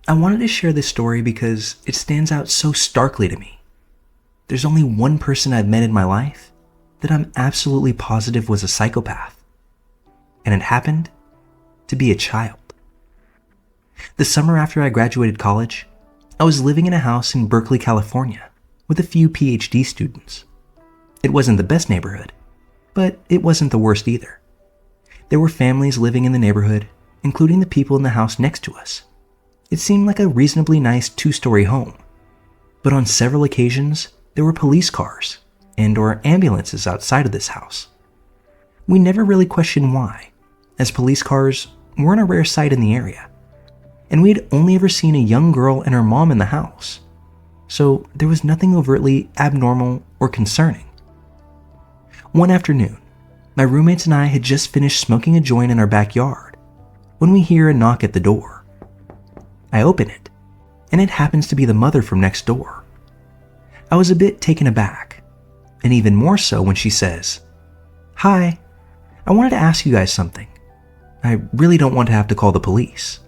I wanted to share this story because it stands out so starkly to me. There's only one person I've met in my life that I'm absolutely positive was a psychopath, and it happened to be a child. The summer after I graduated college, I was living in a house in Berkeley, California, with a few PhD students. It wasn't the best neighborhood, but it wasn't the worst either. There were families living in the neighborhood, including the people in the house next to us. It seemed like a reasonably nice 2-story home, but on several occasions, there were police cars and/or ambulances outside of this house. We never really questioned why, as police cars weren't a rare sight in the area, and we had only ever seen a young girl and her mom in the house, so there was nothing overtly abnormal or concerning. One afternoon, my roommates and I had just finished smoking a joint in our backyard when we hear a knock at the door. I open it, and it happens to be the mother from next door. I was a bit taken aback, and even more so when she says, "Hi, I wanted to ask you guys something. I really don't want to have to call the police."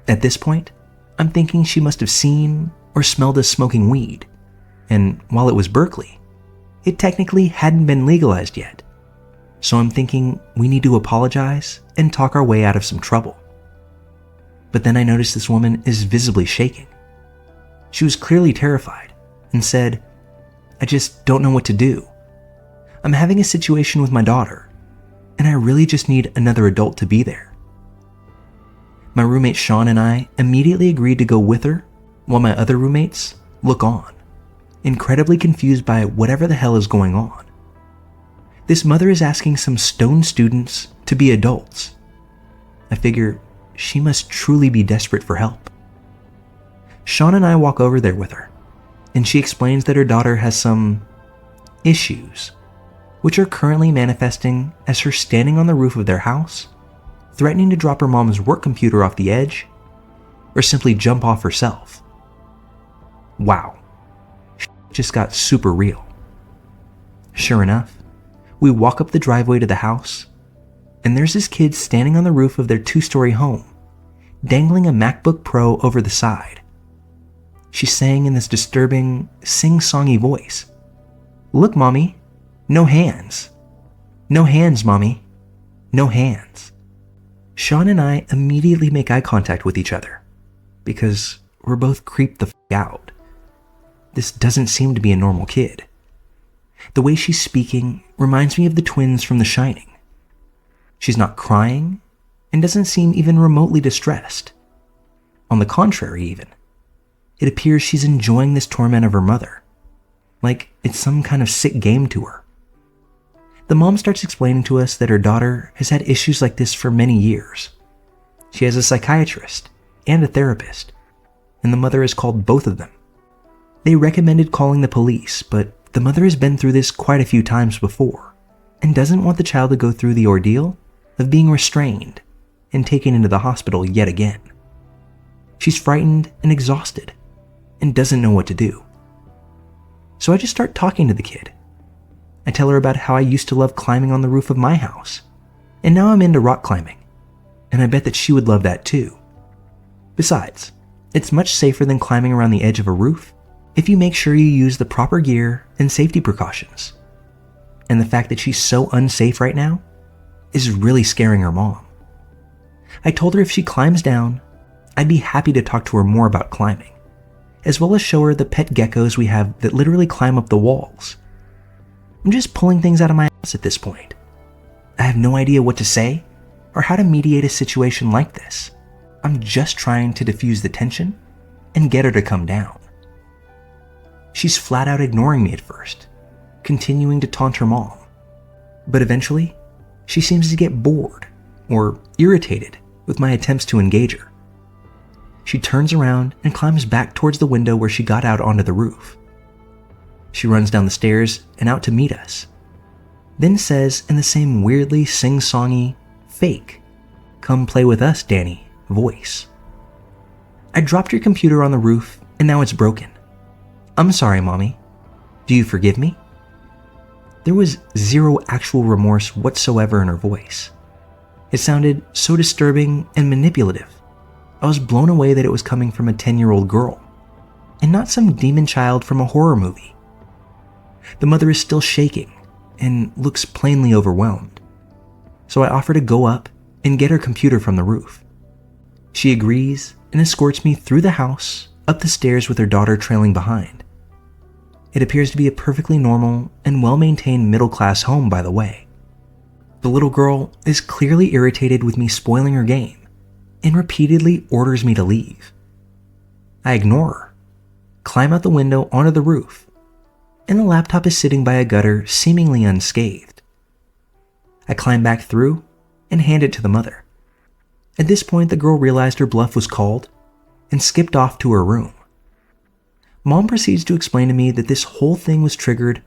At this point, I'm thinking she must have seen or smelled us smoking weed, and while it was Berkeley, it technically hadn't been legalized yet. So I'm thinking we need to apologize and talk our way out of some trouble. But then I noticed this woman is visibly shaking. She was clearly terrified and said, "I just don't know what to do. I'm having a situation with my daughter, and I really just need another adult to be there." My roommate Sean and I immediately agreed to go with her, while my other roommates look on, incredibly confused by whatever the hell is going on. This mother is asking some stone students to be adults. I figure she must truly be desperate for help. Sean and I walk over there with her, and she explains that her daughter has some issues, which are currently manifesting as her standing on the roof of their house, threatening to drop her mom's work computer off the edge, or simply jump off herself. Wow, just got super real. Sure enough, we walk up the driveway to the house, and there's this kid standing on the roof of their 2-story home, dangling a MacBook Pro over the side. She's saying in this disturbing, sing-songy voice, "Look, Mommy, no hands. No hands, Mommy. No hands." Sean and I immediately make eye contact with each other, because we're both creeped the f*** out. This doesn't seem to be a normal kid. The way she's speaking reminds me of the twins from The Shining. She's not crying and doesn't seem even remotely distressed. On the contrary, even. It appears she's enjoying this torment of her mother, like it's some kind of sick game to her. The mom starts explaining to us that her daughter has had issues like this for many years. She has a psychiatrist and a therapist, and the mother has called both of them. They recommended calling the police, but the mother has been through this quite a few times before and doesn't want the child to go through the ordeal of being restrained and taken into the hospital yet again. She's frightened and exhausted and doesn't know what to do. So I just start talking to the kid. I tell her about how I used to love climbing on the roof of my house, and now I'm into rock climbing, and I bet that she would love that too. Besides, it's much safer than climbing around the edge of a roof if you make sure you use the proper gear and safety precautions. And the fact that she's so unsafe right now is really scaring her mom. I told her if she climbs down, I'd be happy to talk to her more about climbing, as well as show her the pet geckos we have that literally climb up the walls. I'm just pulling things out of my ass at this point. I have no idea what to say or how to mediate a situation like this. I'm just trying to diffuse the tension and get her to come down. She's flat out ignoring me at first, continuing to taunt her mom. But eventually, she seems to get bored or irritated with my attempts to engage her. She turns around and climbs back towards the window where she got out onto the roof. She runs down the stairs and out to meet us, then says in the same weirdly sing-songy, fake, "Come play with us, Danny," voice, "I dropped your computer on the roof and now it's broken. I'm sorry, Mommy. Do you forgive me?" There was zero actual remorse whatsoever in her voice. It sounded so disturbing and manipulative, I was blown away that it was coming from a 10-year-old girl, and not some demon child from a horror movie. The mother is still shaking and looks plainly overwhelmed, so I offer to go up and get her computer from the roof. She agrees and escorts me through the house, up the stairs with her daughter trailing behind. It appears to be a perfectly normal and well-maintained middle-class home, by the way. The little girl is clearly irritated with me spoiling her game and repeatedly orders me to leave. I ignore her, climb out the window onto the roof, and the laptop is sitting by a gutter seemingly unscathed. I climb back through and hand it to the mother. At this point, the girl realized her bluff was called and skipped off to her room. Mom proceeds to explain to me that this whole thing was triggered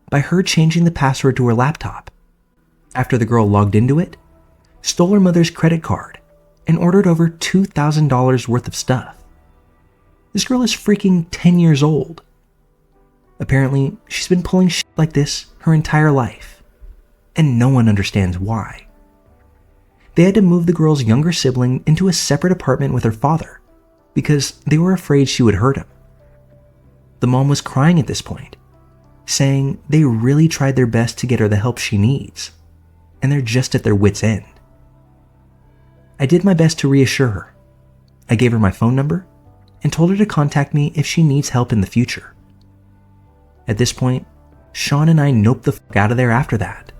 by her changing the password to her laptop after the girl logged into it, stole her mother's credit card, and ordered over $2,000 worth of stuff. This girl is freaking 10 years old. Apparently, she's been pulling shit like this her entire life, and no one understands why. They had to move the girl's younger sibling into a separate apartment with her father because they were afraid she would hurt him. The mom was crying at this point, saying they really tried their best to get her the help she needs, and they're just at their wits' end. I did my best to reassure her. I gave her my phone number and told her to contact me if she needs help in the future. At this point, Sean and I noped the fuck out of there after that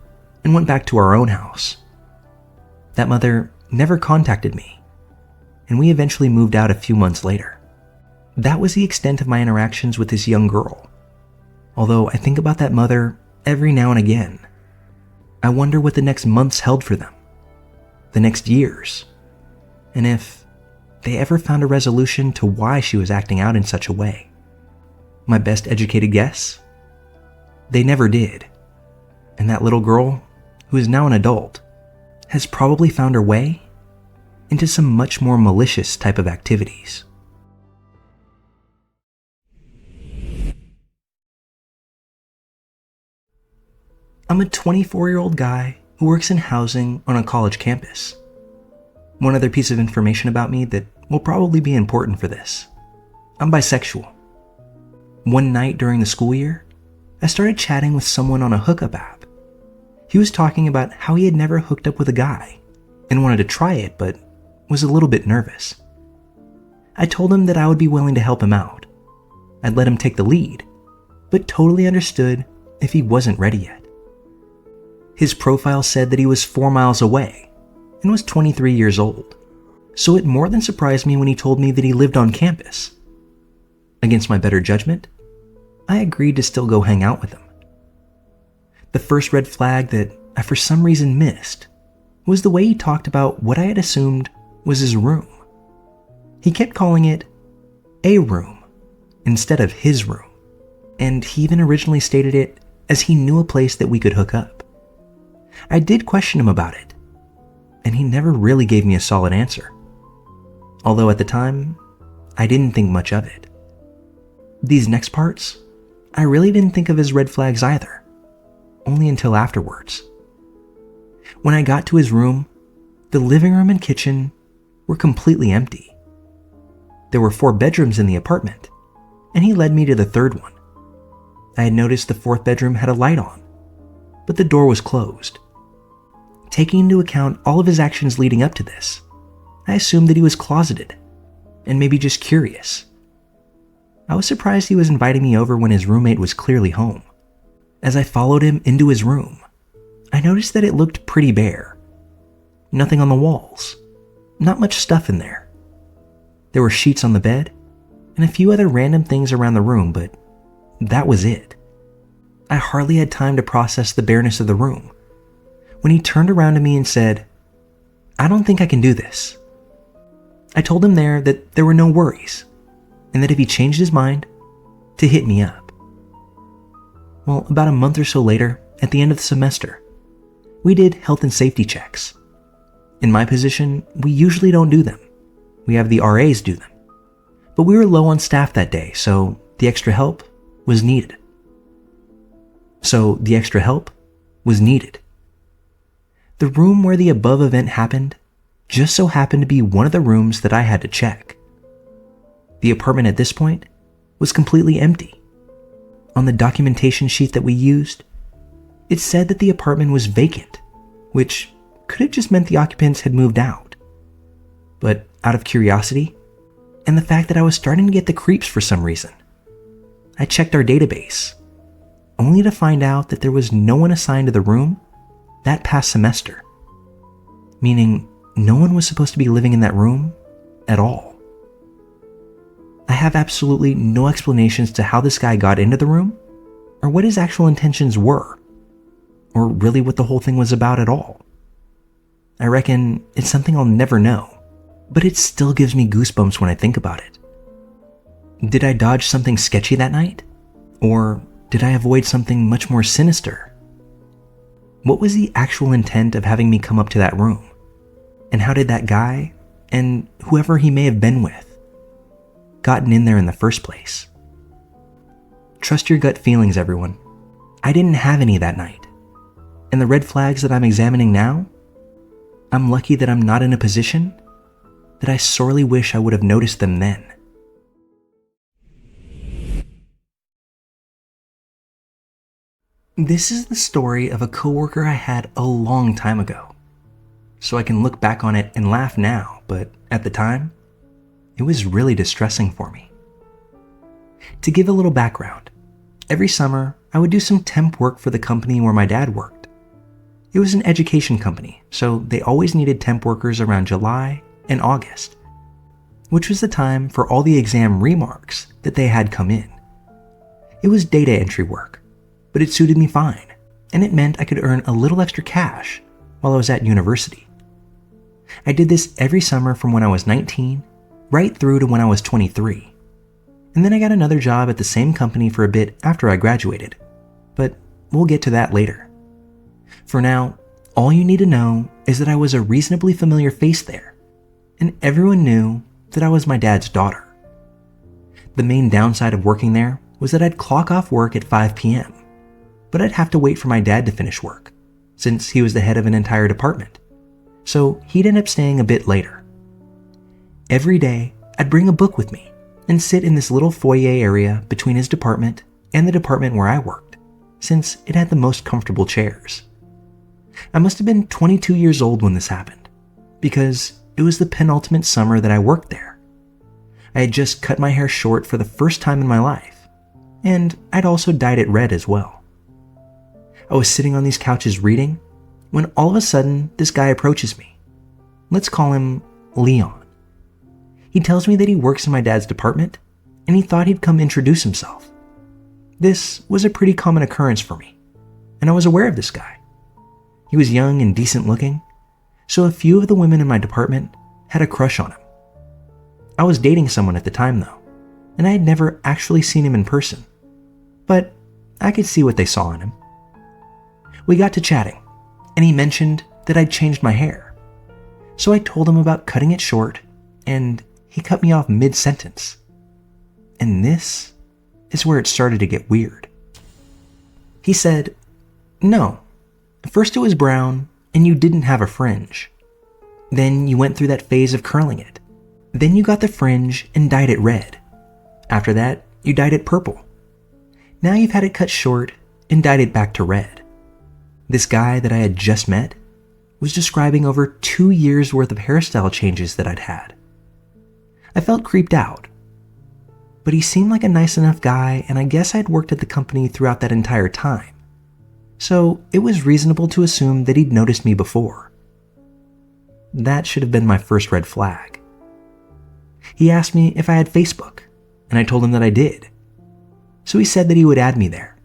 and went back to our own house. That mother never contacted me, and we eventually moved out a few months later. That was the extent of my interactions with this young girl. Although I think about that mother every now and again. I wonder what the next months held for them, the next years, and if they ever found a resolution to why she was acting out in such a way. My best educated guess? They never did. And that little girl, who is now an adult, has probably found her way into some much more malicious type of activities. I'm a 24-year-old guy who works in housing on a college campus. One other piece of information about me that will probably be important for this. I'm bisexual. One night during the school year, I started chatting with someone on a hookup app. He was talking about how he had never hooked up with a guy and wanted to try it, but was a little bit nervous. I told him that I would be willing to help him out. I'd let him take the lead, but totally understood if he wasn't ready yet. His profile said that he was 4 miles away and was 23 years old, so it more than surprised me when he told me that he lived on campus. Against my better judgment, I agreed to still go hang out with him. The first red flag that I for some reason missed was the way he talked about what I had assumed was his room. He kept calling it a room instead of his room, and he even originally stated it as he knew a place that we could hook up. I did question him about it, and he never really gave me a solid answer. Although at the time, I didn't think much of it. These next parts, I really didn't think of as red flags either, only until afterwards. When I got to his room, the living room and kitchen were completely empty. There were 4 bedrooms in the apartment, and he led me to the third one. I had noticed the 4th bedroom had a light on, but the door was closed. Taking into account all of his actions leading up to this, I assumed that he was closeted, and maybe just curious. I was surprised he was inviting me over when his roommate was clearly home. As I followed him into his room, I noticed that it looked pretty bare. Nothing on the walls, not much stuff in there. There were sheets on the bed, and a few other random things around the room, but that was it. I hardly had time to process the bareness of the room when he turned around to me and said, "I don't think I can do this." I told him there that there were no worries, and that if he changed his mind, to hit me up. Well, about a month or so later, at the end of the semester, we did health and safety checks. In my position, we usually don't do them. We have the RAs do them. But we were low on staff that day, so the extra help was needed. The room where the above event happened just so happened to be one of the rooms that I had to check. The apartment at this point was completely empty. On the documentation sheet that we used, it said that the apartment was vacant, which could have just meant the occupants had moved out. But out of curiosity, and the fact that I was starting to get the creeps for some reason, I checked our database, only to find out that there was no one assigned to the room that past semester, meaning no one was supposed to be living in that room at all. I have absolutely no explanations to how this guy got into the room, or what his actual intentions were, or really what the whole thing was about at all. I reckon it's something I'll never know, but it still gives me goosebumps when I think about it. Did I dodge something sketchy that night? Or did I avoid something much more sinister? What was the actual intent of having me come up to that room? And how did that guy, and whoever he may have been with, gotten in there in the first place? Trust your gut feelings, everyone. I didn't have any that night. And the red flags that I'm examining now, I'm lucky that I'm not in a position that I sorely wish I would have noticed them then. This is the story of a coworker I had a long time ago. So I can look back on it and laugh now, but at the time, it was really distressing for me. To give a little background, every summer I would do some temp work for the company where my dad worked. It was an education company, so they always needed temp workers around July and August, which was the time for all the exam remarks that they had come in. It was data entry work, but it suited me fine, and it meant I could earn a little extra cash while I was at university. I did this every summer from when I was 19 right through to when I was 23. And then I got another job at the same company for a bit after I graduated, but we'll get to that later. For now, all you need to know is that I was a reasonably familiar face there, and everyone knew that I was my dad's daughter. The main downside of working there was that I'd clock off work at 5 p.m., but I'd have to wait for my dad to finish work, since he was the head of an entire department. So he'd end up staying a bit later. Every day, I'd bring a book with me and sit in this little foyer area between his department and the department where I worked, since it had the most comfortable chairs. I must have been 22 years old when this happened, because it was the penultimate summer that I worked there. I had just cut my hair short for the first time in my life, and I'd also dyed it red as well. I was sitting on these couches reading when all of a sudden this guy approaches me. Let's call him Leon. He tells me that he works in my dad's department and he thought he'd come introduce himself. This was a pretty common occurrence for me, and I was aware of this guy. He was young and decent looking, so a few of the women in my department had a crush on him. I was dating someone at the time though, and I had never actually seen him in person, but I could see what they saw in him. We got to chatting, and he mentioned that I'd changed my hair. So I told him about cutting it short, and he cut me off mid-sentence. And this is where it started to get weird. He said, "No, first it was brown, and you didn't have a fringe. Then you went through that phase of curling it. Then you got the fringe and dyed it red. After that, you dyed it purple. Now you've had it cut short and dyed it back to red." This guy that I had just met was describing over 2 years worth of hairstyle changes that I'd had. I felt creeped out, but he seemed like a nice enough guy, and I guess I'd worked at the company throughout that entire time, so it was reasonable to assume that he'd noticed me before. That should have been my first red flag. He asked me if I had Facebook, and I told him that I did, so he said that he would add me there.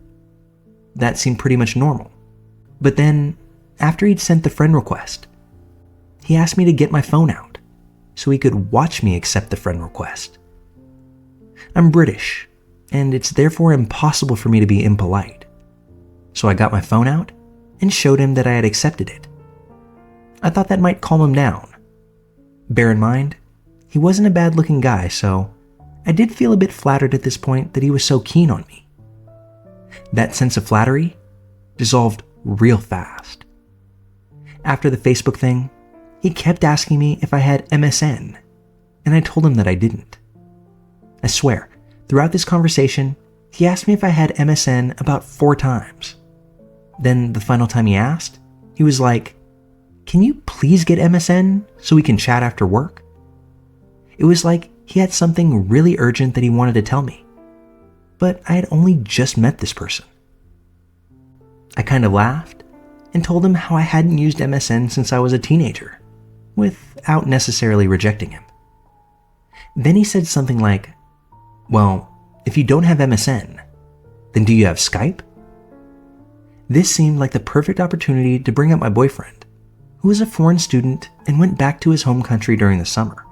That seemed pretty much normal. But then, after he'd sent the friend request, he asked me to get my phone out so he could watch me accept the friend request. I'm British, and it's therefore impossible for me to be impolite. So I got my phone out and showed him that I had accepted it. I thought that might calm him down. Bear in mind, he wasn't a bad-looking guy, so I did feel a bit flattered at this point that he was so keen on me. That sense of flattery dissolved real fast. After the Facebook thing, he He kept asking me if I had MSN, and I told him that I didn't. I swear, throughout this conversation, he asked me if I had MSN about 4 times. Then the final time he asked, he was like, "Can you please get MSN so we can chat after work?" It was like he had something really urgent that he wanted to tell me, but I had only just met this person. I kind of laughed and told him how I hadn't used MSN since I was a teenager, without necessarily rejecting him. Then he said something like, "Well, if you don't have MSN, then do you have Skype?" This seemed like the perfect opportunity to bring up my boyfriend, who was a foreign student and went back to his home country during the summer.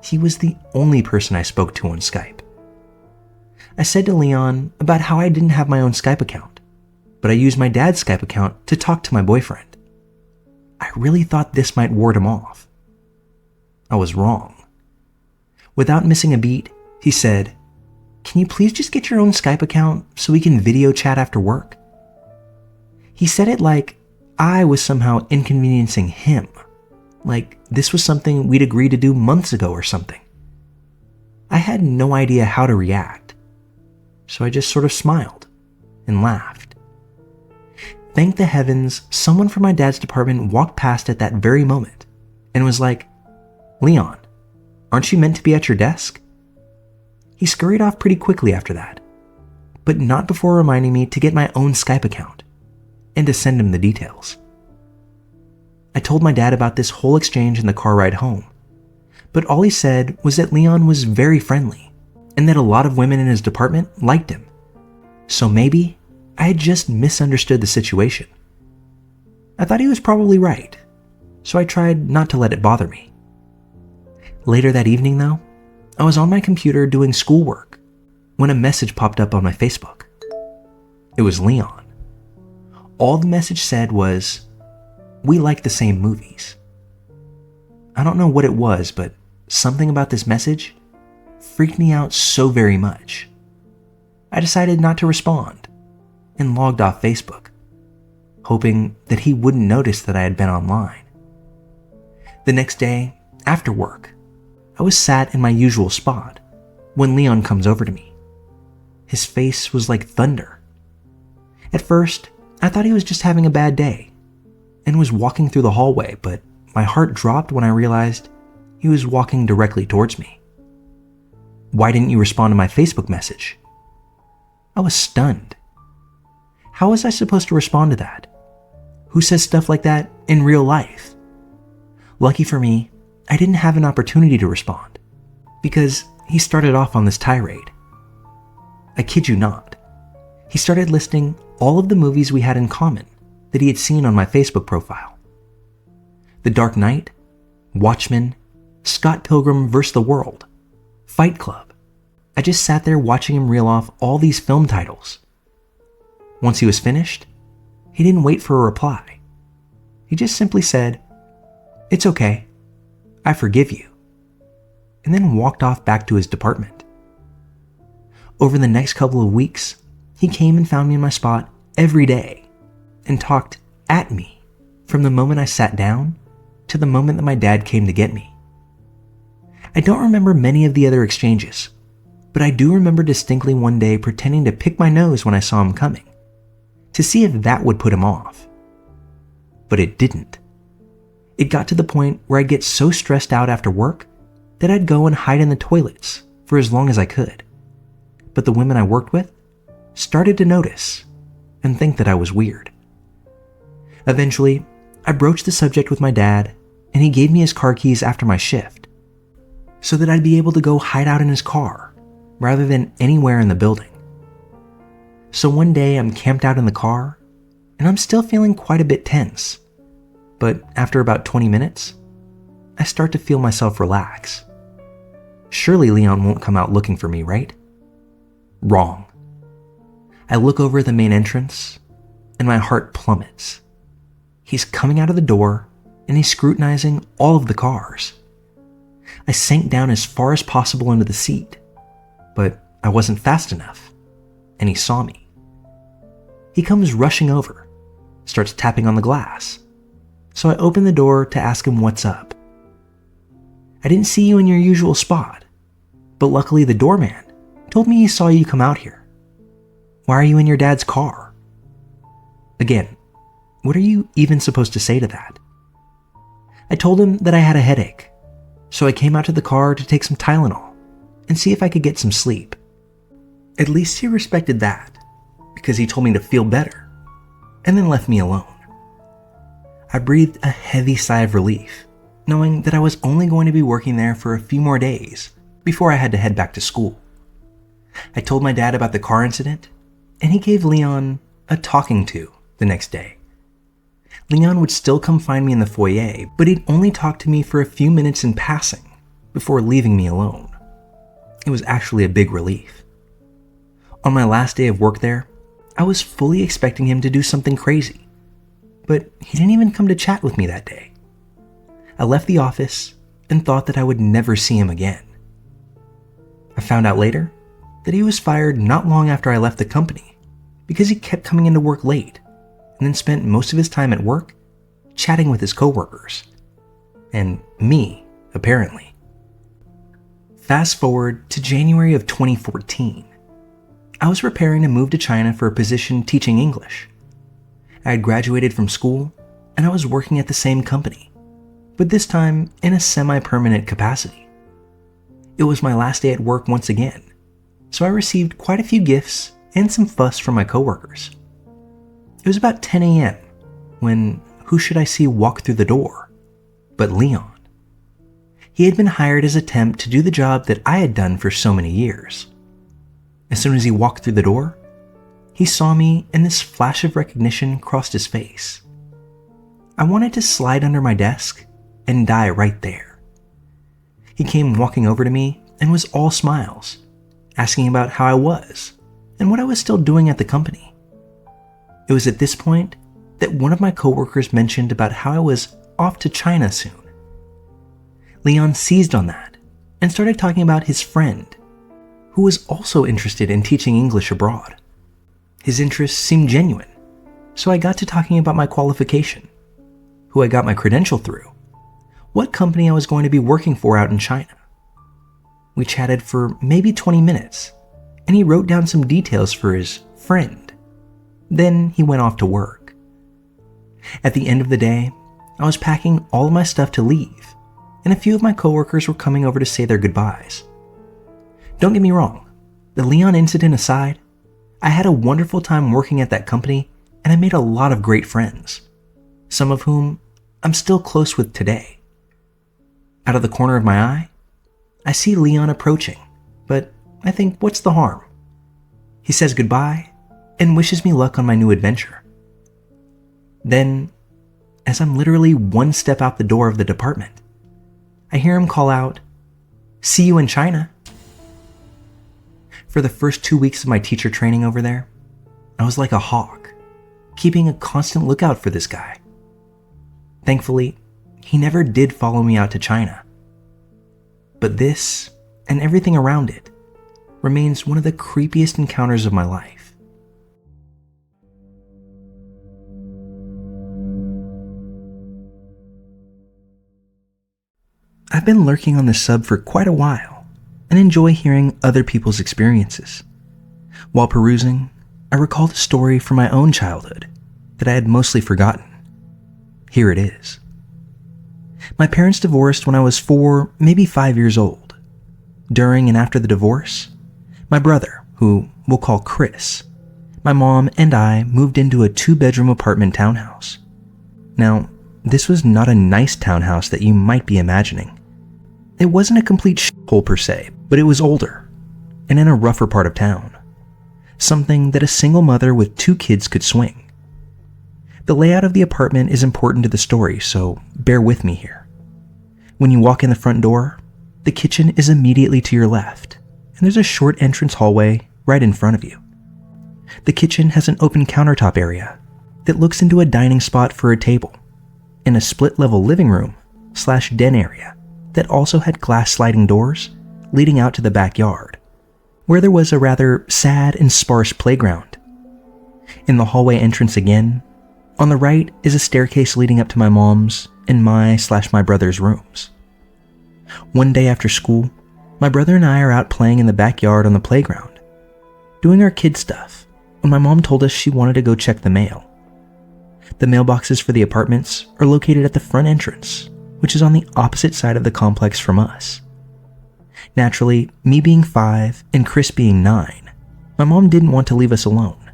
He was the only person I spoke to on Skype. I said to Leon about how I didn't have my own Skype account, but I used my dad's Skype account to talk to my boyfriend. I really thought this might ward him off. I was wrong. Without missing a beat, he said, "Can you please just get your own Skype account so we can video chat after work?" He said it like I was somehow inconveniencing him, like this was something we'd agreed to do months ago or something. I had no idea how to react, so I just sort of smiled and laughed. Thank the heavens, someone from my dad's department walked past at that very moment and was like, "Leon, aren't you meant to be at your desk?" He scurried off pretty quickly after that, but not before reminding me to get my own Skype account and to send him the details. I told my dad about this whole exchange in the car ride home, but all he said was that Leon was very friendly and that a lot of women in his department liked him. So maybe I had just misunderstood the situation. I thought he was probably right, so I tried not to let it bother me. Later that evening, though, I was on my computer doing schoolwork when a message popped up on my Facebook. It was Leon. All the message said was, "We like the same movies." I don't know what it was, but something about this message freaked me out so very much. I decided not to respond and logged off Facebook, hoping that he wouldn't notice that I had been online. The next day, after work, I was sat in my usual spot when Leon comes over to me. His face was like thunder. At first, I thought he was just having a bad day and was walking through the hallway, but my heart dropped when I realized he was walking directly towards me. "Why didn't you respond to my Facebook message?" I was stunned. How was I supposed to respond to that? Who says stuff like that in real life? Lucky for me, I didn't have an opportunity to respond because he started off on this tirade. I kid you not. He started listing all of the movies we had in common that he had seen on my Facebook profile. The Dark Knight, Watchmen, Scott Pilgrim vs. the World, Fight Club. I just sat there watching him reel off all these film titles. Once he was finished, he didn't wait for a reply. He just simply said, "It's okay, I forgive you," and then walked off back to his department. Over the next couple of weeks, he came and found me in my spot every day and talked at me from the moment I sat down to the moment that my dad came to get me. I don't remember many of the other exchanges, but I do remember distinctly one day pretending to pick my nose when I saw him coming, to see if that would put him off. But it didn't. It got to the point where I'd get so stressed out after work that I'd go and hide in the toilets for as long as I could. But the women I worked with started to notice and think that I was weird. Eventually, I broached the subject with my dad, and he gave me his car keys after my shift so that I'd be able to go hide out in his car rather than anywhere in the building. So one day I'm camped out in the car, and I'm still feeling quite a bit tense. But after about 20 minutes, I start to feel myself relax. Surely Leon won't come out looking for me, right? Wrong. I look over at the main entrance, and my heart plummets. He's coming out of the door, and he's scrutinizing all of the cars. I sank down as far as possible into the seat, but I wasn't fast enough, and he saw me. He comes rushing over, starts tapping on the glass, so I opened the door to ask him what's up. I didn't see you in your usual spot, but luckily the doorman told me he saw you come out here. Why are you in your dad's car? Again, what are you even supposed to say to that? I told him that I had a headache, so I came out to the car to take some Tylenol and see if I could get some sleep. At least he respected that, because he told me to feel better, and then left me alone. I breathed a heavy sigh of relief, knowing that I was only going to be working there for a few more days before I had to head back to school. I told my dad about the car incident, and he gave Leon a talking to the next day. Leon would still come find me in the foyer, but he'd only talk to me for a few minutes in passing before leaving me alone. It was actually a big relief. On my last day of work there, I was fully expecting him to do something crazy, but he didn't even come to chat with me that day. I left the office and thought that I would never see him again. I found out later that he was fired not long after I left the company because he kept coming into work late and then spent most of his time at work chatting with his coworkers. And me, apparently. Fast forward to January of 2014. I was preparing to move to China for a position teaching English. I had graduated from school and I was working at the same company, but this time in a semi-permanent capacity. It was my last day at work once again, so I received quite a few gifts and some fuss from my coworkers. It was about 10 a.m. when who should I see walk through the door but Leon. He had been hired as a temp to do the job that I had done for so many years. As soon as he walked through the door, he saw me and this flash of recognition crossed his face. I wanted to slide under my desk and die right there. He came walking over to me and was all smiles, asking about how I was and what I was still doing at the company. It was at this point that one of my coworkers mentioned about how I was off to China soon. Leon seized on that and started talking about his friend, who was also interested in teaching English abroad. His interest seemed genuine, so I got to talking about my qualification, who I got my credential through, what company I was going to be working for out in China. We chatted for maybe 20 minutes, and he wrote down some details for his friend. Then he went off to work. At the end of the day, I was packing all of my stuff to leave, and a few of my coworkers were coming over to say their goodbyes. Don't get me wrong, the Leon incident aside, I had a wonderful time working at that company and I made a lot of great friends, some of whom I'm still close with today. Out of the corner of my eye, I see Leon approaching, but I think, what's the harm? He says goodbye and wishes me luck on my new adventure. Then, as I'm literally one step out the door of the department, I hear him call out, "See you in China." For the first 2 weeks of my teacher training over there, I was like a hawk, keeping a constant lookout for this guy. Thankfully, he never did follow me out to China. But this, and everything around it, remains one of the creepiest encounters of my life. I've been lurking on this sub for quite a while and enjoy hearing other people's experiences. While perusing, I recalled a story from my own childhood that I had mostly forgotten. Here it is. My parents divorced when I was 4, maybe 5 years old. During and after the divorce, my brother, who we'll call Chris, my mom and I moved into a 2-bedroom apartment townhouse. Now, this was not a nice townhouse that you might be imagining. It wasn't a complete shithole per se, but it was older and in a rougher part of town. Something that a single mother with 2 kids could swing. The layout of the apartment is important to the story, so bear with me here. When you walk in the front door, the kitchen is immediately to your left, and there's a short entrance hallway right in front of you. The kitchen has an open countertop area that looks into a dining spot for a table, and a split-level living room/den area that also had glass sliding doors leading out to the backyard, where there was a rather sad and sparse playground. In the hallway entrance again, On the right is a staircase leading up to my mom's and my brother's rooms. One day after school, my brother and I are out playing in the backyard on the playground, doing our kid stuff, when my mom told us she wanted to go check the mail. The mailboxes for the apartments are located at the front entrance, which is on the opposite side of the complex from us. Naturally, me being 5 and Chris being 9, my mom didn't want to leave us alone,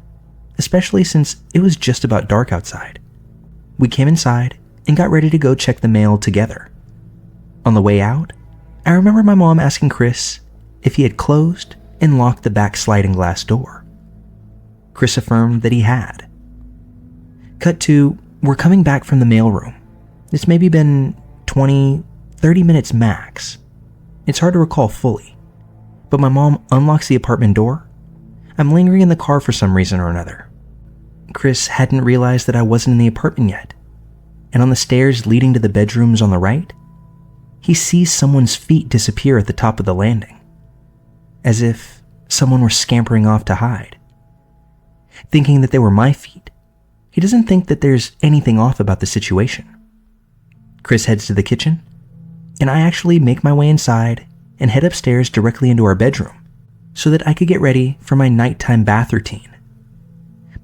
especially since it was just about dark outside. We came inside and got ready to go check the mail together. On the way out, I remember my mom asking Chris if he had closed and locked the back sliding glass door. Chris affirmed that he had. Cut to, we're coming back from the mailroom. It's maybe been 20, 30 minutes max. It's hard to recall fully, but my mom unlocks the apartment door. I'm lingering in the car for some reason or another. Chris hadn't realized that I wasn't in the apartment yet, and on the stairs leading to the bedrooms on the right, he sees someone's feet disappear at the top of the landing, as if someone were scampering off to hide. Thinking that they were my feet, he doesn't think that there's anything off about the situation. Chris heads to the kitchen, and I actually make my way inside and head upstairs directly into our bedroom so that I could get ready for my nighttime bath routine.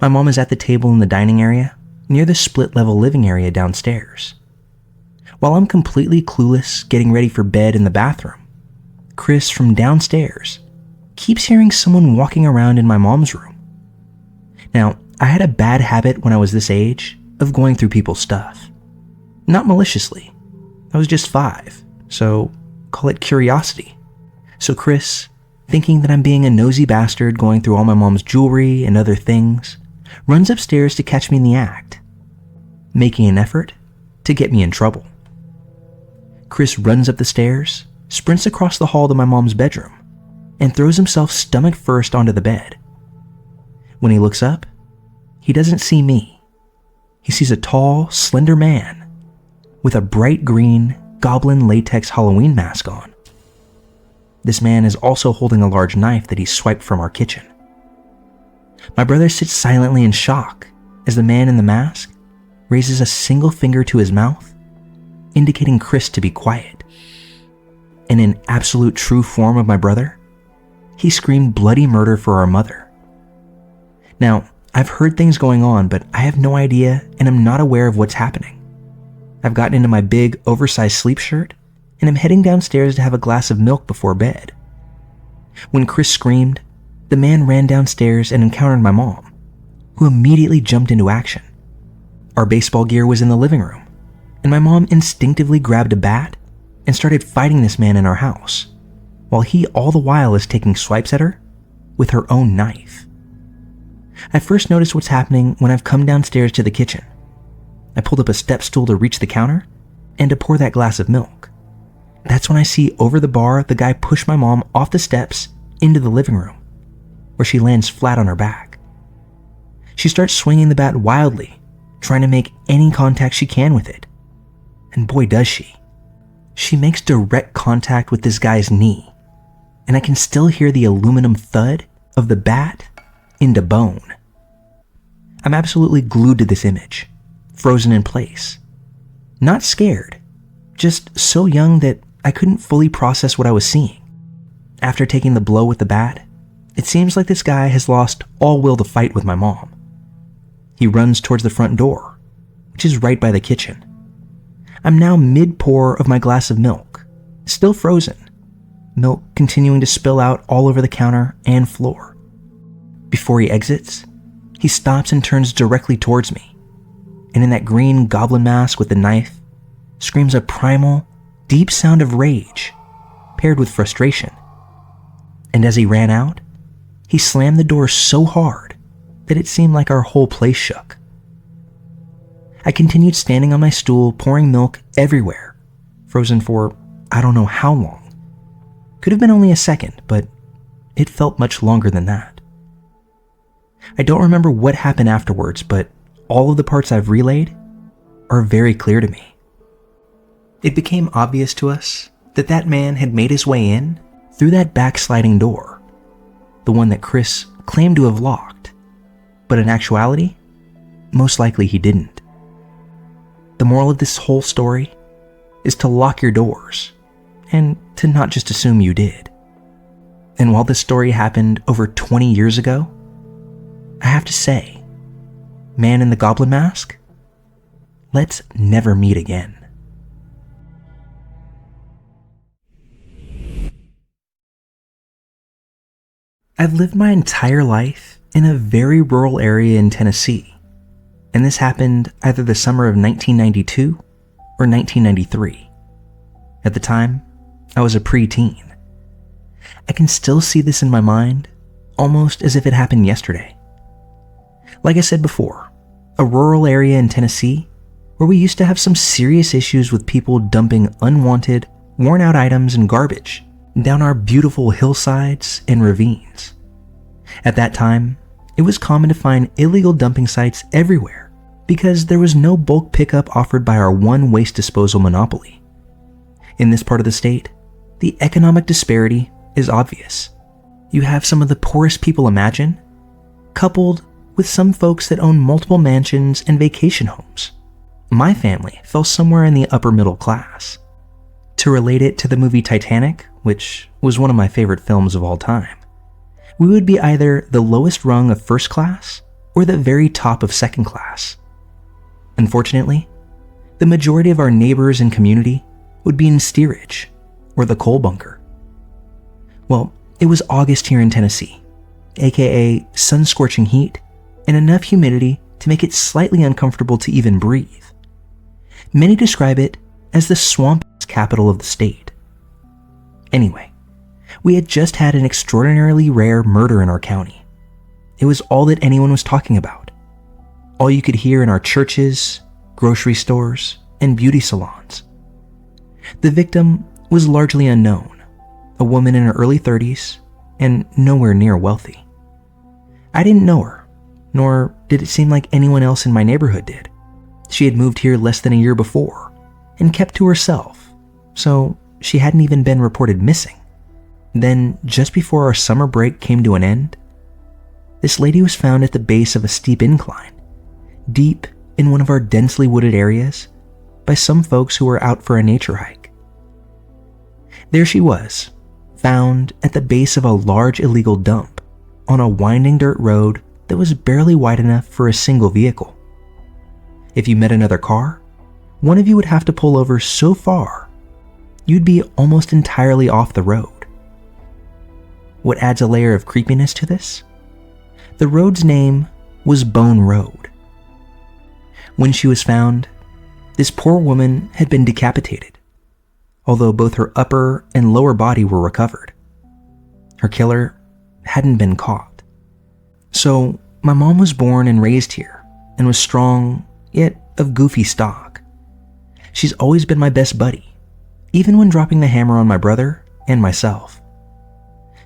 My mom is at the table in the dining area near the split-level living area downstairs. While I'm completely clueless getting ready for bed in the bathroom, Chris from downstairs keeps hearing someone walking around in my mom's room. Now, I had a bad habit when I was this age of going through people's stuff. Not maliciously. I was just 5, so call it curiosity. So Chris, thinking that I'm being a nosy bastard going through all my mom's jewelry and other things, runs upstairs to catch me in the act, making an effort to get me in trouble. Chris runs up the stairs, sprints across the hall to my mom's bedroom, and throws himself stomach first onto the bed. When he looks up, he doesn't see me. He sees a tall, slender man with a bright green goblin latex Halloween mask on. This man is also holding a large knife that he swiped from our kitchen. My brother sits silently in shock as the man in the mask raises a single finger to his mouth, indicating Chris to be quiet. And in absolute true form of my brother, he screamed bloody murder for our mother. Now, I've heard things going on, but I have no idea and I'm not aware of what's happening. I've gotten into my big, oversized sleep shirt and am heading downstairs to have a glass of milk before bed. When Chris screamed, the man ran downstairs and encountered my mom, who immediately jumped into action. Our baseball gear was in the living room, and my mom instinctively grabbed a bat and started fighting this man in our house, while he all the while is taking swipes at her with her own knife. I first noticed what's happening when I've come downstairs to the kitchen. I pulled up a step stool to reach the counter and to pour that glass of milk. That's when I see over the bar the guy push my mom off the steps into the living room, where she lands flat on her back. She starts swinging the bat wildly, trying to make any contact she can with it. And boy does she. She makes direct contact with this guy's knee, and I can still hear the aluminum thud of the bat into bone. I'm absolutely glued to this image, frozen in place. Not scared, just so young that I couldn't fully process what I was seeing. After taking the blow with the bat, it seems like this guy has lost all will to fight with my mom. He runs towards the front door, which is right by the kitchen. I'm now mid-pour of my glass of milk, still frozen, milk continuing to spill out all over the counter and floor. Before he exits, he stops and turns directly towards me, and in that green goblin mask with the knife, screams a primal, deep sound of rage, paired with frustration. And as he ran out, he slammed the door so hard that it seemed like our whole place shook. I continued standing on my stool, pouring milk everywhere, frozen for I don't know how long. Could have been only a second, but it felt much longer than that. I don't remember what happened afterwards, but all of the parts I've relayed are very clear to me. It became obvious to us that that man had made his way in through that backsliding door, the one that Chris claimed to have locked, but in actuality, most likely he didn't. The moral of this whole story is to lock your doors and to not just assume you did. And while this story happened over 20 years ago, I have to say, Man in the Goblin Mask, let's never meet again. I've lived my entire life in a very rural area in Tennessee, and this happened either the summer of 1992 or 1993. At the time, I was a preteen. I can still see this in my mind, almost as if it happened yesterday. Like I said before, a rural area in Tennessee where we used to have some serious issues with people dumping unwanted, worn-out items and garbage down our beautiful hillsides and ravines. At that time, it was common to find illegal dumping sites everywhere because there was no bulk pickup offered by our one waste disposal monopoly. In this part of the state, the economic disparity is obvious. You have some of the poorest people imagine, coupled with some folks that own multiple mansions and vacation homes. My family fell somewhere in the upper middle class. To relate it to the movie Titanic, which was one of my favorite films of all time, we would be either the lowest rung of first class or the very top of second class. Unfortunately, the majority of our neighbors and community would be in steerage or the coal bunker. Well, it was August here in Tennessee, aka sun-scorching heat and enough humidity to make it slightly uncomfortable to even breathe. Many describe it as the swamp capital of the state. Anyway, we had just had an extraordinarily rare murder in our county. It was all that anyone was talking about. All you could hear in our churches, grocery stores, and beauty salons. The victim was largely unknown, a woman in her early 30s and nowhere near wealthy. I didn't know her, nor did it seem like anyone else in my neighborhood did. She had moved here less than a year before and kept to herself, so she hadn't even been reported missing. Then, just before our summer break came to an end, this lady was found at the base of a steep incline, deep in one of our densely wooded areas, by some folks who were out for a nature hike. There she was, found at the base of a large illegal dump on a winding dirt road that was barely wide enough for a single vehicle. If you met another car, one of you would have to pull over so far, you'd be almost entirely off the road. What adds a layer of creepiness to this? The road's name was Bone Road. When she was found, this poor woman had been decapitated, although both her upper and lower body were recovered. Her killer hadn't been caught. So, my mom was born and raised here and was strong, yet of goofy stock. She's always been my best buddy, even when dropping the hammer on my brother and myself.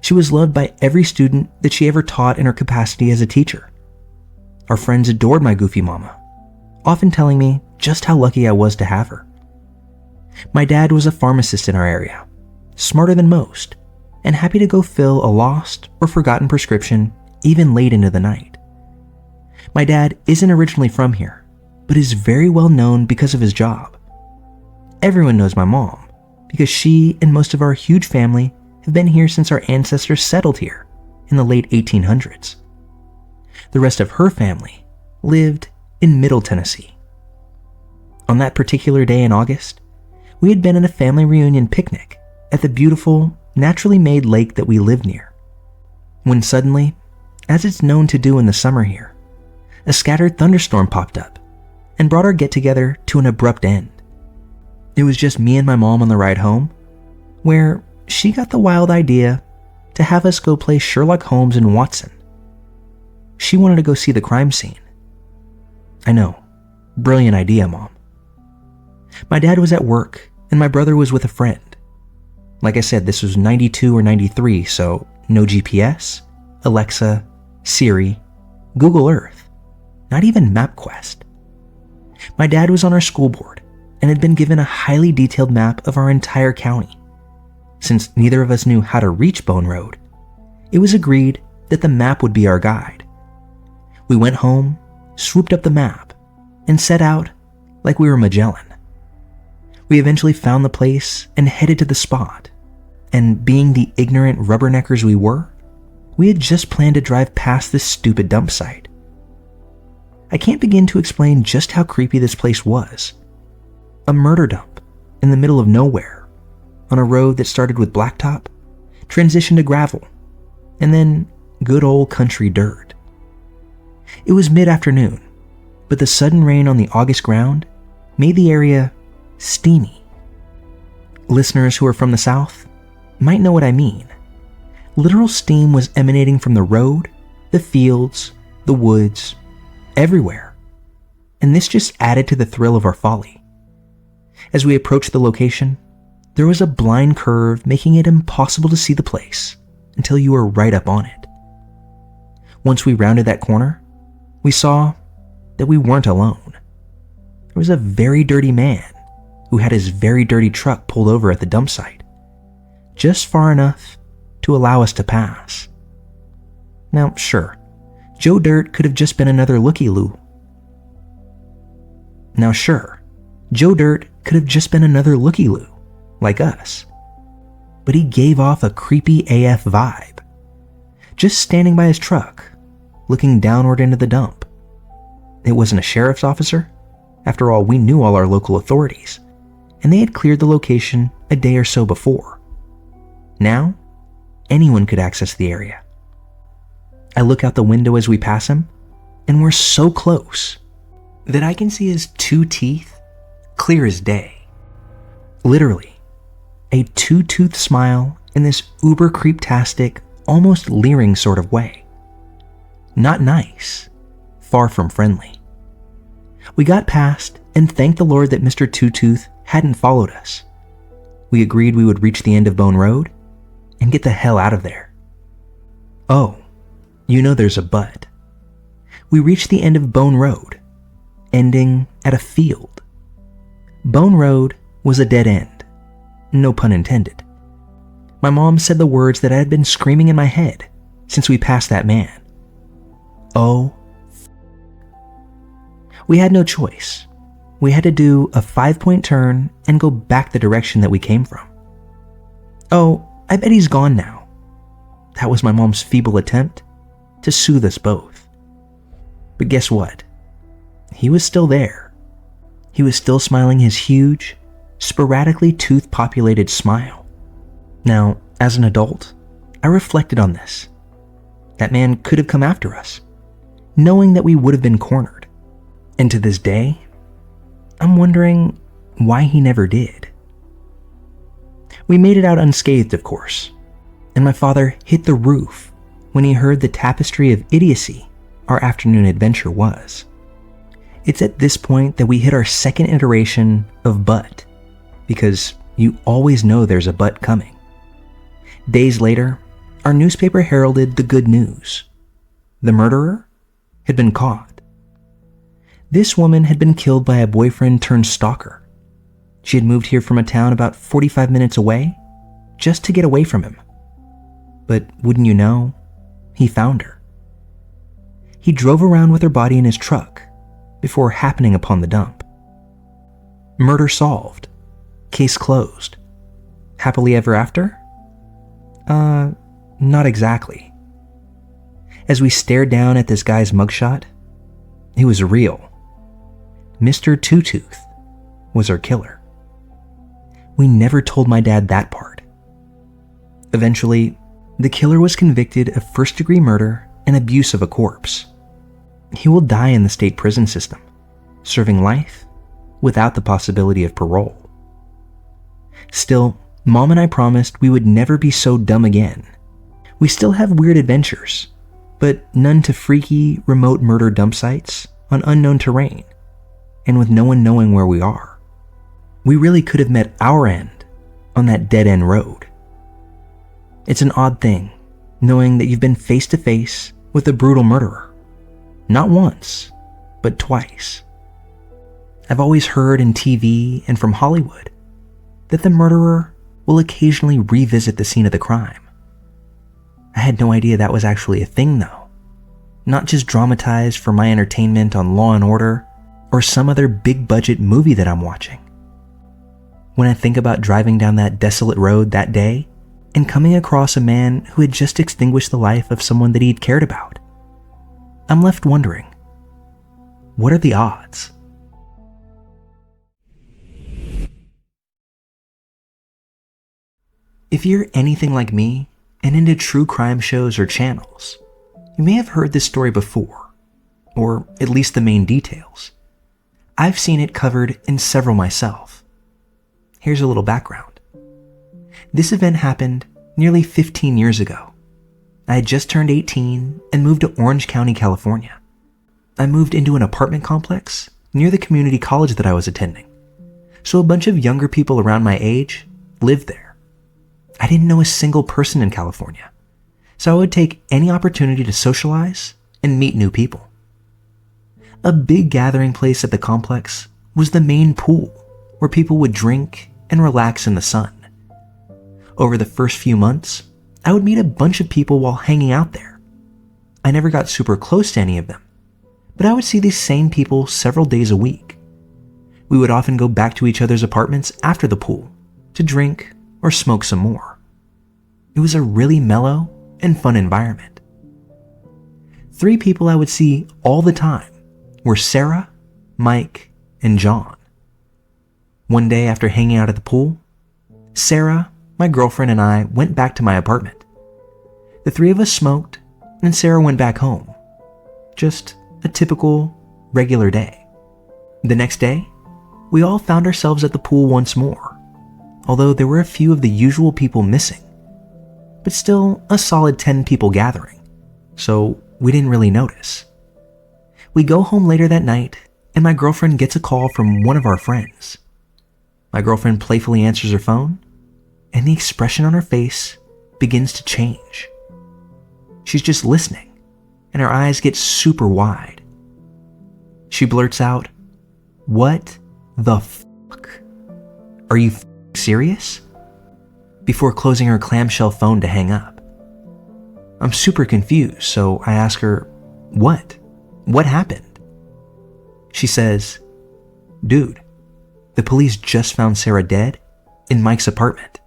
She was loved by every student that she ever taught in her capacity as a teacher. Our friends adored my goofy mama, often telling me just how lucky I was to have her. My dad was a pharmacist in our area, smarter than most, and happy to go fill a lost or forgotten prescription even late into the night. My dad isn't originally from here, but is very well known because of his job. Everyone knows my mom, because she and most of our huge family have been here since our ancestors settled here in the late 1800s. The rest of her family lived in Middle Tennessee. On that particular day in August, we had been at a family reunion picnic at the beautiful, naturally made lake that we lived near, when suddenly, as it's known to do in the summer here, a scattered thunderstorm popped up and brought our get-together to an abrupt end. It was just me and my mom on the ride home, where she got the wild idea to have us go play Sherlock Holmes and Watson. She wanted to go see the crime scene. I know, brilliant idea, Mom. My dad was at work, and my brother was with a friend. Like I said, this was 92 or 93, so no GPS, Alexa, Siri, Google Earth, not even MapQuest. My dad was on our school board and had been given a highly detailed map of our entire county. Since neither of us knew how to reach Bone Road, it was agreed that the map would be our guide. We went home swooped up the map, and set out like we were Magellan. We eventually found the place and headed to the spot, and being the ignorant rubberneckers we had just planned to drive past this stupid dump site. I can't begin to explain just how creepy this place was. A murder dump in the middle of nowhere, on a road that started with blacktop, transitioned to gravel, and then good old country dirt. It was mid-afternoon, but the sudden rain on the August ground made the area steamy. Listeners who are from the South might know what I mean. Literal steam was emanating from the road, the fields, the woods, everywhere, and this just added to the thrill of our folly. As we approached the location, there was a blind curve making it impossible to see the place until you were right up on it. Once we rounded that corner, we saw that we weren't alone. There was a very dirty man who had his very dirty truck pulled over at the dump site, just far enough to allow us to pass. Now, sure, Joe Dirt could have just been another looky-loo. Like us. But he gave off a creepy AF vibe. Just standing by his truck, looking downward into the dump. It wasn't a sheriff's officer. After all, we knew all our local authorities, and they had cleared the location a day or so before. Now, anyone could access the area. I look out the window as we pass him, and we're so close that I can see his 2 teeth clear as day. Literally, a 2-tooth smile in this uber creeptastic, almost leering sort of way. Not nice, far from friendly. We got past and thanked the Lord that Mr. Two-Tooth hadn't followed us. We agreed we would reach the end of Bone Road and get the hell out of there. Oh, you know there's a but. We reached the end of Bone Road, ending at a field. Bone Road was a dead end, no pun intended. My mom said the words that I had been screaming in my head since we passed that man. Oh, we had no choice. We had to do a 5-point turn and go back the direction that we came from. Oh, I bet he's gone now. That was my mom's feeble attempt to soothe us both. But guess what? He was still there. He was still smiling his huge, sporadically tooth-populated smile. Now, as an adult, I reflected on this. That man could have come after us, knowing that we would have been cornered. And to this day, I'm wondering why he never did. We made it out unscathed, of course, and my father hit the roof when he heard the tapestry of idiocy our afternoon adventure was. It's at this point that we hit our second iteration of but, because you always know there's a but coming. Days later, our newspaper heralded the good news. The murderer had been caught. This woman had been killed by a boyfriend turned stalker. She had moved here from a town about 45 minutes away just to get away from him. But wouldn't you know, he found her. He drove around with her body in his truck before happening upon the dump. Murder solved. Case closed. Happily ever after? Not exactly. As we stared down at this guy's mugshot, he was real. Mr. Two-Tooth was our killer. We never told my dad that part. Eventually, the killer was convicted of first-degree murder and abuse of a corpse. He will die in the state prison system, serving life without the possibility of parole. Still, Mom and I promised we would never be so dumb again. We still have weird adventures, but none to freaky, remote murder dump sites on unknown terrain, and with no one knowing where we are. We really could have met our end on that dead-end road. It's an odd thing, knowing that you've been face to face with a brutal murderer. Not once, but twice. I've always heard in TV and from Hollywood that the murderer will occasionally revisit the scene of the crime. I had no idea that was actually a thing, though. not just dramatized for my entertainment on Law & Order or some other big-budget movie that I'm watching. When I think about driving down that desolate road that day and coming across a man who had just extinguished the life of someone that he'd cared about, I'm left wondering, what are the odds? If you're anything like me and into true crime shows or channels, you may have heard this story before, or at least the main details. I've seen it covered in several myself. Here's a little background. This event happened nearly 15 years ago. I had just turned 18 and moved to Orange County, California. I moved into an apartment complex near the community college that I was attending, so a bunch of younger people around my age lived there. I didn't know a single person in California, so I would take any opportunity to socialize and meet new people. A big gathering place at the complex was the main pool, where people would drink and relax in the sun. Over the first few months, I would meet a bunch of people while hanging out there. I never got super close to any of them, but I would see these same people several days a week. We would often go back to each other's apartments after the pool to drink or smoke some more. It was a really mellow and fun environment. 3 people I would see all the time were Sarah, Mike, and John. One day after hanging out at the pool, Sarah, my girlfriend, and I went back to my apartment. The 3 of us smoked, and Sarah went back home. Just a typical, regular day. The next day, we all found ourselves at the pool once more, although there were a few of the usual people missing, but still a solid 10 people gathering, so we didn't really notice. We go home later that night, and my girlfriend gets a call from one of our friends. My girlfriend playfully answers her phone, and the expression on her face begins to change. She's just listening, and her eyes get super wide. She blurts out, "What the fuck? Are you serious?" before closing her clamshell phone to hang up. I'm super confused, so I ask her, What? What happened?" She says, "Dude, the police just found Sarah dead in Mike's apartment,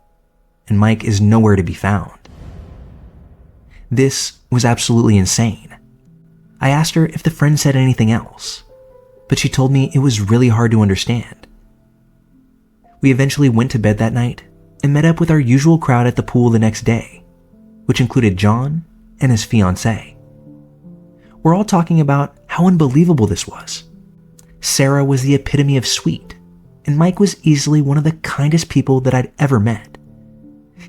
and Mike is nowhere to be found." This was absolutely insane. I asked her if the friend said anything else, but she told me it was really hard to understand. We eventually went to bed that night and met up with our usual crowd at the pool the next day, which included John and his fiancée. We're all talking about how unbelievable this was. Sarah was the epitome of sweet, and Mike was easily one of the kindest people that I'd ever met.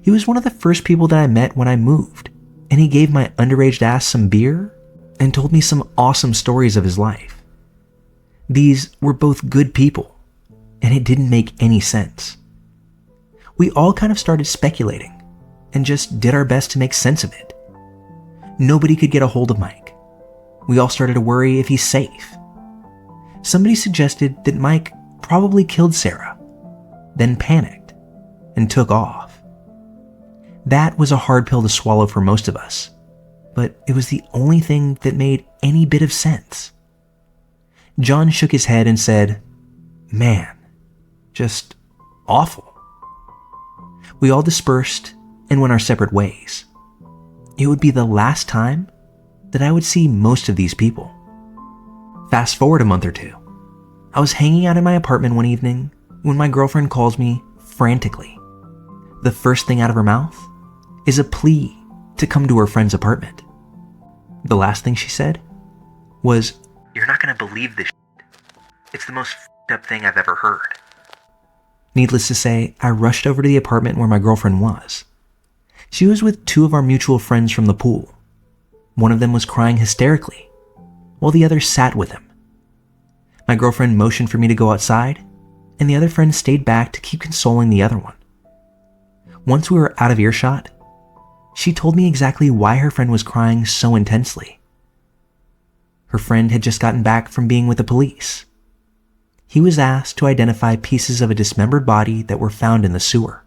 He was one of the first people that I met when I moved, and he gave my underage ass some beer and told me some awesome stories of his life. These were both good people, and it didn't make any sense. We all kind of started speculating and just did our best to make sense of it. Nobody could get a hold of Mike. We all started to worry if he's safe. Somebody suggested that Mike probably killed Sarah, then panicked and took off. That was a hard pill to swallow for most of us, but it was the only thing that made any bit of sense. John shook his head and said, "Man, just awful." We all dispersed and went our separate ways. It would be the last time that I would see most of these people. Fast forward a month or two. I was hanging out in my apartment one evening when my girlfriend calls me frantically. The first thing out of her mouth is a plea to come to her friend's apartment. The last thing she said was, "You're not gonna believe this shit. It's the most f***ed up thing I've ever heard." Needless to say, I rushed over to the apartment where my girlfriend was. She was with 2 of our mutual friends from the pool. One of them was crying hysterically, while the other sat with him. My girlfriend motioned for me to go outside, and the other friend stayed back to keep consoling the other one. Once we were out of earshot, she told me exactly why her friend was crying so intensely. Her friend had just gotten back from being with the police. He was asked to identify pieces of a dismembered body that were found in the sewer.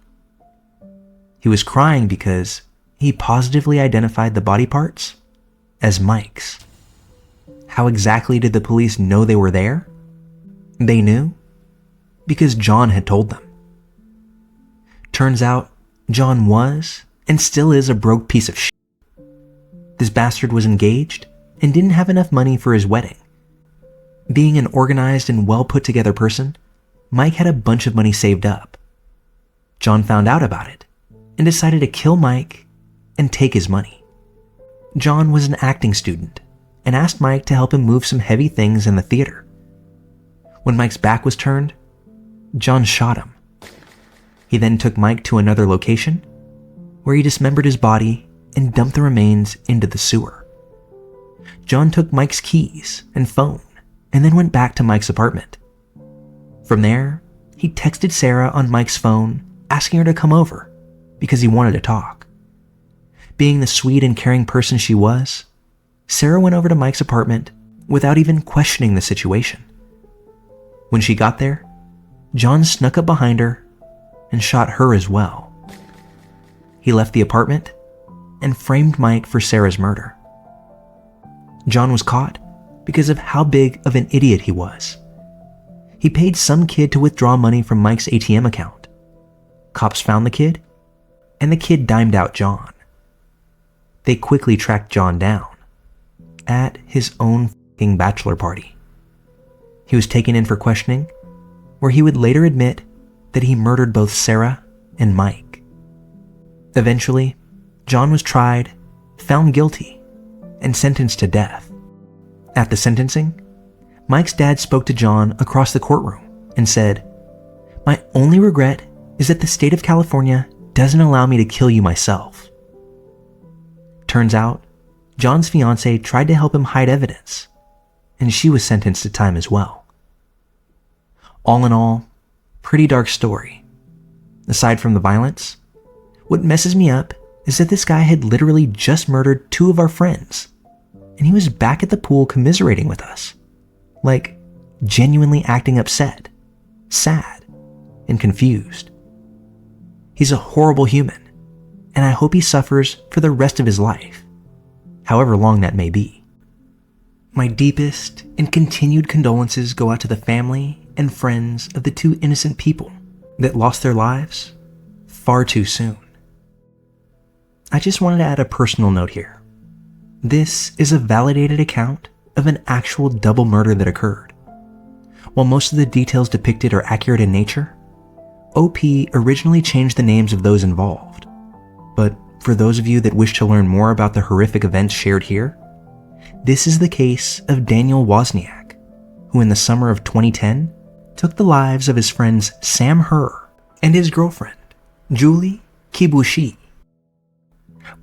He was crying because he positively identified the body parts as Mike's. How exactly did the police know they were there? They knew because John had told them. Turns out, John was and still is a broke piece of shit. This bastard was engaged and didn't have enough money for his wedding. Being an organized and well put together person, Mike had a bunch of money saved up. John found out about it and decided to kill Mike and take his money. John was an acting student and asked Mike to help him move some heavy things in the theater. When Mike's back was turned, John shot him. He then took Mike to another location where he dismembered his body and dumped the remains into the sewer. John took Mike's keys and phone and then went back to Mike's apartment. From there, he texted Sarah on Mike's phone asking her to come over because he wanted to talk. Being the sweet and caring person she was, Sarah went over to Mike's apartment without even questioning the situation. When she got there, John snuck up behind her and shot her as well. He left the apartment and framed Mike for Sarah's murder. John was caught because of how big of an idiot he was. He paid some kid to withdraw money from Mike's ATM account. Cops found the kid, and the kid dimed out John. They quickly tracked John down at his own f***ing bachelor party. He was taken in for questioning, where he would later admit that he murdered both Sarah and Mike. Eventually, John was tried, found guilty, and sentenced to death. At the sentencing, Mike's dad spoke to John across the courtroom and said, "My only regret is that the state of California doesn't allow me to kill you myself." Turns out, John's fiancée tried to help him hide evidence, and she was sentenced to time as well. All in all, pretty dark story. Aside from the violence, what messes me up is that this guy had literally just murdered 2 of our friends, and he was back at the pool commiserating with us. Like, genuinely acting upset, sad, and confused. He's a horrible human, and I hope he suffers for the rest of his life, however long that may be. My deepest and continued condolences go out to the family and friends of the 2 innocent people that lost their lives far too soon. I just wanted to add a personal note here. This is a validated account of an actual double murder that occurred. While most of the details depicted are accurate in nature, OP originally changed the names of those involved. But for those of you that wish to learn more about the horrific events shared here, this is the case of Daniel Wozniak, who in the summer of 2010 took the lives of his friends Sam Herr and his girlfriend, Julie Kibushi.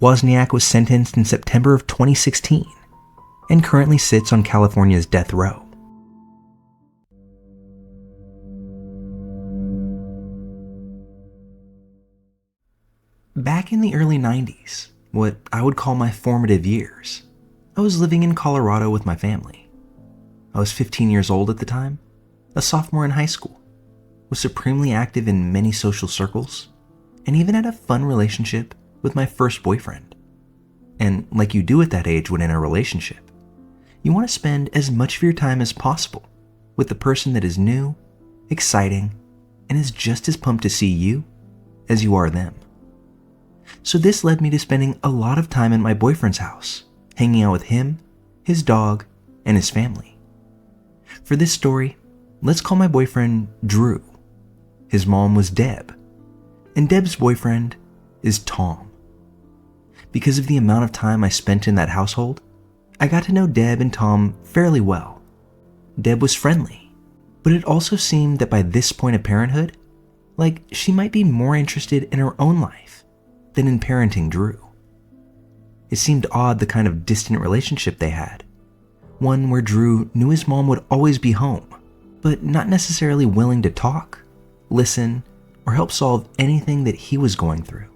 Wozniak was sentenced in September of 2016 and currently sits on California's death row. Back in the early 90s, what I would call my formative years, I was living in Colorado with my family. I was 15 years old at the time, a sophomore in high school, was supremely active in many social circles, and even had a fun relationship with my first boyfriend. And like you do at that age when in a relationship, you want to spend as much of your time as possible with the person that is new, exciting, and is just as pumped to see you as you are them. So this led me to spending a lot of time at my boyfriend's house, hanging out with him, his dog, and his family. For this story, let's call my boyfriend Drew. His mom was Deb, and Deb's boyfriend is Tom. Because of the amount of time I spent in that household, I got to know Deb and Tom fairly well. Deb was friendly, but it also seemed that by this point of parenthood, like she might be more interested in her own life than in parenting Drew. It seemed odd the kind of distant relationship they had, one where Drew knew his mom would always be home, but not necessarily willing to talk, listen, or help solve anything that he was going through.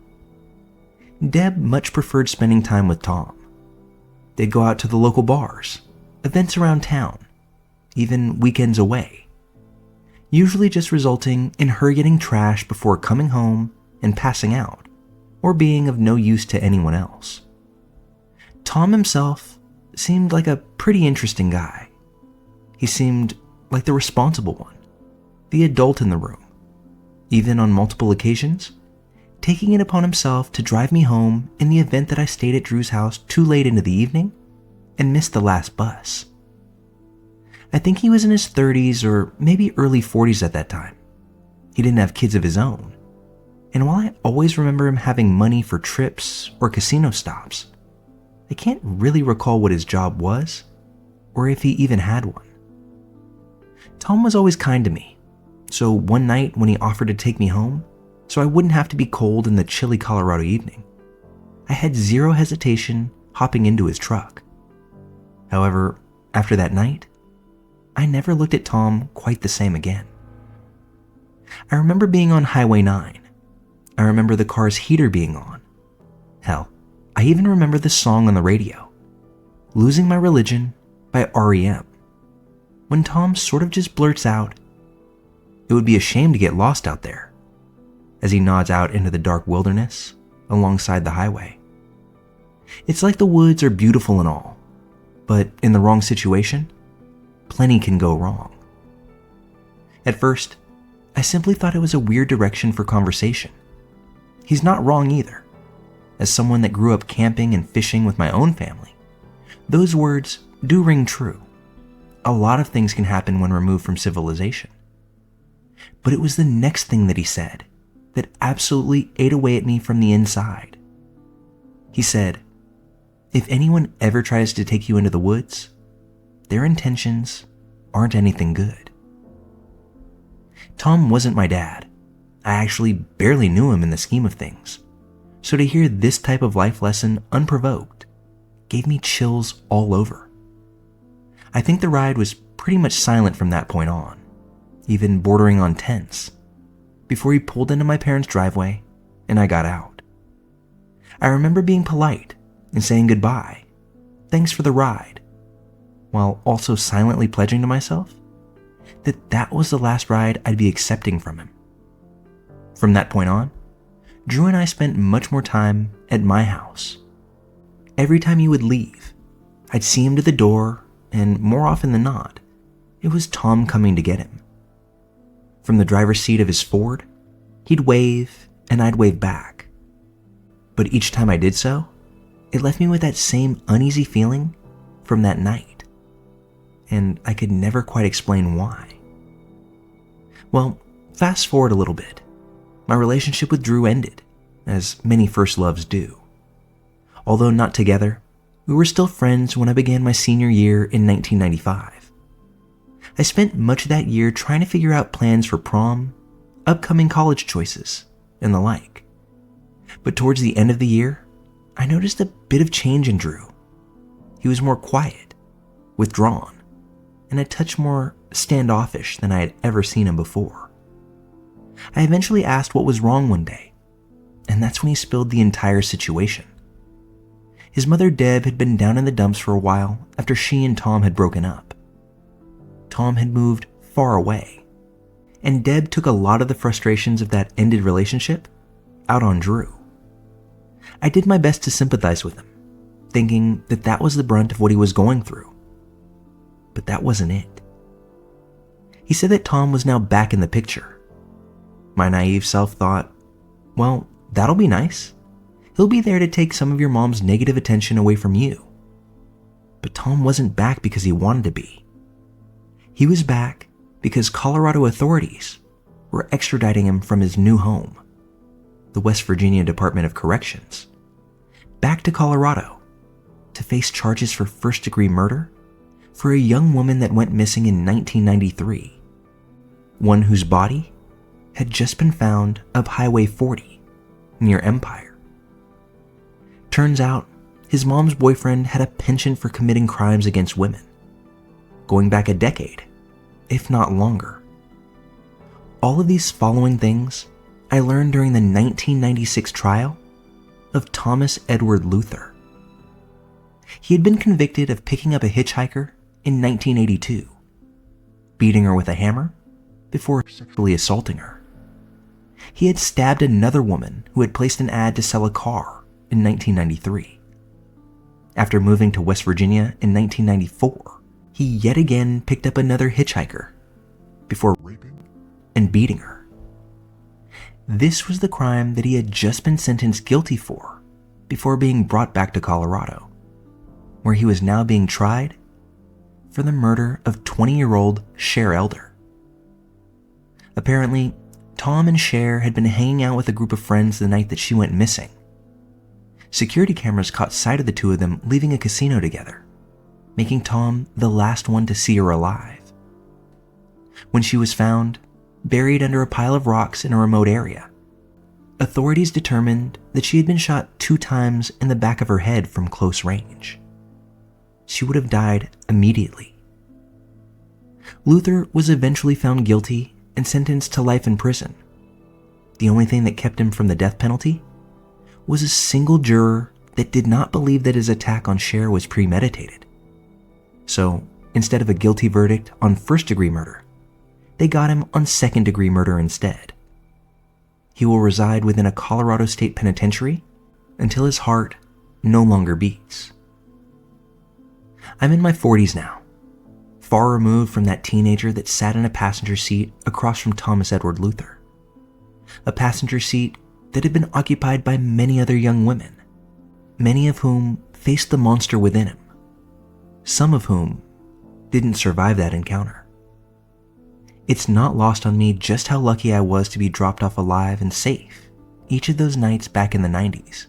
Deb much preferred spending time with Tom. They'd go out to the local bars, events around town, even weekends away, usually just resulting in her getting trashed before coming home and passing out, or being of no use to anyone else. Tom himself seemed like a pretty interesting guy. He seemed like the responsible one, the adult in the room, even on multiple occasions, taking it upon himself to drive me home in the event that I stayed at Drew's house too late into the evening and missed the last bus. I think he was in his 30s or maybe early 40s at that time. He didn't have kids of his own, and while I always remember him having money for trips or casino stops, I can't really recall what his job was or if he even had one. Tom was always kind to me, so one night when he offered to take me home so I wouldn't have to be cold in the chilly Colorado evening, I had zero hesitation hopping into his truck. However, after that night, I never looked at Tom quite the same again. I remember being on Highway 9. I remember the car's heater being on. Hell, I even remember the song on the radio, Losing My Religion by REM, when Tom sort of just blurts out, "It would be a shame to get lost out there," as he nods out into the dark wilderness alongside the highway. It's like the woods are beautiful and all, but in the wrong situation, plenty can go wrong. At first, I simply thought it was a weird direction for conversation. He's not wrong either. As someone that grew up camping and fishing with my own family, those words do ring true. A lot of things can happen when removed from civilization. But it was the next thing that he said that absolutely ate away at me from the inside. He said, "If anyone ever tries to take you into the woods, their intentions aren't anything good." Tom wasn't my dad. I actually barely knew him in the scheme of things. So to hear this type of life lesson unprovoked gave me chills all over. I think the ride was pretty much silent from that point on, even bordering on tense, before he pulled into my parents' driveway and I got out. I remember being polite and saying goodbye, thanks for the ride, while also silently pledging to myself that that was the last ride I'd be accepting from him. From that point on, Drew and I spent much more time at my house. Every time he would leave, I'd see him to the door, and more often than not, it was Tom coming to get him. From the driver's seat of his Ford, he'd wave and I'd wave back. But each time I did so, it left me with that same uneasy feeling from that night, and I could never quite explain why. Well, fast forward a little bit. My relationship with Drew ended, as many first loves do. Although not together, we were still friends when I began my senior year in 1995. I spent much of that year trying to figure out plans for prom, upcoming college choices, and the like. But towards the end of the year, I noticed a bit of change in Drew. He was more quiet, withdrawn, and a touch more standoffish than I had ever seen him before. I eventually asked what was wrong one day, and that's when he spilled the entire situation. His mother Deb had been down in the dumps for a while after she and Tom had broken up. Tom had moved far away, and Deb took a lot of the frustrations of that ended relationship out on Drew. I did my best to sympathize with him, thinking that that was the brunt of what he was going through. But that wasn't it. He said that Tom was now back in the picture. My naive self thought, well, that'll be nice. He'll be there to take some of your mom's negative attention away from you. But Tom wasn't back because he wanted to be. He was back because Colorado authorities were extraditing him from his new home, the West Virginia Department of Corrections, back to Colorado to face charges for first-degree murder for a young woman that went missing in 1993, one whose body had just been found up Highway 40 near Empire. Turns out, his mom's boyfriend had a penchant for committing crimes against women, going back a decade, if not longer. All of these following things I learned during the 1996 trial of Thomas Edward Luther. He had been convicted of picking up a hitchhiker in 1982, beating her with a hammer before sexually assaulting her. He had stabbed another woman who had placed an ad to sell a car in 1993. After moving to West Virginia in 1994, he yet again picked up another hitchhiker before raping and beating her. This was the crime that he had just been sentenced guilty for before being brought back to Colorado, where he was now being tried for the murder of 20-year-old Cher Elder. Apparently, Tom and Cher had been hanging out with a group of friends the night that she went missing. Security cameras caught sight of the two of them leaving a casino together, making Tom the last one to see her alive. When she was found, buried under a pile of rocks in a remote area, authorities determined that she had been shot 2 times in the back of her head from close range. She would have died immediately. Luther was eventually found guilty and sentenced to life in prison. The only thing that kept him from the death penalty was a single juror that did not believe that his attack on Cher was premeditated. So, instead of a guilty verdict on first-degree murder, they got him on second-degree murder instead. He will reside within a Colorado State penitentiary until his heart no longer beats. I'm in my 40s now, far removed from that teenager that sat in a passenger seat across from Thomas Edward Luther. A passenger seat that had been occupied by many other young women, many of whom faced the monster within him, some of whom didn't survive that encounter. It's not lost on me just how lucky I was to be dropped off alive and safe each of those nights back in the 90s,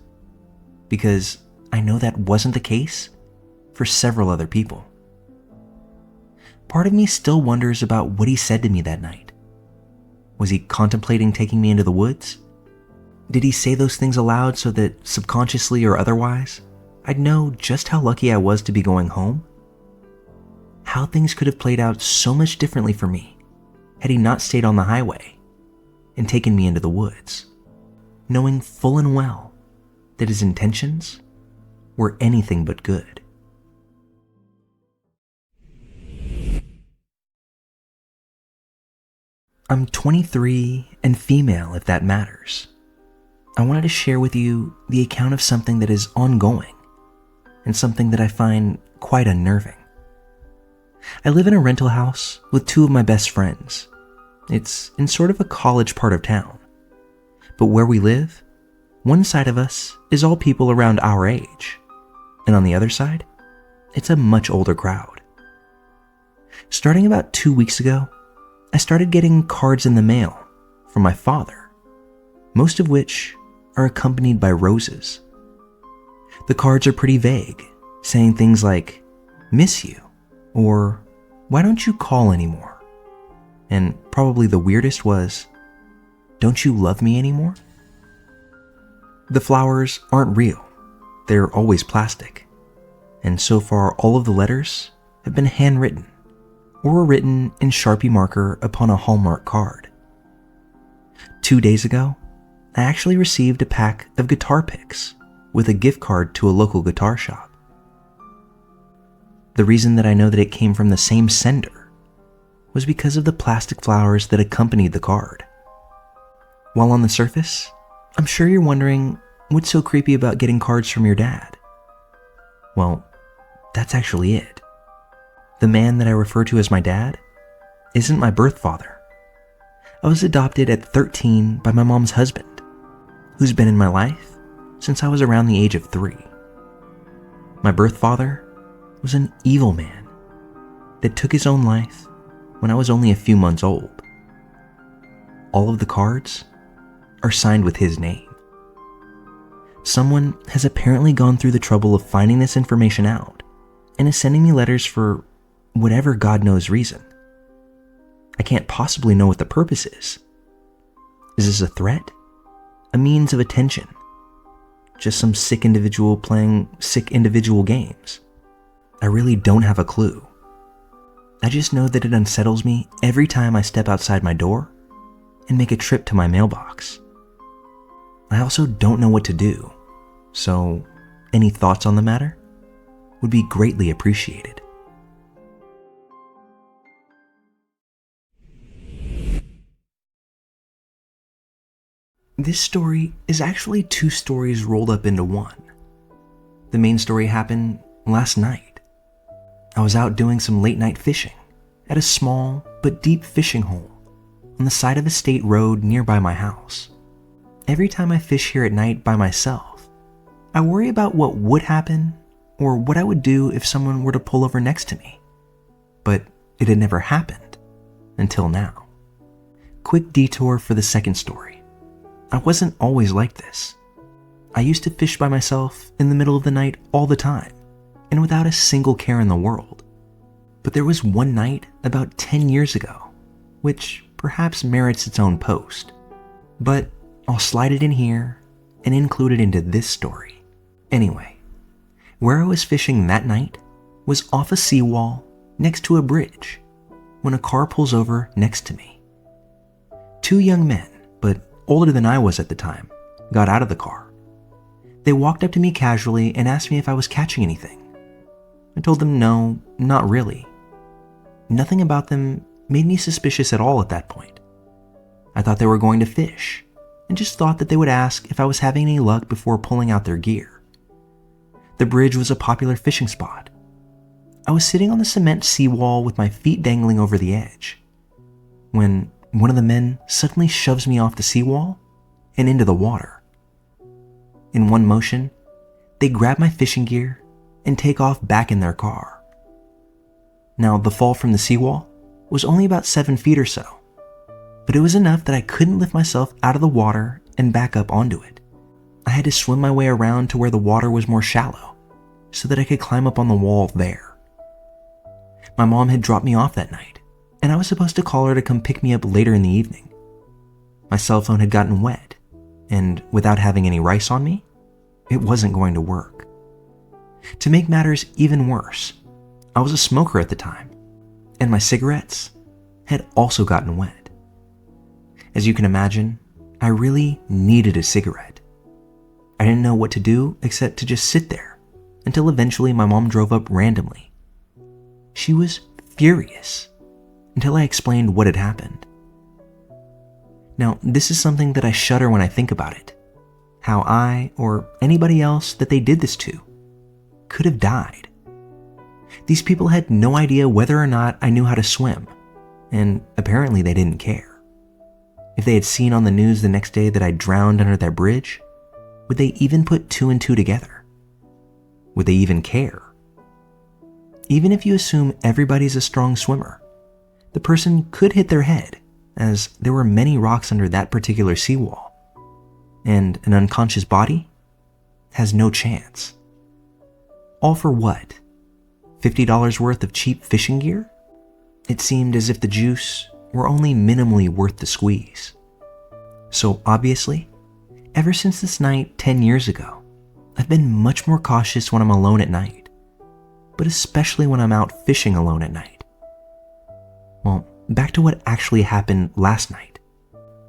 because I know that wasn't the case for several other people. Part of me still wonders about what he said to me that night. Was he contemplating taking me into the woods? Did he say those things aloud so that subconsciously or otherwise, I'd know just how lucky I was to be going home? How things could have played out so much differently for me had he not stayed on the highway and taken me into the woods, knowing full and well that his intentions were anything but good. I'm 23 and female, if that matters. I wanted to share with you the account of something that is ongoing and something that I find quite unnerving. I live in a rental house with 2 of my best friends. It's in sort of a college part of town. But where we live, one side of us is all people around our age, and on the other side, it's a much older crowd. Starting about 2 weeks ago, I started getting cards in the mail from my father, most of which are accompanied by roses. The cards are pretty vague, saying things like, "Miss you," or "Why don't you call anymore?" And probably the weirdest was, "Don't you love me anymore?" The flowers aren't real. They're always plastic. And so far, all of the letters have been handwritten or were written in Sharpie marker upon a Hallmark card. 2 days ago, I actually received a pack of guitar picks with a gift card to a local guitar shop. The reason that I know that it came from the same sender was because of the plastic flowers that accompanied the card. While on the surface, I'm sure you're wondering what's so creepy about getting cards from your dad. Well, that's actually it. The man that I refer to as my dad isn't my birth father. I was adopted at 13 by my mom's husband, who's been in my life since I was around the age of 3. My birth father was an evil man that took his own life when I was only a few months old. All of the cards are signed with his name. Someone has apparently gone through the trouble of finding this information out and is sending me letters for whatever God knows reason. I can't possibly know what the purpose is. Is this a threat? A means of attention? Just some sick individual playing sick individual games? I really don't have a clue. I just know that it unsettles me every time I step outside my door and make a trip to my mailbox. I also don't know what to do, so any thoughts on the matter would be greatly appreciated. This story is actually 2 stories rolled up into one. The main story happened last night. I was out doing some late night fishing at a small but deep fishing hole on the side of a state road nearby my house. Every time I fish here at night by myself, I worry about what would happen or what I would do if someone were to pull over next to me. But it had never happened until now. Quick detour for the second story. I wasn't always like this. I used to fish by myself in the middle of the night all the time and without a single care in the world. But there was one night about 10 years ago, which perhaps merits its own post. But I'll slide it in here and include it into this story. Anyway, where I was fishing that night was off a seawall next to a bridge when a car pulls over next to me. Two young men, but older than I was at the time, got out of the car. They walked up to me casually and asked me if I was catching anything. I told them no, not really. Nothing about them made me suspicious at all at that point. I thought they were going to fish and just thought that they would ask if I was having any luck before pulling out their gear. The bridge was a popular fishing spot. I was sitting on the cement seawall with my feet dangling over the edge when one of the men suddenly shoves me off the seawall and into the water. In one motion, they grab my fishing gear and take off back in their car. Now, the fall from the seawall was only about 7 feet or so, but it was enough that I couldn't lift myself out of the water and back up onto it. I had to swim my way around to where the water was more shallow so that I could climb up on the wall there. My mom had dropped me off that night, and I was supposed to call her to come pick me up later in the evening. My cell phone had gotten wet, and without having any rice on me, it wasn't going to work. To make matters even worse, I was a smoker at the time, and my cigarettes had also gotten wet. As you can imagine, I really needed a cigarette. I didn't know what to do except to just sit there until eventually my mom drove up randomly. She was furious until I explained what had happened. Now, this is something that I shudder when I think about it. How I, or anybody else that they did this to, could have died. These people had no idea whether or not I knew how to swim, and apparently they didn't care. If they had seen on the news the next day that I drowned under that bridge, would they even put 2 and 2 together? Would they even care? Even if you assume everybody's a strong swimmer, the person could hit their head, as there were many rocks under that particular seawall, and an unconscious body has no chance. All for what? $50 worth of cheap fishing gear? It seemed as if the juice were only minimally worth the squeeze. So obviously, ever since this night 10 years ago, I've been much more cautious when I'm alone at night, but especially when I'm out fishing alone at night. Well, back to what actually happened last night,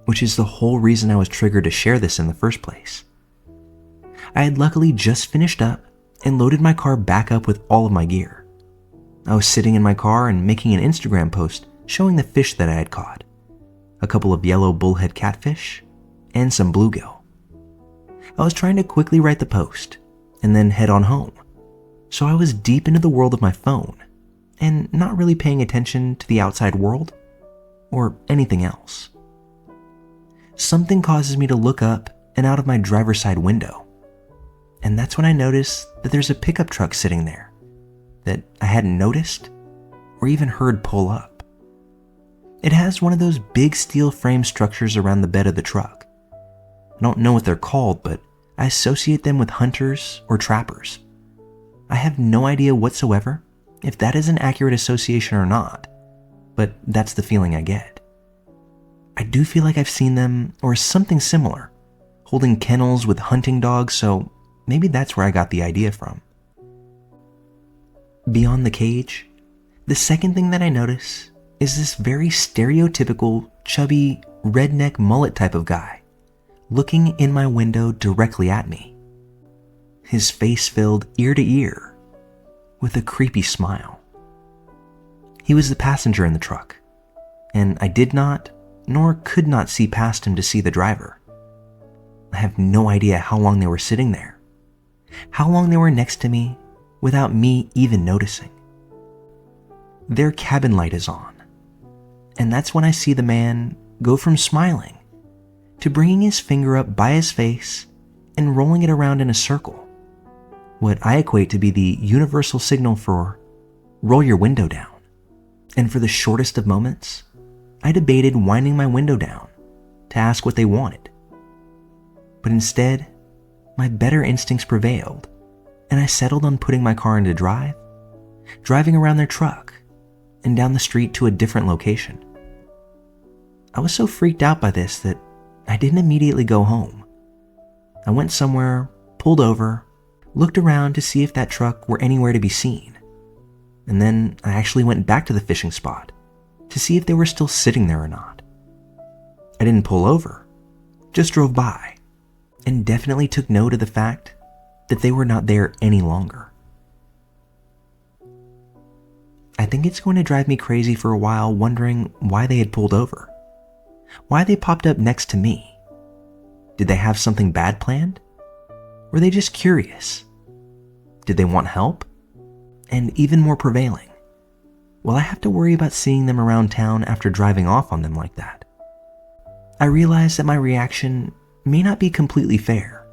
which is the whole reason I was triggered to share this in the first place. I had luckily just finished up and loaded my car back up with all of my gear. I was sitting in my car and making an Instagram post showing the fish that I had caught, a couple of yellow bullhead catfish, and some bluegill. I was trying to quickly write the post and then head on home, so I was deep into the world of my phone and not really paying attention to the outside world or anything else. Something causes me to look up and out of my driver's side window, and that's when I notice that there's a pickup truck sitting there that I hadn't noticed or even heard pull up. It has one of those big steel frame structures around the bed of the truck. I don't know what they're called, but I associate them with hunters or trappers. I have no idea whatsoever if that is an accurate association or not, but that's the feeling I get. I do feel like I've seen them or something similar, holding kennels with hunting dogs, so maybe that's where I got the idea from. Beyond the cage, the second thing that I notice is this very stereotypical, chubby, redneck mullet type of guy looking in my window directly at me. His face filled ear to ear with a creepy smile. He was the passenger in the truck, and I did not, nor could not see past him to see the driver. I have no idea how long they were sitting there, how long they were next to me without me even noticing. Their cabin light is on, and that's when I see the man go from smiling to bringing his finger up by his face and rolling it around in a circle, what I equate to be the universal signal for roll your window down. And for the shortest of moments, I debated winding my window down to ask what they wanted. But instead, my better instincts prevailed, and I settled on putting my car into drive, driving around their truck, and down the street to a different location. I was so freaked out by this that I didn't immediately go home. I went somewhere, pulled over, looked around to see if that truck were anywhere to be seen, and then I actually went back to the fishing spot to see if they were still sitting there or not. I didn't pull over, just drove by, and definitely took note of the fact that they were not there any longer. I think it's going to drive me crazy for a while wondering why they had pulled over, why they popped up next to me. Did they have something bad planned? Were they just curious? Did they want help? And even more prevailing, will I have to worry about seeing them around town after driving off on them like that? I realize that my reaction may not be completely fair.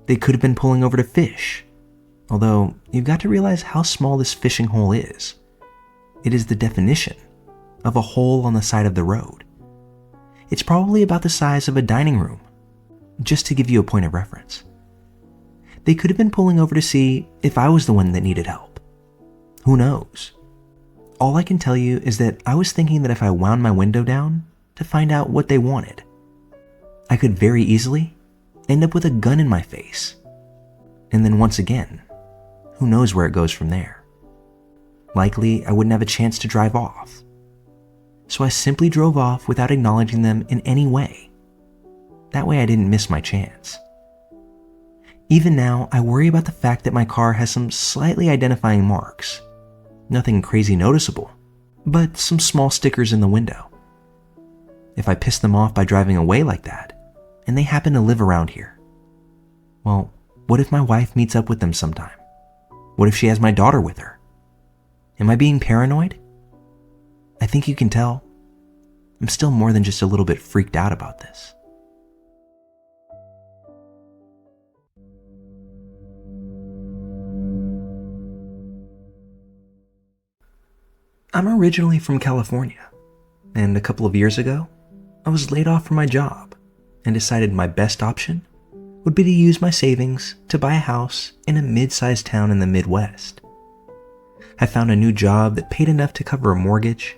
They could have been pulling over to fish, although you've got to realize how small this fishing hole is. It is the definition of a hole on the side of the road. It's probably about the size of a dining room, just to give you a point of reference. They could have been pulling over to see if I was the one that needed help. Who knows? All I can tell you is that I was thinking that if I wound my window down to find out what they wanted, I could very easily end up with a gun in my face. And then once again, who knows where it goes from there? Likely, I wouldn't have a chance to drive off. So I simply drove off without acknowledging them in any way. That way I didn't miss my chance. Even now, I worry about the fact that my car has some slightly identifying marks. Nothing crazy noticeable, but some small stickers in the window. If I piss them off by driving away like that, and they happen to live around here, well, what if my wife meets up with them sometime? What if she has my daughter with her? Am I being paranoid? I think you can tell. I'm still more than just a little bit freaked out about this. I'm originally from California, and a couple of years ago, I was laid off from my job and decided my best option would be to use my savings to buy a house in a mid-sized town in the Midwest. I found a new job that paid enough to cover a mortgage,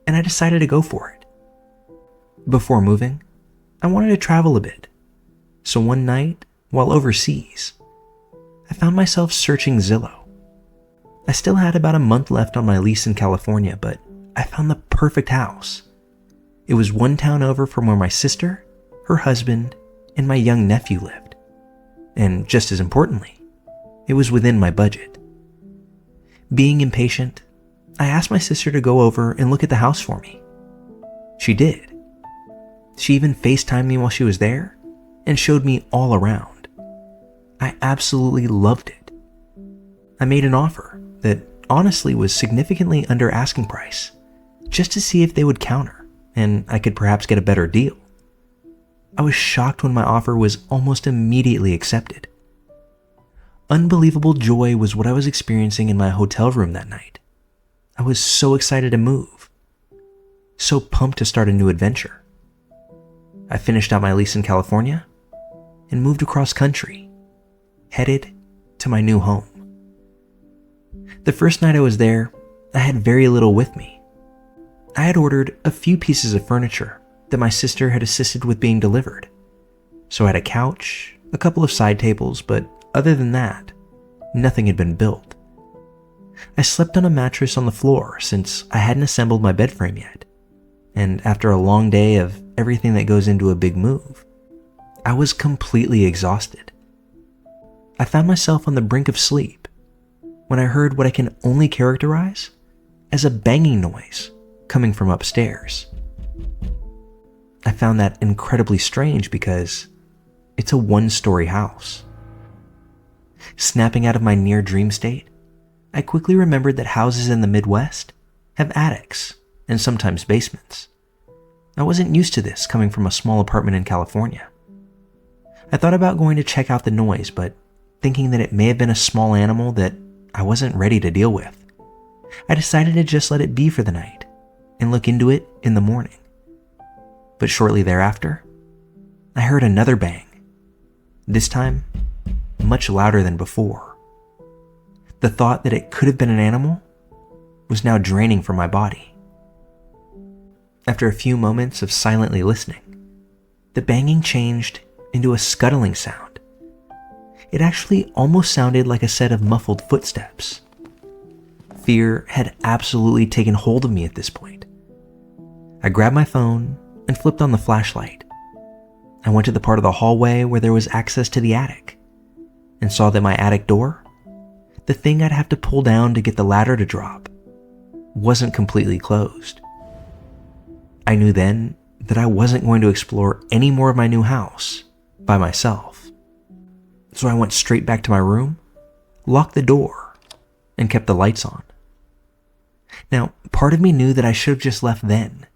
and I decided to go for it. Before moving, I wanted to travel a bit, so one night, while overseas, I found myself searching Zillow. I still had about a month left on my lease in California, but I found the perfect house. It was one town over from where my sister, her husband, and my young nephew lived. And just as importantly, it was within my budget. Being impatient, I asked my sister to go over and look at the house for me. She did. She even FaceTimed me while she was there and showed me all around. I absolutely loved it. I made an offer that honestly was significantly under asking price, just to see if they would counter and I could perhaps get a better deal. I was shocked when my offer was almost immediately accepted. Unbelievable joy was what I was experiencing in my hotel room that night. I was so excited to move, so pumped to start a new adventure. I finished out my lease in California and moved across country, headed to my new home. The first night I was there, I had very little with me. I had ordered a few pieces of furniture that my sister had assisted with being delivered. So I had a couch, a couple of side tables, but other than that, nothing had been built. I slept on a mattress on the floor since I hadn't assembled my bed frame yet, and after a long day of everything that goes into a big move, I was completely exhausted. I found myself on the brink of sleep when I heard what I can only characterize as a banging noise coming from upstairs. I found that incredibly strange because it's a one-story house. Snapping out of my near dream state, I quickly remembered that houses in the Midwest have attics and sometimes basements. I wasn't used to this coming from a small apartment in California. I thought about going to check out the noise, but thinking that it may have been a small animal that I wasn't ready to deal with, I decided to just let it be for the night and look into it in the morning. But shortly thereafter, I heard another bang, this time much louder than before. The thought that it could have been an animal was now draining from my body. After a few moments of silently listening, the banging changed into a scuttling sound. It actually almost sounded like a set of muffled footsteps. Fear had absolutely taken hold of me at this point. I grabbed my phone and flipped on the flashlight. I went to the part of the hallway where there was access to the attic and saw that my attic door, the thing I'd have to pull down to get the ladder to drop, wasn't completely closed. I knew then that I wasn't going to explore any more of my new house by myself. So I went straight back to my room, locked the door, and kept the lights on. Now, part of me knew that I should have just left then,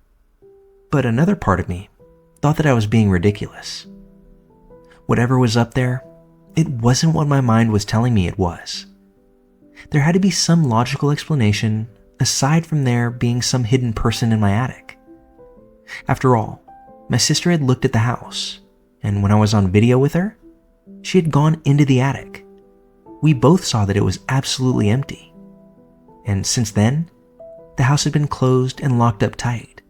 but another part of me thought that I was being ridiculous. Whatever was up there, it wasn't what my mind was telling me it was. There had to be some logical explanation aside from there being some hidden person in my attic. After all, my sister had looked at the house, and when I was on video with her, she had gone into the attic. We both saw that it was absolutely empty. And since then, the house had been closed and locked up tight.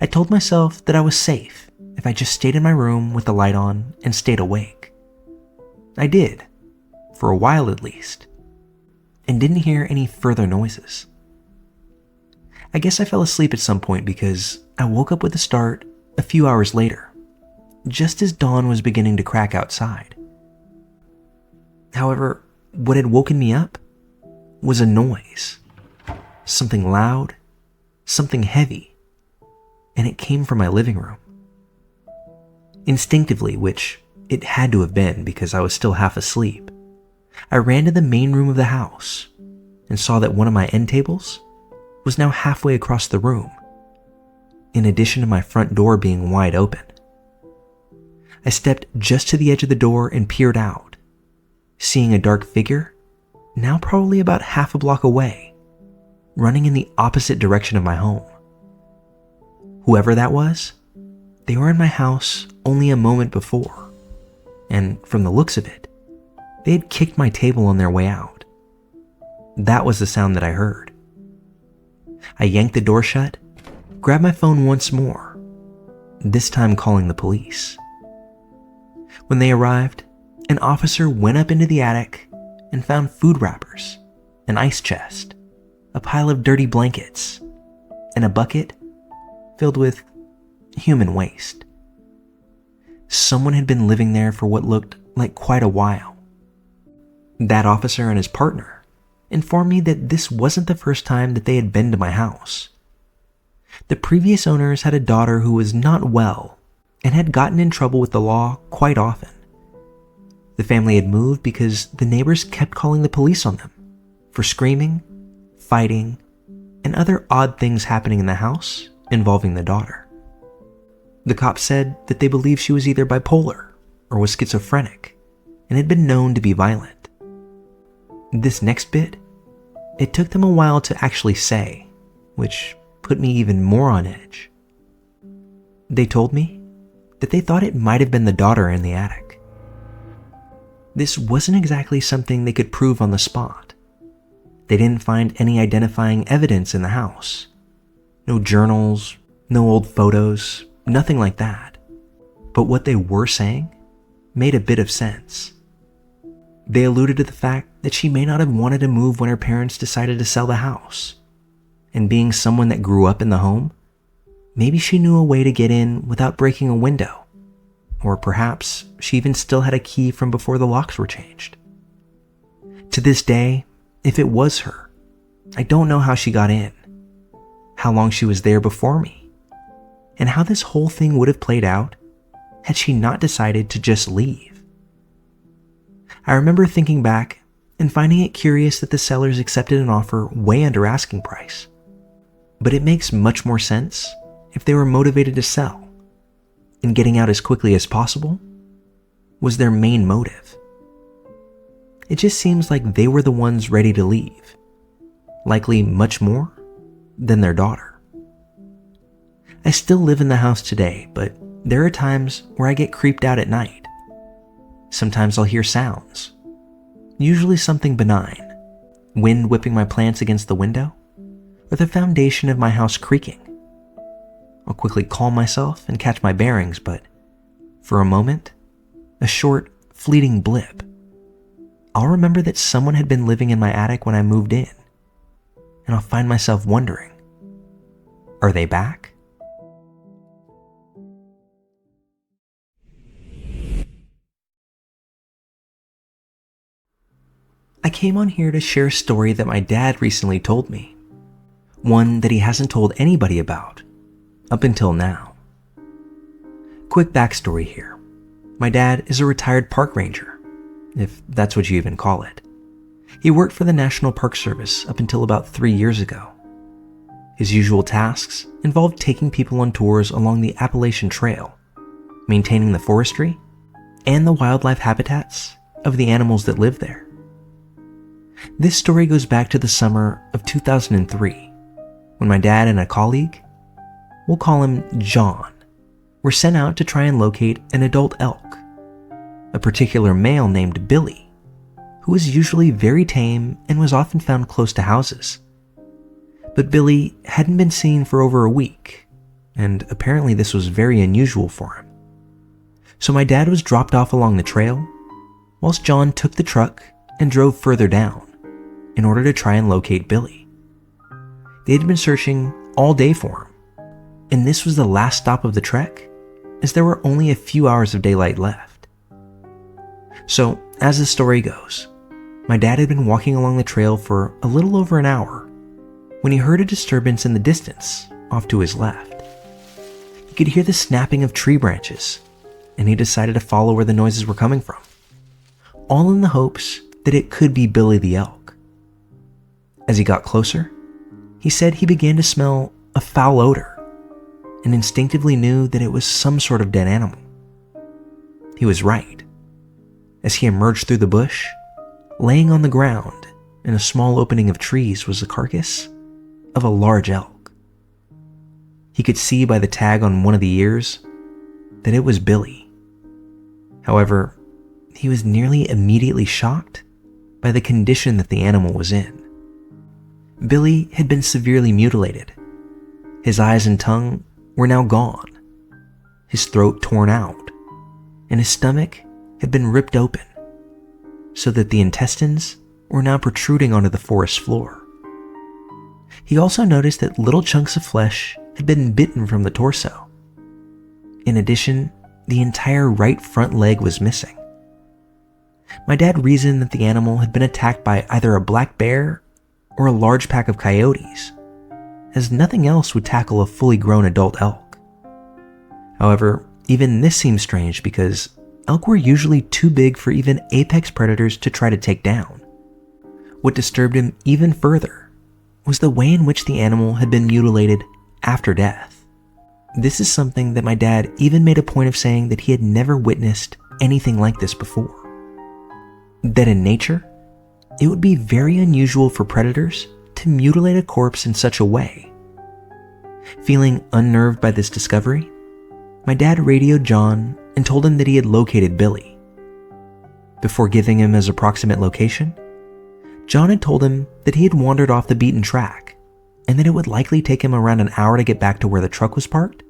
I told myself that I was safe if I just stayed in my room with the light on and stayed awake. I did, for a while at least, and didn't hear any further noises. I guess I fell asleep at some point because I woke up with a start a few hours later, just as dawn was beginning to crack outside. However, what had woken me up was a noise. Something loud, something heavy, and it came from my living room. Instinctively, which it had to have been because I was still half asleep, I ran to the main room of the house and saw that one of my end tables was now halfway across the room, in addition to my front door being wide open. I stepped just to the edge of the door and peered out, seeing a dark figure, now probably about half a block away, running in the opposite direction of my home. Whoever that was, they were in my house only a moment before, and from the looks of it, they had kicked my table on their way out. That was the sound that I heard. I yanked the door shut, grabbed my phone once more, this time calling the police. When they arrived, an officer went up into the attic and found food wrappers, an ice chest, a pile of dirty blankets, and a bucket filled with human waste. Someone had been living there for what looked like quite a while. That officer and his partner informed me that this wasn't the first time that they had been to my house. The previous owners had a daughter who was not well and had gotten in trouble with the law quite often. The family had moved because the neighbors kept calling the police on them for screaming, fighting, and other odd things happening in the house involving the daughter. The cops said that they believed she was either bipolar or was schizophrenic and had been known to be violent. This next bit, it took them a while to actually say, which put me even more on edge. They told me that they thought it might have been the daughter in the attic. This wasn't exactly something they could prove on the spot. They didn't find any identifying evidence in the house. No journals, no old photos, nothing like that. But what they were saying made a bit of sense. They alluded to the fact that she may not have wanted to move when her parents decided to sell the house. And being someone that grew up in the home, maybe she knew a way to get in without breaking a window. Or perhaps she even still had a key from before the locks were changed. To this day, if it was her, I don't know how she got in, how long she was there before me, and how this whole thing would have played out had she not decided to just leave. I remember thinking back and finding it curious that the sellers accepted an offer way under asking price. But it makes much more sense if they were motivated to sell, and getting out as quickly as possible was their main motive. It just seems like they were the ones ready to leave, likely much more than their daughter. I still live in the house today, but there are times where I get creeped out at night. Sometimes I'll hear sounds, usually something benign, wind whipping my plants against the window, or the foundation of my house creaking. I'll quickly calm myself and catch my bearings, but for a moment, a short, fleeting blip, I'll remember that someone had been living in my attic when I moved in, and I'll find myself wondering, are they back? I came on here to share a story that my dad recently told me, one that he hasn't told anybody about up until now. Quick backstory here. My dad is a retired park ranger, if that's what you even call it. He worked for the National Park Service up until about 3 years ago. His usual tasks involved taking people on tours along the Appalachian Trail, maintaining the forestry and the wildlife habitats of the animals that live there. This story goes back to the summer of 2003, when my dad and a colleague, we'll call him John, were sent out to try and locate an adult elk, a particular male named Billy, who was usually very tame and was often found close to houses. But Billy hadn't been seen for over a week, and apparently this was very unusual for him. So my dad was dropped off along the trail, whilst John took the truck and drove further down in order to try and locate Billy. They had been searching all day for him, and this was the last stop of the trek, as there were only a few hours of daylight left. So, as the story goes, my dad had been walking along the trail for a little over an hour when he heard a disturbance in the distance off to his left. He could hear the snapping of tree branches, and he decided to follow where the noises were coming from, all in the hopes that it could be Billy the elk. As he got closer, he said he began to smell a foul odor and instinctively knew that it was some sort of dead animal. He was right. As he emerged through the bush, laying on the ground in a small opening of trees was the carcass of a large elk. He could see by the tag on one of the ears that it was Billy. However, he was nearly immediately shocked by the condition that the animal was in. Billy had been severely mutilated. His eyes and tongue were now gone, his throat torn out, and his stomach had been ripped open, so that the intestines were now protruding onto the forest floor. He also noticed that little chunks of flesh had been bitten from the torso. In addition, the entire right front leg was missing. My dad reasoned that the animal had been attacked by either a black bear or a large pack of coyotes, as nothing else would tackle a fully grown adult elk. However, even this seemed strange because elk were usually too big for even apex predators to try to take down. What disturbed him even further was the way in which the animal had been mutilated after death. This is something that my dad even made a point of saying that he had never witnessed anything like this before. That in nature, it would be very unusual for predators to mutilate a corpse in such a way. Feeling unnerved by this discovery, my dad radioed John and told him that he had located Billy. Before giving him his approximate location, John had told him that he had wandered off the beaten track and that it would likely take him around an hour to get back to where the truck was parked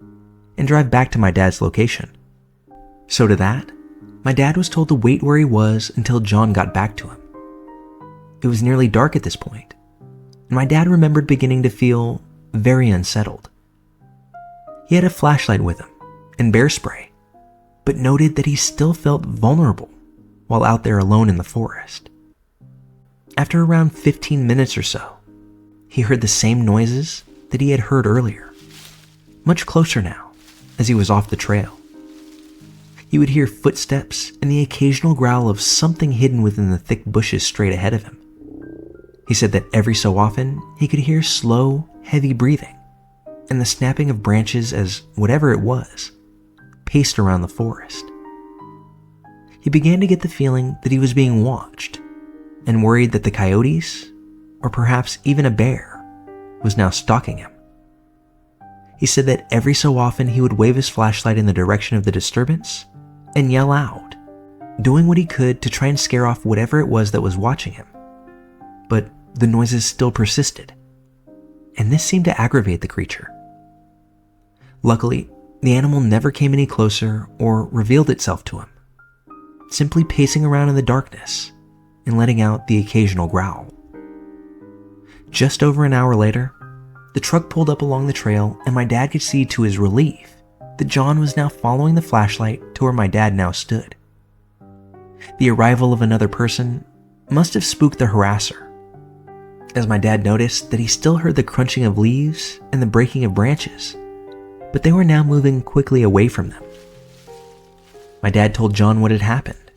and drive back to my dad's location. So to that, my dad was told to wait where he was until John got back to him. It was nearly dark at this point, and my dad remembered beginning to feel very unsettled. He had a flashlight with him and bear spray, but noted that he still felt vulnerable while out there alone in the forest. After around 15 minutes or so, he heard the same noises that he had heard earlier, much closer now as he was off the trail. He would hear footsteps and the occasional growl of something hidden within the thick bushes straight ahead of him. He said that every so often he could hear slow, heavy breathing and the snapping of branches as whatever it was paced around the forest. He began to get the feeling that he was being watched and worried that the coyotes, or perhaps even a bear, was now stalking him. He said that every so often he would wave his flashlight in the direction of the disturbance and yell out, doing what he could to try and scare off whatever it was that was watching him. But the noises still persisted, and this seemed to aggravate the creature. Luckily, the animal never came any closer or revealed itself to him, simply pacing around in the darkness and letting out the occasional growl. Just over an hour later, the truck pulled up along the trail and my dad could see to his relief that John was now following the flashlight to where my dad now stood. The arrival of another person must have spooked the harasser, as my dad noticed that he still heard the crunching of leaves and the breaking of branches, but they were now moving quickly away from them. My dad told John what had happened,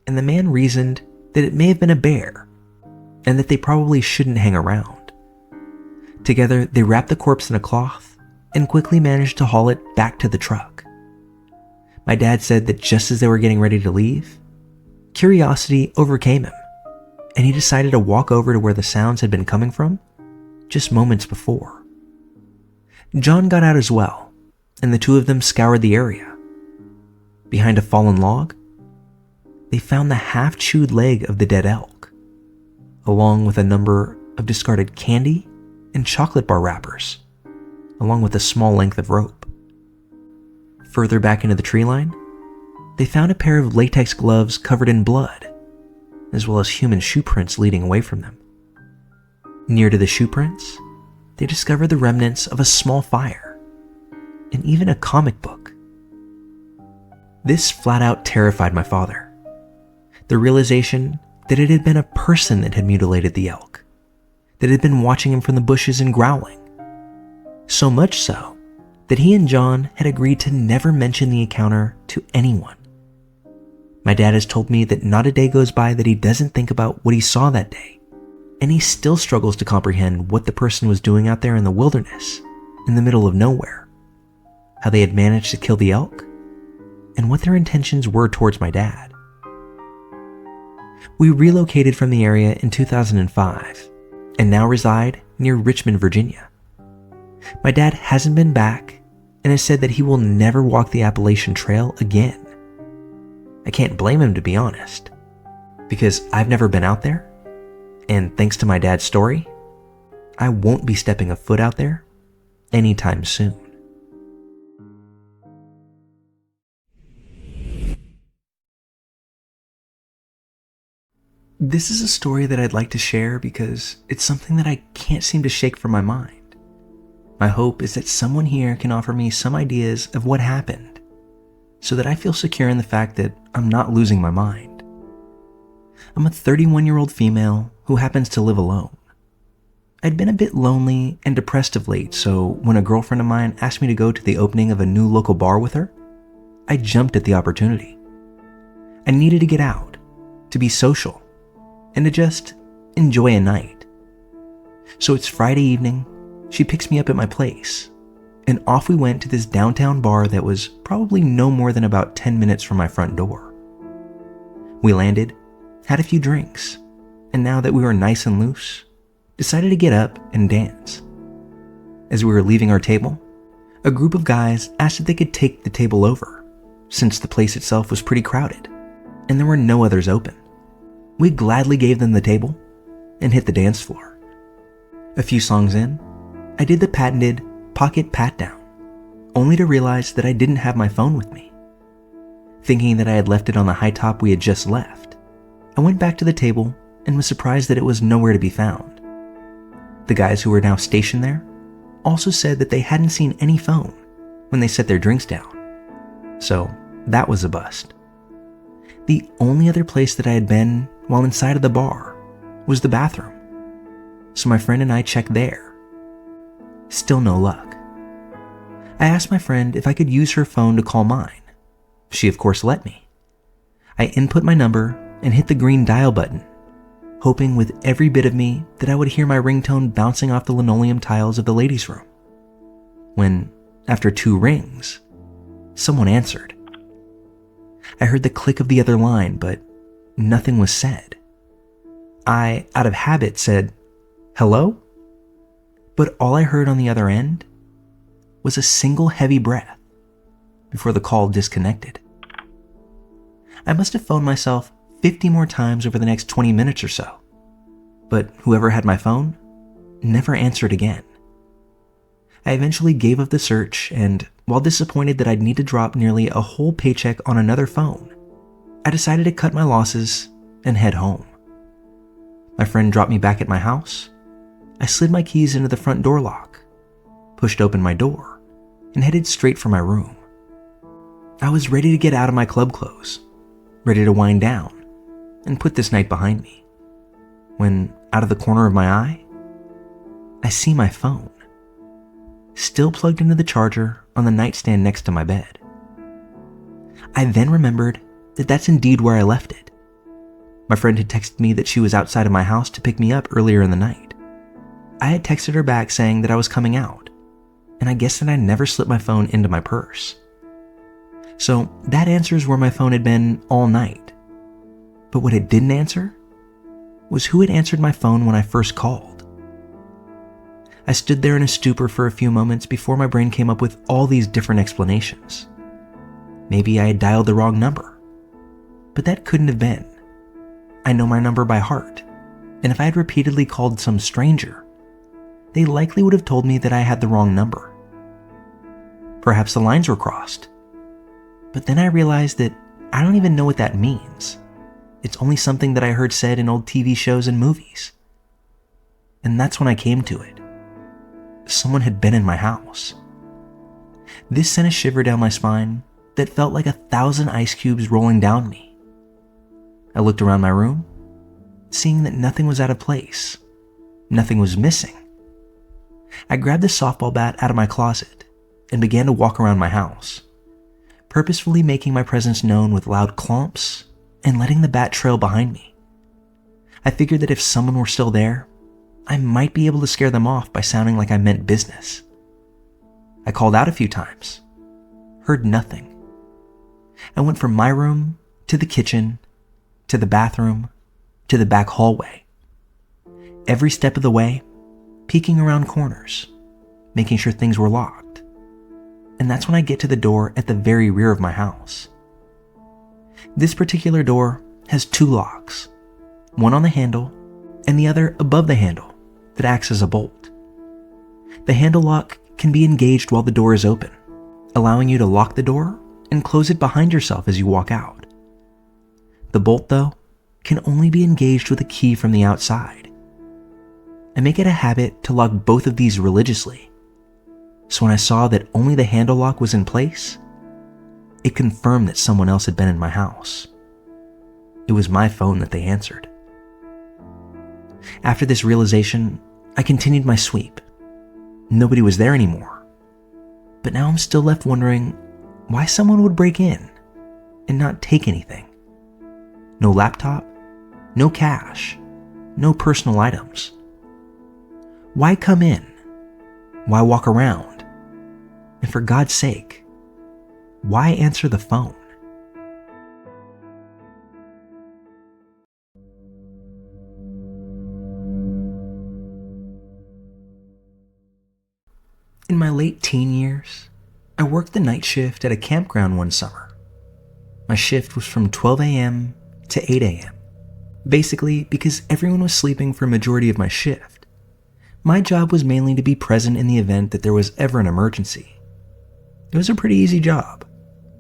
and the man reasoned that it may have been a bear, and that they probably shouldn't hang around. Together, they wrapped the corpse in a cloth and quickly managed to haul it back to the truck. My dad said that just as they were getting ready to leave, curiosity overcame him, and he decided to walk over to where the sounds had been coming from just moments before. John got out as well, and the two of them scoured the area. Behind a fallen log, they found the half-chewed leg of the dead elk, along with a number of discarded candy and chocolate bar wrappers, along with a small length of rope. Further back into the tree line, they found a pair of latex gloves covered in blood, as well as human shoe prints leading away from them. Near to the shoe prints, they discovered the remnants of a small fire, and even a comic book. This flat out terrified my father. The realization that it had been a person that had mutilated the elk, that had been watching him from the bushes and growling. So much so that he and John had agreed to never mention the encounter to anyone. My dad has told me that not a day goes by that he doesn't think about what he saw that day, and he still struggles to comprehend what the person was doing out there in the wilderness, in the middle of nowhere, how they had managed to kill the elk, and what their intentions were towards my dad. We relocated from the area in 2005 and now reside near Richmond, Virginia. My dad hasn't been back and has said that he will never walk the Appalachian Trail again. I can't blame him, to be honest, because I've never been out there, and thanks to my dad's story, I won't be stepping a foot out there anytime soon. This is a story that I'd like to share because it's something that I can't seem to shake from my mind. My hope is that someone here can offer me some ideas of what happened, so that I feel secure in the fact that I'm not losing my mind. I'm a 31-year-old female who happens to live alone. I'd been a bit lonely and depressed of late, so when a girlfriend of mine asked me to go to the opening of a new local bar with her, I jumped at the opportunity. I needed to get out, to be social, and to just enjoy a night. So it's Friday evening, she picks me up at my place, and off we went to this downtown bar that was probably no more than about 10 minutes from my front door. We landed, had a few drinks, and now that we were nice and loose, decided to get up and dance. As we were leaving our table, a group of guys asked if they could take the table over, since the place itself was pretty crowded, and there were no others open. We gladly gave them the table and hit the dance floor. A few songs in, I did the patented pocket pat down, only to realize that I didn't have my phone with me. Thinking that I had left it on the high top we had just left, I went back to the table and was surprised that it was nowhere to be found. The guys who were now stationed there also said that they hadn't seen any phone when they set their drinks down, so that was a bust. The only other place that I had been while inside of the bar was the bathroom, so my friend and I checked there. Still no luck. I asked my friend if I could use her phone to call mine, She of course let me. I input my number and hit the green dial button, hoping with every bit of me that I would hear my ringtone bouncing off the linoleum tiles of the ladies' room. When, after 2 rings, someone answered. I heard the click of the other line, but nothing was said. I, out of habit, said, "Hello?" But all I heard on the other end was a single heavy breath before the call disconnected. I must have phoned myself 50 more times over the next 20 minutes or so, but whoever had my phone never answered again. I eventually gave up the search, and while disappointed that I'd need to drop nearly a whole paycheck on another phone, I decided to cut my losses and head home. My friend dropped me back at my house. I slid my keys into the front door lock, pushed open my door, and headed straight for my room. I was ready to get out of my club clothes, ready to wind down and put this night behind me, when out of the corner of my eye, I see my phone, still plugged into the charger on the nightstand next to my bed. I then remembered that that's indeed where I left it. My friend had texted me that she was outside of my house to pick me up earlier in the night. I had texted her back saying that I was coming out, and I guessed that I never slipped my phone into my purse. So that answers where my phone had been all night. But what it didn't answer was who had answered my phone when I first called. I stood there in a stupor for a few moments before my brain came up with all these different explanations. Maybe I had dialed the wrong number, but that couldn't have been. I know my number by heart, and if I had repeatedly called some stranger, they likely would have told me that I had the wrong number. Perhaps the lines were crossed, but then I realized that I don't even know what that means. It's only something that I heard said in old TV shows and movies. And that's when I came to it. Someone had been in my house. This sent a shiver down my spine that felt like 1,000 ice cubes rolling down me. I looked around my room, seeing that nothing was out of place. Nothing was missing. I grabbed the softball bat out of my closet and began to walk around my house, purposefully making my presence known with loud clomps and letting the bat trail behind me. I figured that if someone were still there, I might be able to scare them off by sounding like I meant business. I called out a few times, heard nothing. I went from my room to the kitchen, to the bathroom, to the back hallway. Every step of the way, peeking around corners, making sure things were locked. And that's when I get to the door at the very rear of my house. This particular door has 2 locks, one on the handle and the other above the handle that acts as a bolt. The handle lock can be engaged while the door is open, allowing you to lock the door and close it behind yourself as you walk out. The bolt, though, can only be engaged with a key from the outside. I make it a habit to lock both of these religiously, so when I saw that only the handle lock was in place, it confirmed that someone else had been in my house. It was my phone that they answered. After this realization, I continued my sweep. Nobody was there anymore. But now I'm still left wondering why someone would break in and not take anything. No laptop, no cash, no personal items. Why come in? Why walk around? And for God's sake, why answer the phone? In my late teen years, I worked the night shift at a campground one summer. My shift was from 12 a.m. to 8 a.m. Basically, because everyone was sleeping for a majority of my shift, my job was mainly to be present in the event that there was ever an emergency. It was a pretty easy job,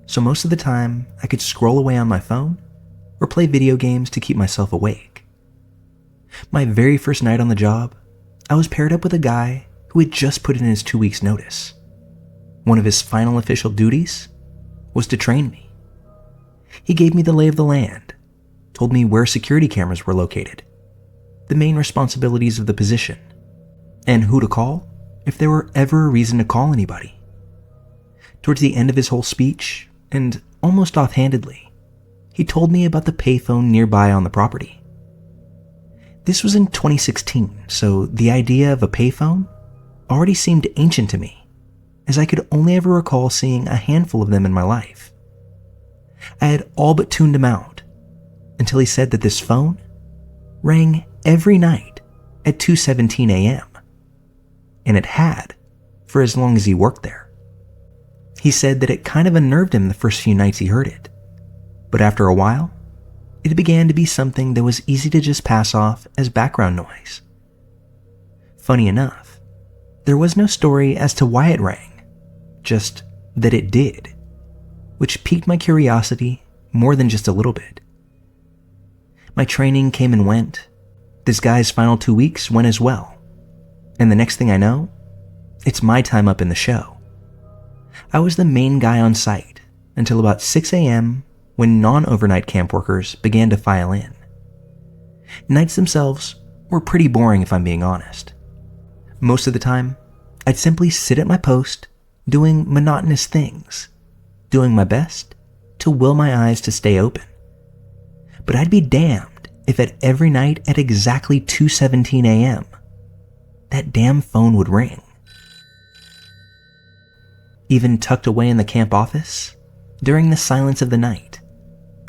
so most of the time I could scroll away on my phone or play video games to keep myself awake. My very first night on the job, I was paired up with a guy who had just put in his 2 weeks' notice. One of his final official duties was to train me. He gave me the lay of the land, told me where security cameras were located, the main responsibilities of the position, and who to call if there were ever a reason to call anybody. Towards the end of his whole speech, and almost offhandedly, he told me about the payphone nearby on the property. This was in 2016, so the idea of a payphone already seemed ancient to me, as I could only ever recall seeing a handful of them in my life. I had all but tuned him out until he said that this phone rang every night at 2:17 a.m., and it had for as long as he worked there. He said that it kind of unnerved him the first few nights he heard it, but after a while, it began to be something that was easy to just pass off as background noise. Funny enough, there was no story as to why it rang, just that it did, which piqued my curiosity more than just a little bit. My training came and went. This guy's final 2 weeks went as well, and the next thing I know, it's my time up in the show. I was the main guy on site until about 6 a.m. when non-overnight camp workers began to file in. Nights themselves were pretty boring if I'm being honest. Most of the time, I'd simply sit at my post doing monotonous things, doing my best to will my eyes to stay open. But I'd be damned if at every night at exactly 2:17 a.m., that damn phone would ring. Even tucked away in the camp office, during the silence of the night,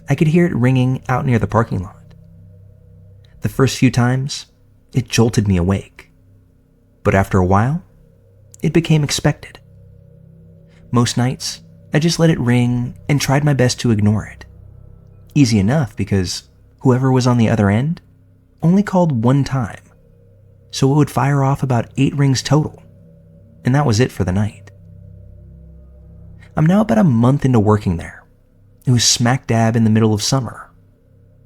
I could hear it ringing out near the parking lot. The first few times, it jolted me awake. But after a while, it became expected. Most nights, I just let it ring and tried my best to ignore it. Easy enough because whoever was on the other end only called one time, so it would fire off about 8 rings total, and that was it for the night. I'm now about a month into working there. It was smack dab in the middle of summer,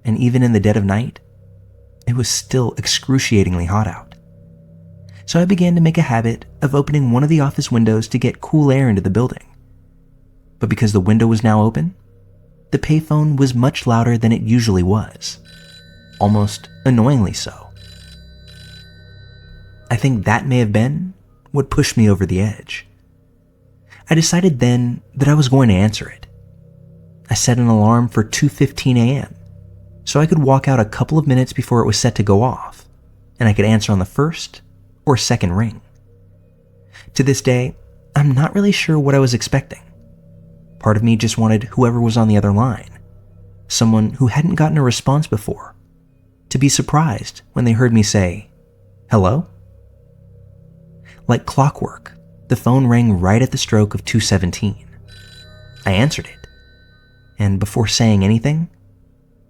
and even in the dead of night, it was still excruciatingly hot out. So I began to make a habit of opening one of the office windows to get cool air into the building. But because the window was now open, the payphone was much louder than it usually was, almost annoyingly so. I think that may have been what pushed me over the edge. I decided then that I was going to answer it. I set an alarm for 2:15 a.m. so I could walk out a couple of minutes before it was set to go off, and I could answer on the first or second ring. To this day, I'm not really sure what I was expecting. Part of me just wanted whoever was on the other line, someone who hadn't gotten a response before, to be surprised when they heard me say, "Hello?" Like clockwork, the phone rang right at the stroke of 2:17. I answered it, and before saying anything,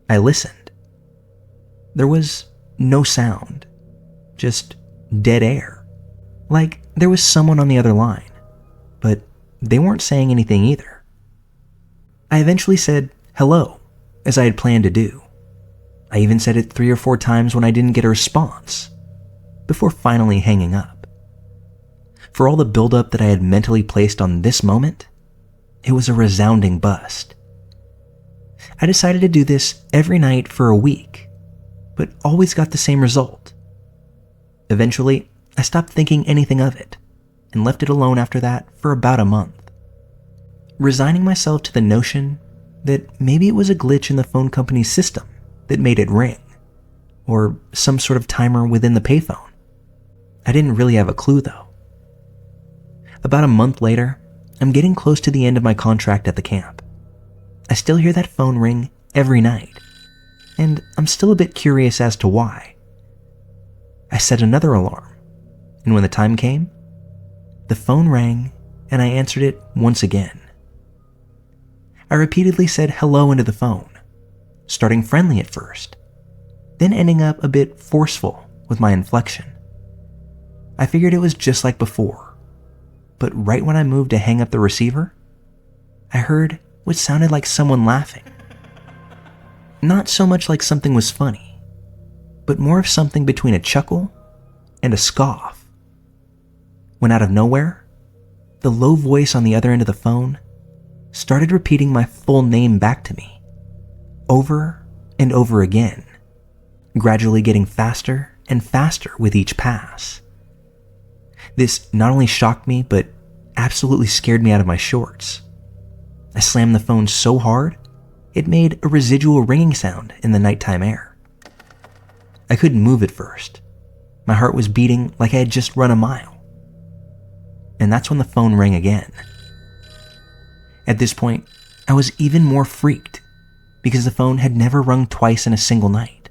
I listened. There was no sound, just dead air. Like there was someone on the other line, but they weren't saying anything either. I eventually said hello, as I had planned to do. I even said it 3 or 4 times when I didn't get a response, before finally hanging up. For all the buildup that I had mentally placed on this moment, it was a resounding bust. I decided to do this every night for a week, but always got the same result. Eventually, I stopped thinking anything of it, and left it alone after that for about a month, resigning myself to the notion that maybe it was a glitch in the phone company's system that made it ring, or some sort of timer within the payphone. I didn't really have a clue though. About a month later, I'm getting close to the end of my contract at the camp. I still hear that phone ring every night, and I'm still a bit curious as to why. I set another alarm, and when the time came, the phone rang and I answered it once again. I repeatedly said hello into the phone, starting friendly at first, then ending up a bit forceful with my inflection. I figured it was just like before, but right when I moved to hang up the receiver, I heard what sounded like someone laughing. Not so much like something was funny, but more of something between a chuckle and a scoff. When out of nowhere, the low voice on the other end of the phone started repeating my full name back to me, over and over again, gradually getting faster and faster with each pass. This not only shocked me, but absolutely scared me out of my shorts. I slammed the phone so hard, it made a residual ringing sound in the nighttime air. I couldn't move at first. My heart was beating like I had just run a mile. And that's when the phone rang again. At this point, I was even more freaked because the phone had never rung twice in a single night.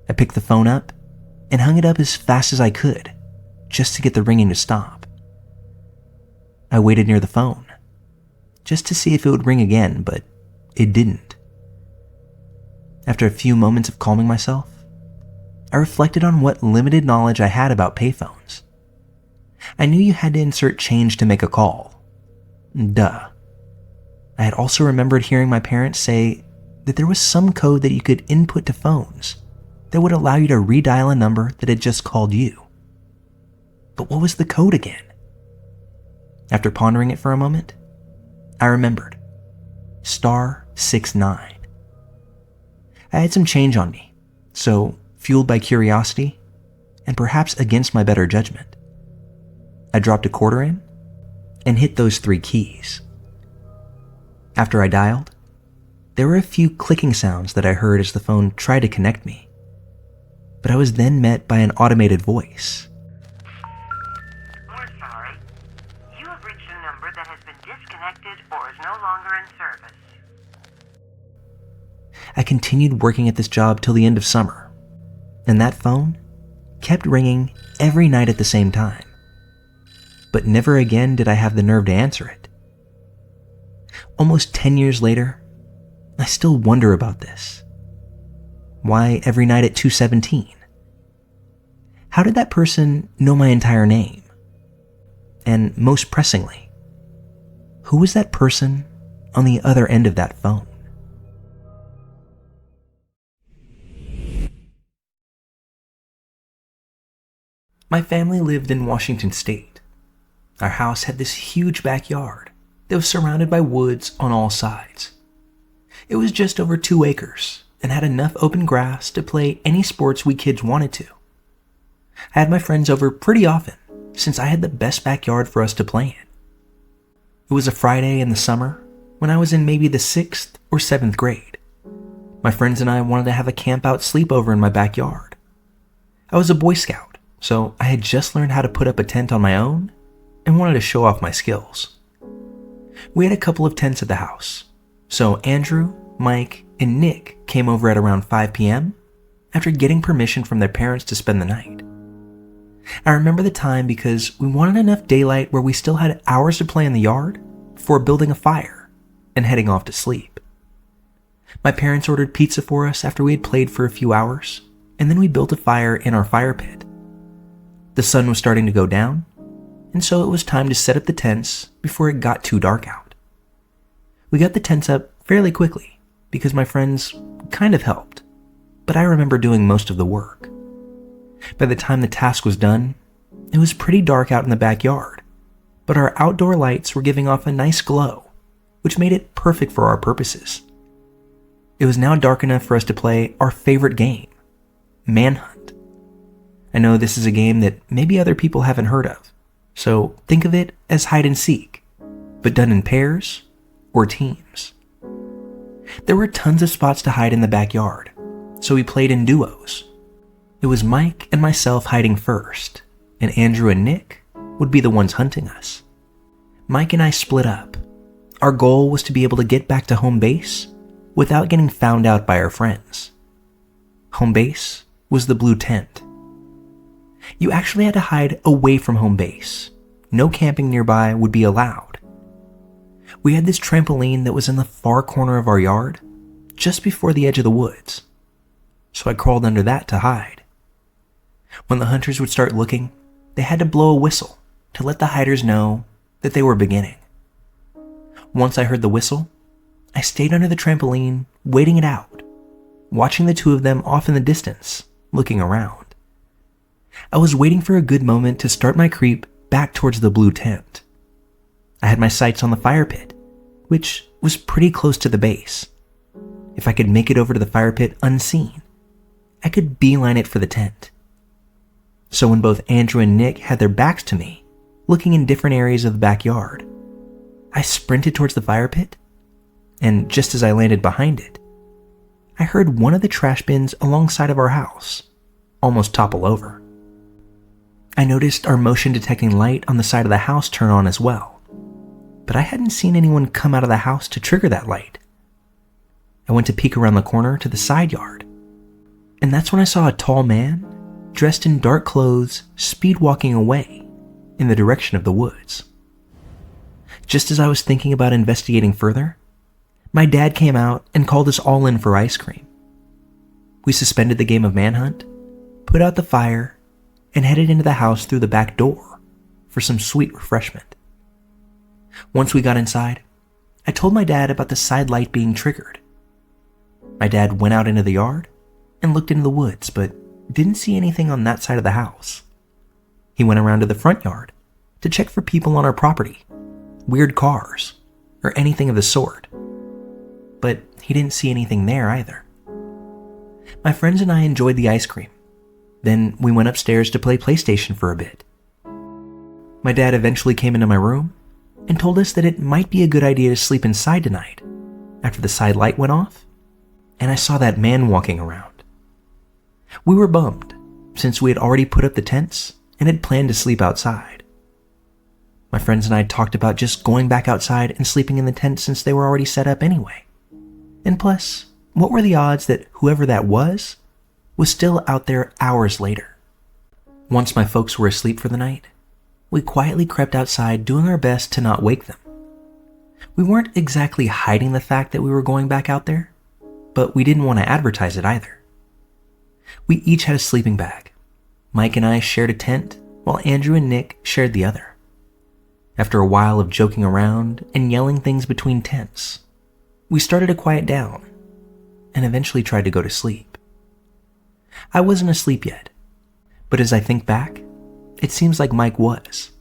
I picked the phone up and hung it up as fast as I could just to get the ringing to stop. I waited near the phone just to see if it would ring again, but it didn't. After a few moments of calming myself, I reflected on what limited knowledge I had about payphones. I knew you had to insert change to make a call. Duh. I had also remembered hearing my parents say that there was some code that you could input to phones that would allow you to redial a number that had just called you. But what was the code again? After pondering it for a moment, I remembered. *69. I had some change on me, so fueled by curiosity, and perhaps against my better judgment, I dropped a quarter in and hit those 3 keys. After I dialed, there were a few clicking sounds that I heard as the phone tried to connect me, but I was then met by an automated voice. We're sorry. You have reached a number that has been disconnected or is no longer in service. I continued working at this job till the end of summer, and that phone kept ringing every night at the same time. But never again did I have the nerve to answer it. Almost 10 years later, I still wonder about this. Why every night at 2:17? How did that person know my entire name? And most pressingly, who was that person on the other end of that phone? My family lived in Washington State. Our house had this huge backyard that was surrounded by woods on all sides. It was just over 2 acres and had enough open grass to play any sports we kids wanted to. I had my friends over pretty often since I had the best backyard for us to play in. It was a Friday in the summer when I was in maybe the 6th or 7th grade. My friends and I wanted to have a camp-out sleepover in my backyard. I was a Boy Scout, so I had just learned how to put up a tent on my own and wanted to show off my skills. We had a couple of tents at the house, so Andrew, Mike, and Nick came over at around 5 p.m. after getting permission from their parents to spend the night. I remember the time because we wanted enough daylight where we still had hours to play in the yard before building a fire and heading off to sleep. My parents ordered pizza for us after we had played for a few hours, and then we built a fire in our fire pit. The sun was starting to go down, and so it was time to set up the tents before it got too dark out. We got the tents up fairly quickly because my friends kind of helped, but I remember doing most of the work. By the time the task was done, it was pretty dark out in the backyard, but our outdoor lights were giving off a nice glow, which made it perfect for our purposes. It was now dark enough for us to play our favorite game, Manhunt. I know this is a game that maybe other people haven't heard of, so think of it as hide and seek, but done in pairs or teams. There were tons of spots to hide in the backyard, so we played in duos. It was Mike and myself hiding first, and Andrew and Nick would be the ones hunting us. Mike and I split up. Our goal was to be able to get back to home base without getting found out by our friends. Home base was the blue tent. You actually had to hide away from home base. No camping nearby would be allowed. We had this trampoline that was in the far corner of our yard, just before the edge of the woods, so I crawled under that to hide. When the hunters would start looking, they had to blow a whistle to let the hiders know that they were beginning. Once I heard the whistle, I stayed under the trampoline, waiting it out, watching the two of them off in the distance, looking around. I was waiting for a good moment to start my creep back towards the blue tent. I had my sights on the fire pit, which was pretty close to the base. If I could make it over to the fire pit unseen, I could beeline it for the tent. So when both Andrew and Nick had their backs to me, looking in different areas of the backyard, I sprinted towards the fire pit, and just as I landed behind it, I heard one of the trash bins alongside of our house almost topple over. I noticed our motion detecting light on the side of the house turn on as well, but I hadn't seen anyone come out of the house to trigger that light. I went to peek around the corner to the side yard, and that's when I saw a tall man, dressed in dark clothes, speed walking away in the direction of the woods. Just as I was thinking about investigating further, my dad came out and called us all in for ice cream. We suspended the game of manhunt, put out the fire, and headed into the house through the back door for some sweet refreshment. Once we got inside, I told my dad about the side light being triggered. My dad went out into the yard and looked into the woods, but didn't see anything on that side of the house. He went around to the front yard to check for people on our property, weird cars, or anything of the sort, but he didn't see anything there either. My friends and I enjoyed the ice cream. Then we went upstairs to play PlayStation for a bit. My dad eventually came into my room and told us that it might be a good idea to sleep inside tonight after the side light went off, and I saw that man walking around. We were bummed, since we had already put up the tents and had planned to sleep outside. My friends and I talked about just going back outside and sleeping in the tent since they were already set up anyway. And plus, what were the odds that whoever that was still out there hours later? Once my folks were asleep for the night, we quietly crept outside, doing our best to not wake them. We weren't exactly hiding the fact that we were going back out there, but we didn't want to advertise it either. We each had a sleeping bag. Mike and I shared a tent, while Andrew and Nick shared the other. After a while of joking around and yelling things between tents, we started to quiet down and eventually tried to go to sleep. I wasn't asleep yet, but as I think back, it seems like Mike was.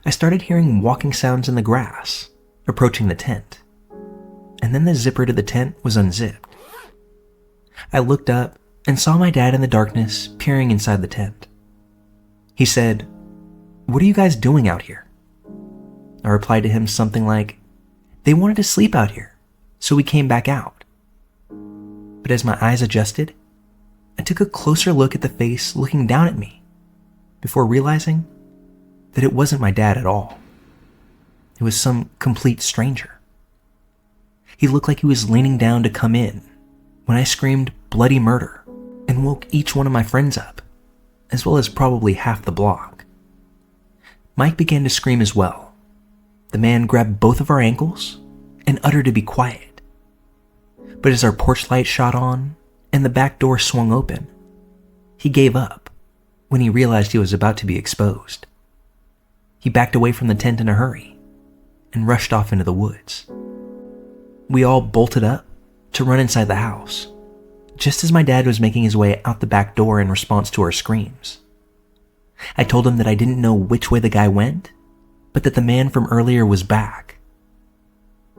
I started hearing walking sounds in the grass, approaching the tent, and then the zipper to the tent was unzipped. I looked up and saw my dad in the darkness peering inside the tent. He said, "What are you guys doing out here?" I replied to him something like, "They wanted to sleep out here, so we came back out." But as my eyes adjusted, I took a closer look at the face looking down at me before realizing that it wasn't my dad at all. It was some complete stranger. He looked like he was leaning down to come in when I screamed bloody murder and woke each one of my friends up, as well as probably half the block. Mike began to scream as well. The man grabbed both of our ankles and uttered to be quiet. But as our porch light shot on and the back door swung open, he gave up when he realized he was about to be exposed. He backed away from the tent in a hurry and rushed off into the woods. We all bolted up to run inside the house, just as my dad was making his way out the back door in response to our screams. I told him that I didn't know which way the guy went, but that the man from earlier was back.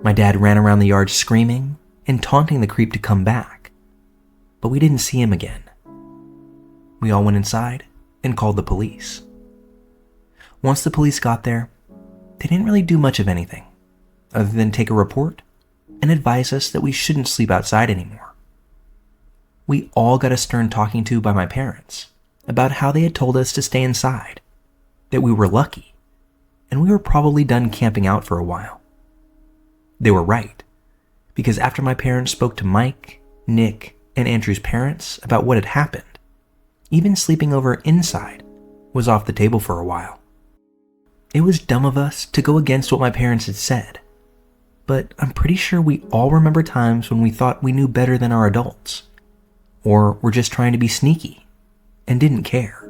My dad ran around the yard screaming and taunting the creep to come back, but we didn't see him again. We all went inside and called the police. Once the police got there, they didn't really do much of anything, other than take a report and advise us that we shouldn't sleep outside anymore. We all got a stern talking to by my parents about how they had told us to stay inside, that we were lucky, and we were probably done camping out for a while. They were right, because after my parents spoke to Mike, Nick, and Andrew's parents about what had happened, even sleeping over inside was off the table for a while. It was dumb of us to go against what my parents had said, but I'm pretty sure we all remember times when we thought we knew better than our adults, or were just trying to be sneaky and didn't care.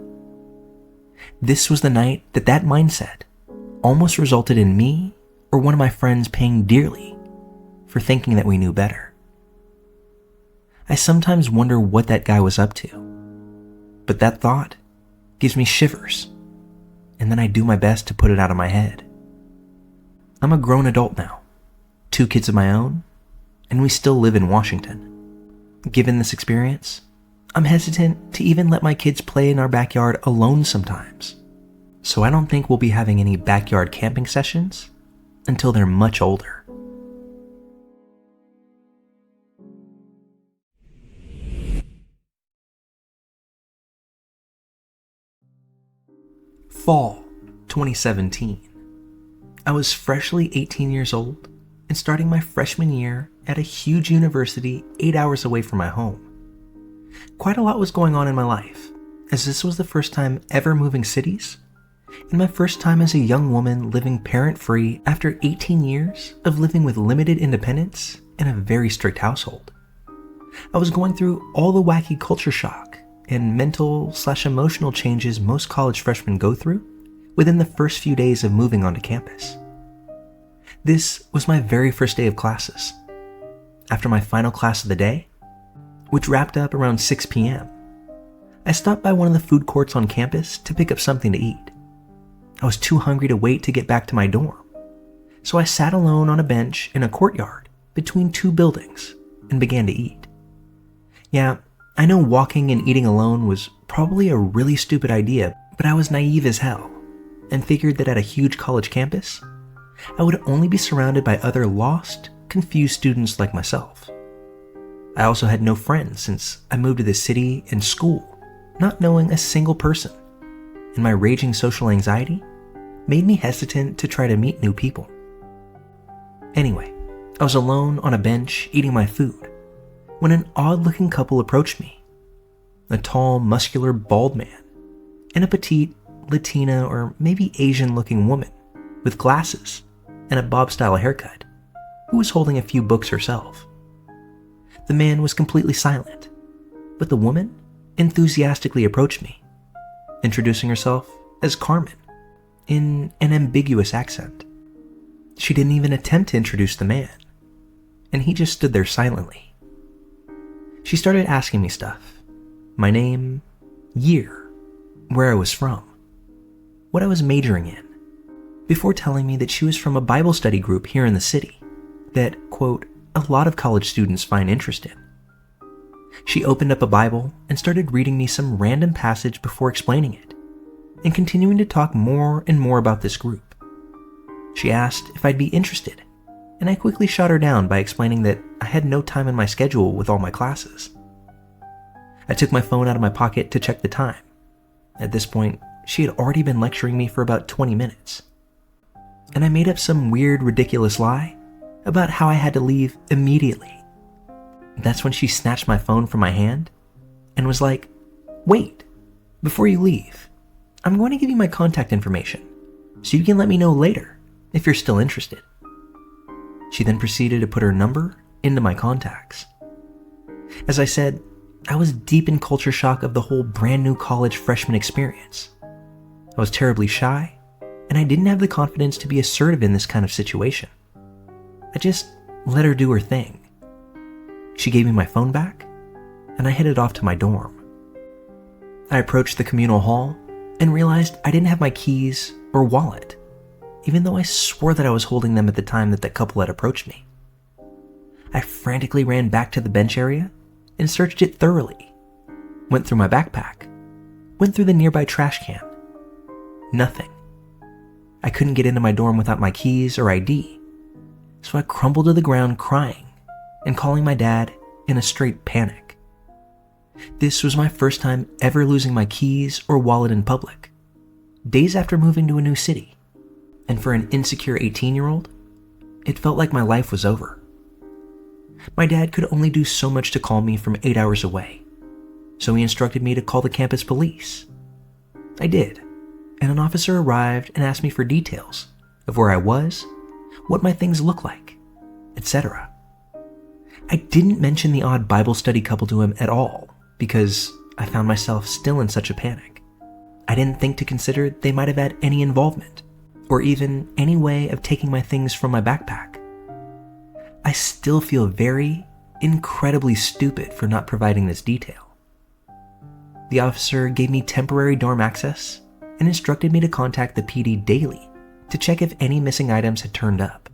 This was the night that mindset almost resulted in me or one of my friends paying dearly for thinking that we knew better. I sometimes wonder what that guy was up to, but that thought gives me shivers, and then I do my best to put it out of my head. I'm a grown adult now, 2 kids of my own, and we still live in Washington. Given this experience, I'm hesitant to even let my kids play in our backyard alone sometimes, so I don't think we'll be having any backyard camping sessions until they're much older. Fall 2017. I was freshly 18 years old and starting my freshman year at a huge university 8 hours away from my home. Quite a lot was going on in my life, as this was the first time ever moving cities, and my first time as a young woman living parent-free after 18 years of living with limited independence in a very strict household. I was going through all the wacky culture shock and mental/emotional changes most college freshmen go through within the first few days of moving onto campus. This was my very first day of classes. After my final class of the day, which wrapped up around 6 p.m., I stopped by one of the food courts on campus to pick up something to eat. I was too hungry to wait to get back to my dorm, so I sat alone on a bench in a courtyard between two buildings and began to eat. Yeah, I know walking and eating alone was probably a really stupid idea, but I was naive as hell and figured that at a huge college campus, I would only be surrounded by other lost, confused students like myself. I also had no friends since I moved to the city and school, not knowing a single person, and my raging social anxiety made me hesitant to try to meet new people. Anyway, I was alone on a bench eating my food when an odd-looking couple approached me. A tall, muscular, bald man and a petite, Latina or maybe Asian-looking woman with glasses and a bob-style haircut who was holding a few books herself. The man was completely silent, but the woman enthusiastically approached me, introducing herself as Carmen in an ambiguous accent. She didn't even attempt to introduce the man, and he just stood there silently. She started asking me stuff: my name, year, where I was from, what I was majoring in, before telling me that she was from a Bible study group here in the city that, quote, a lot of college students find interest in. She opened up a Bible and started reading me some random passage before explaining it, and continuing to talk more and more about this group. She asked if I'd be interested, and I quickly shot her down by explaining that I had no time in my schedule with all my classes. I took my phone out of my pocket to check the time. At this point, she had already been lecturing me for about 20 minutes. And I made up some weird, ridiculous lie about how I had to leave immediately. That's when she snatched my phone from my hand and was like, "Wait, before you leave, I'm going to give you my contact information so you can let me know later if you're still interested." She then proceeded to put her number into my contacts. As I said, I was deep in culture shock of the whole brand new college freshman experience. I was terribly shy, and I didn't have the confidence to be assertive in this kind of situation. I just let her do her thing. She gave me my phone back, and I headed off to my dorm. I approached the communal hall and realized I didn't have my keys or wallet, even though I swore that I was holding them at the time that the couple had approached me. I frantically ran back to the bench area and searched it thoroughly. Went through my backpack, went through the nearby trash can. Nothing. I couldn't get into my dorm without my keys or ID, so I crumbled to the ground crying and calling my dad in a straight panic. This was my first time ever losing my keys or wallet in public, days after moving to a new city, and for an insecure 18-year-old, it felt like my life was over. My dad could only do so much to call me from 8 hours away, so he instructed me to call the campus police. I did, and an officer arrived and asked me for details of where I was, what my things looked like, etc. I didn't mention the odd Bible study couple to him at all because I found myself still in such a panic. I didn't think to consider they might have had any involvement or even any way of taking my things from my backpack. I still feel very, incredibly stupid for not providing this detail. The officer gave me temporary dorm access and instructed me to contact the PD daily to check if any missing items had turned up.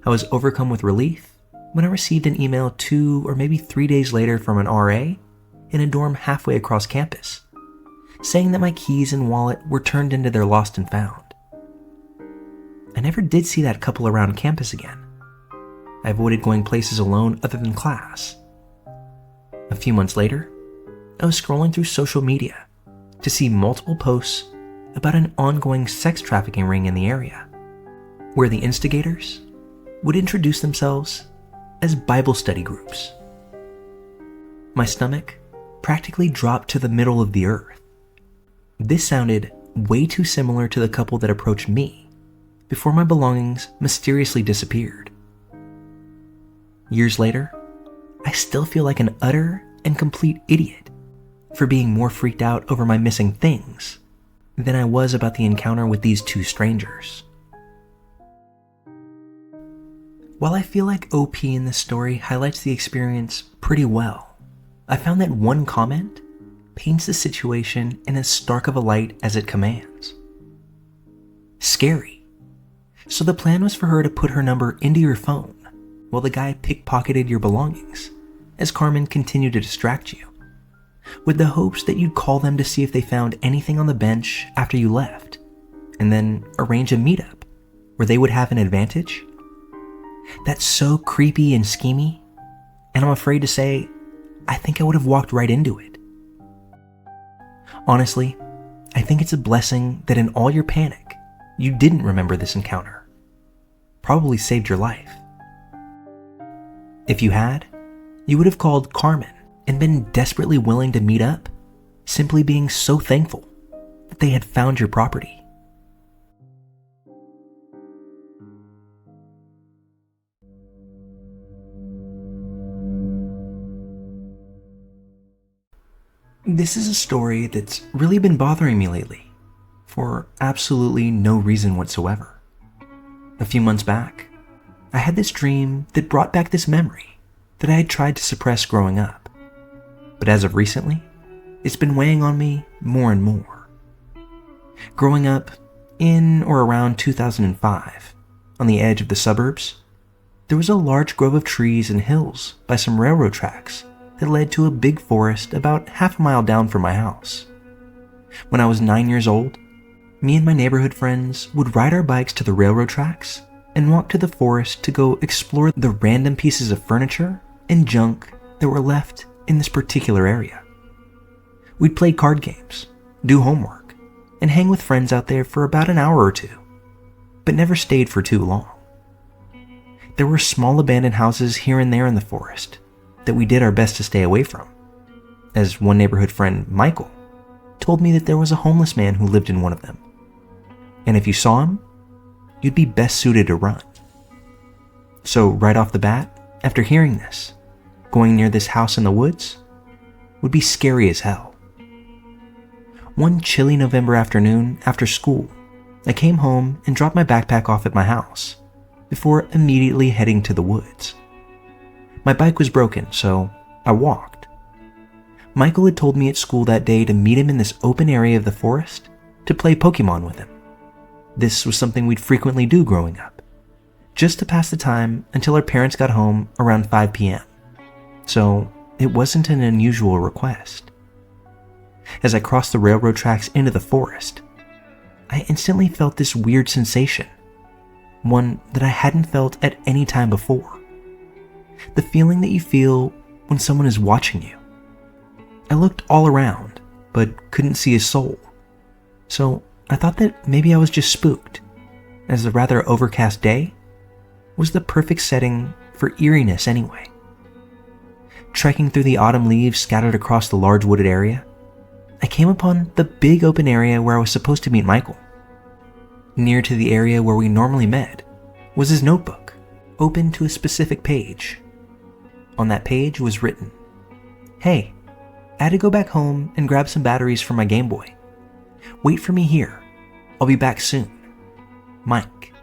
I was overcome with relief when I received an email 2 or maybe 3 days later from an RA in a dorm halfway across campus, saying that my keys and wallet were turned into their lost and found. I never did see that couple around campus again. I avoided going places alone other than class. A few months later, I was scrolling through social media to see multiple posts about an ongoing sex trafficking ring in the area, where the instigators would introduce themselves as Bible study groups. My stomach practically dropped to the middle of the earth. This sounded way too similar to the couple that approached me before my belongings mysteriously disappeared. Years later, I still feel like an utter and complete idiot for being more freaked out over my missing things than I was about the encounter with these two strangers. While I feel like OP in this story highlights the experience pretty well, I found that one comment paints the situation in as stark of a light as it commands. Scary. So the plan was for her to put her number into your phone while the guy pickpocketed your belongings as Carmen continued to distract you, with the hopes that you'd call them to see if they found anything on the bench after you left, and then arrange a meetup where they would have an advantage? That's so creepy and schemy, and I'm afraid to say, I think I would have walked right into it. Honestly, I think it's a blessing that in all your panic, you didn't remember this encounter. Probably saved your life. If you had, you would have called Carmen and been desperately willing to meet up, simply being so thankful that they had found your property. This is a story that's really been bothering me lately, for absolutely no reason whatsoever. A few months back, I had this dream that brought back this memory that I had tried to suppress growing up. But as of recently, it's been weighing on me more and more. Growing up in or around 2005, on the edge of the suburbs, there was a large grove of trees and hills by some railroad tracks that led to a big forest about half a mile down from my house. When I was 9 years old, me and my neighborhood friends would ride our bikes to the railroad tracks and walk to the forest to go explore the random pieces of furniture and junk that were left in this particular area. We'd play card games, do homework, and hang with friends out there for about an hour or two, but never stayed for too long. There were small abandoned houses here and there in the forest that we did our best to stay away from, as one neighborhood friend, Michael, told me that there was a homeless man who lived in one of them, and if you saw him, you'd be best suited to run. So right off the bat, after hearing this, going near this house in the woods would be scary as hell. One chilly November afternoon after school, I came home and dropped my backpack off at my house before immediately heading to the woods. My bike was broken, so I walked. Michael had told me at school that day to meet him in this open area of the forest to play Pokemon with him. This was something we'd frequently do growing up, just to pass the time until our parents got home around 5 p.m. So it wasn't an unusual request. As I crossed the railroad tracks into the forest, I instantly felt this weird sensation, one that I hadn't felt at any time before. The feeling that you feel when someone is watching you. I looked all around, but couldn't see a soul. So I thought that maybe I was just spooked, as the rather overcast day was the perfect setting for eeriness anyway. Trekking through the autumn leaves scattered across the large wooded area, I came upon the big open area where I was supposed to meet Michael. Near to the area where we normally met was his notebook, open to a specific page. On that page was written, "Hey, I had to go back home and grab some batteries for my Game Boy. Wait for me here. I'll be back soon. Mike."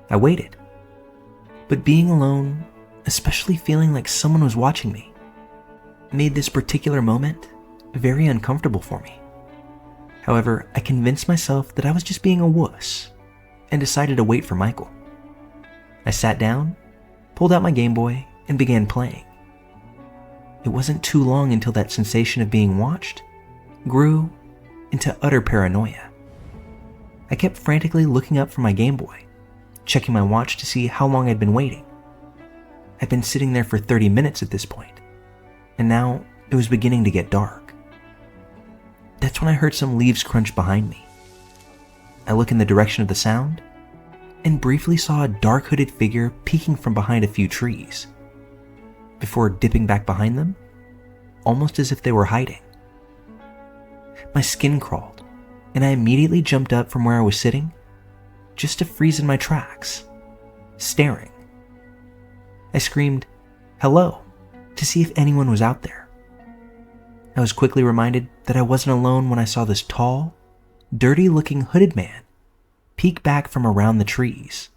I waited. But being alone, especially feeling like someone was watching me, made this particular moment very uncomfortable for me. However, I convinced myself that I was just being a wuss and decided to wait for Michael. I sat down, pulled out my Game Boy, and began playing. It wasn't too long until that sensation of being watched grew into utter paranoia. I kept frantically looking up from my Game Boy, checking my watch to see how long I'd been waiting. I'd been sitting there for 30 minutes at this point, and now it was beginning to get dark. That's when I heard some leaves crunch behind me. I look in the direction of the sound, and briefly saw a dark hooded figure peeking from behind a few trees, before dipping back behind them, almost as if they were hiding. My skin crawled, and I immediately jumped up from where I was sitting, just to freeze in my tracks, staring. I screamed, "Hello," to see if anyone was out there. I was quickly reminded that I wasn't alone when I saw this tall, dirty-looking hooded man peek back from around the trees.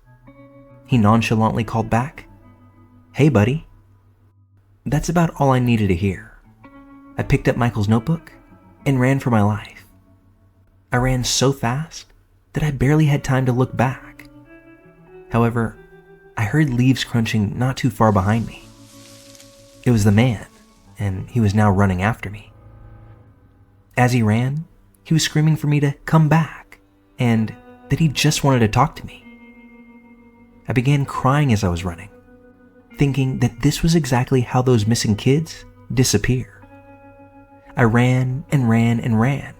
He nonchalantly called back, "Hey, buddy." That's about all I needed to hear. I picked up Michael's notebook and ran for my life. I ran so fast that I barely had time to look back. However, I heard leaves crunching not too far behind me. It was the man, and he was now running after me. As he ran, he was screaming for me to come back, and that he just wanted to talk to me. I began crying as I was running, thinking that this was exactly how those missing kids disappear. I ran and ran and ran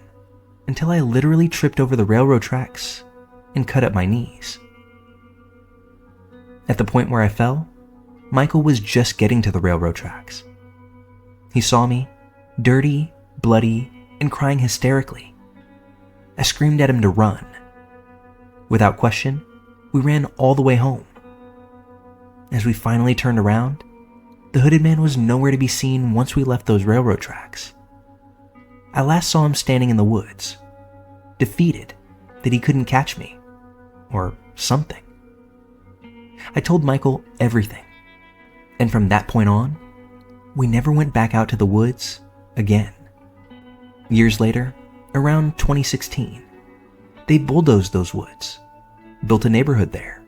until I literally tripped over the railroad tracks and cut up my knees. At the point where I fell, Michael was just getting to the railroad tracks. He saw me, dirty, bloody, and crying hysterically. I screamed at him to run. Without question, we ran all the way home. As we finally turned around, the hooded man was nowhere to be seen once we left those railroad tracks. I last saw him standing in the woods, defeated that he couldn't catch me, or something. I told Michael everything, and from that point on, we never went back out to the woods again. Years later, around 2016, they bulldozed those woods, built a neighborhood there.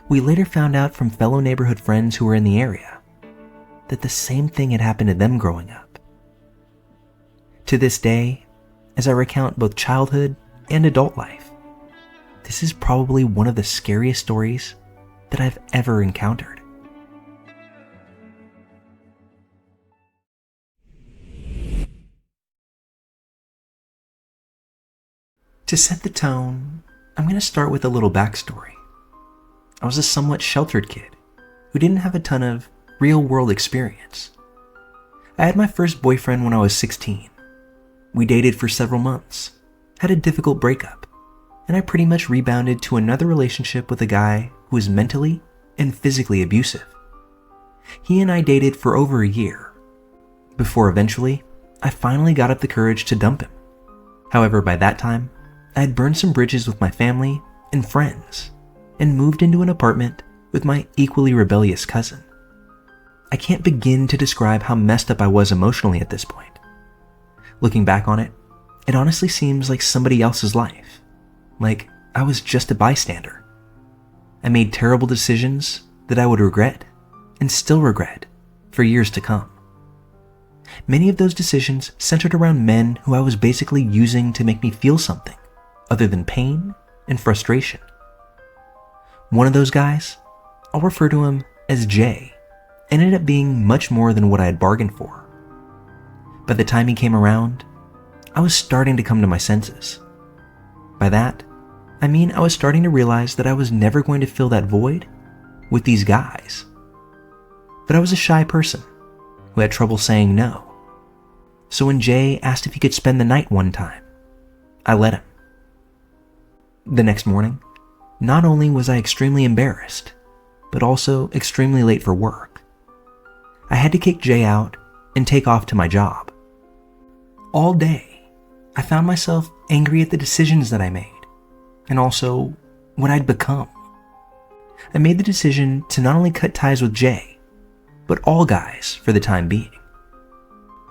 We later found out from fellow neighborhood friends who were in the area that the same thing had happened to them growing up. To this day, as I recount both childhood and adult life, this is probably one of the scariest stories that I've ever encountered. To set the tone, I'm going to start with a little backstory. I was a somewhat sheltered kid who didn't have a ton of real-world experience. I had my first boyfriend when I was 16. We dated for several months, had a difficult breakup, and I pretty much rebounded to another relationship with a guy who was mentally and physically abusive. He and I dated for over a year, before eventually I finally got up the courage to dump him. However, by that time, I had burned some bridges with my family and friends and moved into an apartment with my equally rebellious cousin. I can't begin to describe how messed up I was emotionally at this point. Looking back on it, it honestly seems like somebody else's life, like I was just a bystander. I made terrible decisions that I would regret and still regret for years to come. Many of those decisions centered around men who I was basically using to make me feel something other than pain and frustration. One of those guys, I'll refer to him as Jay, ended up being much more than what I had bargained for. By the time he came around, I was starting to come to my senses. By that, I mean I was starting to realize that I was never going to fill that void with these guys. But I was a shy person who had trouble saying no. So when Jay asked if he could spend the night one time, I let him. The next morning, not only was I extremely embarrassed, but also extremely late for work. I had to kick Jay out and take off to my job. All day, I found myself angry at the decisions that I made, and also what I'd become. I made the decision to not only cut ties with Jay, but all guys for the time being.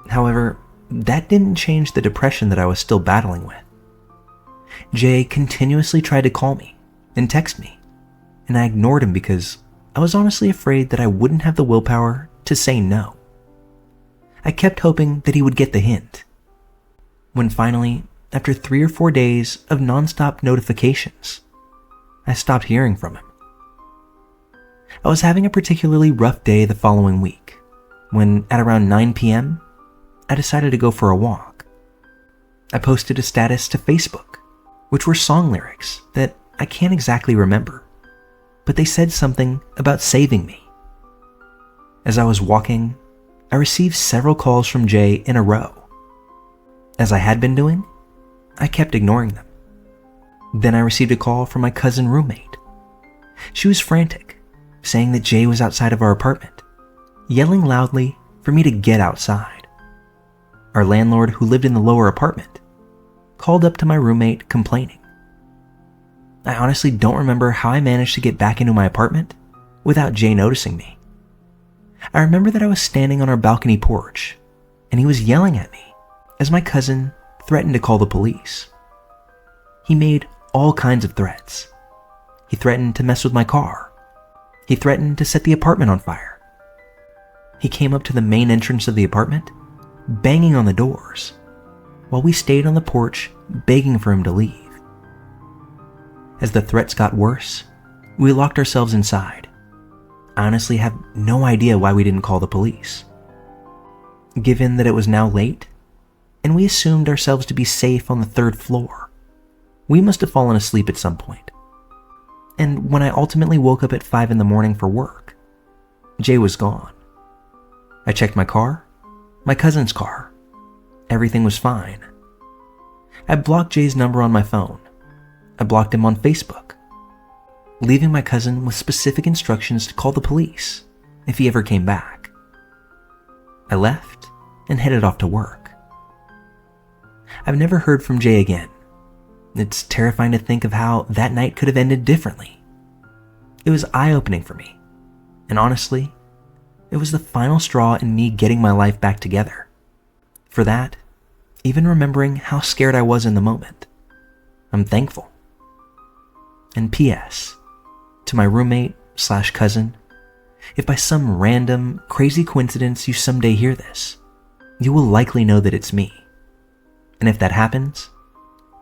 However, that didn't change the depression that I was still battling with. Jay continuously tried to call me and text me, and I ignored him because I was honestly afraid that I wouldn't have the willpower to say no. I kept hoping that he would get the hint. When finally after 3 or 4 days of nonstop notifications, I stopped hearing from him. I was having a particularly rough day the following week when, at around 9 p.m., I decided to go for a walk. I posted a status to Facebook, which were song lyrics that I can't exactly remember, but they said something about saving me. As I was walking, I received several calls from Jay in a row. As I had been doing, I kept ignoring them. Then I received a call from my cousin roommate. She was frantic, saying that Jay was outside of our apartment, yelling loudly for me to get outside. Our landlord, who lived in the lower apartment, called up to my roommate complaining. I honestly don't remember how I managed to get back into my apartment without Jay noticing me. I remember that I was standing on our balcony porch, and he was yelling at me as my cousin threatened to call the police. He made all kinds of threats. He threatened to mess with my car. He threatened to set the apartment on fire. He came up to the main entrance of the apartment, banging on the doors, while we stayed on the porch begging for him to leave. As the threats got worse, we locked ourselves inside. I honestly have no idea why we didn't call the police. Given that it was now late, and we assumed ourselves to be safe on the 3rd floor, we must have fallen asleep at some point. And when I ultimately woke up at 5 in the morning for work, Jay was gone. I checked my car, my cousin's car. Everything was fine. I blocked Jay's number on my phone. I blocked him on Facebook, leaving my cousin with specific instructions to call the police if he ever came back. I left and headed off to work. I've never heard from Jay again. It's terrifying to think of how that night could have ended differently. It was eye-opening for me, and honestly, it was the final straw in me getting my life back together. For that, even remembering how scared I was in the moment, I'm thankful. And P.S. to my roommate/cousin, if by some random, crazy coincidence you someday hear this, you will likely know that it's me. And if that happens,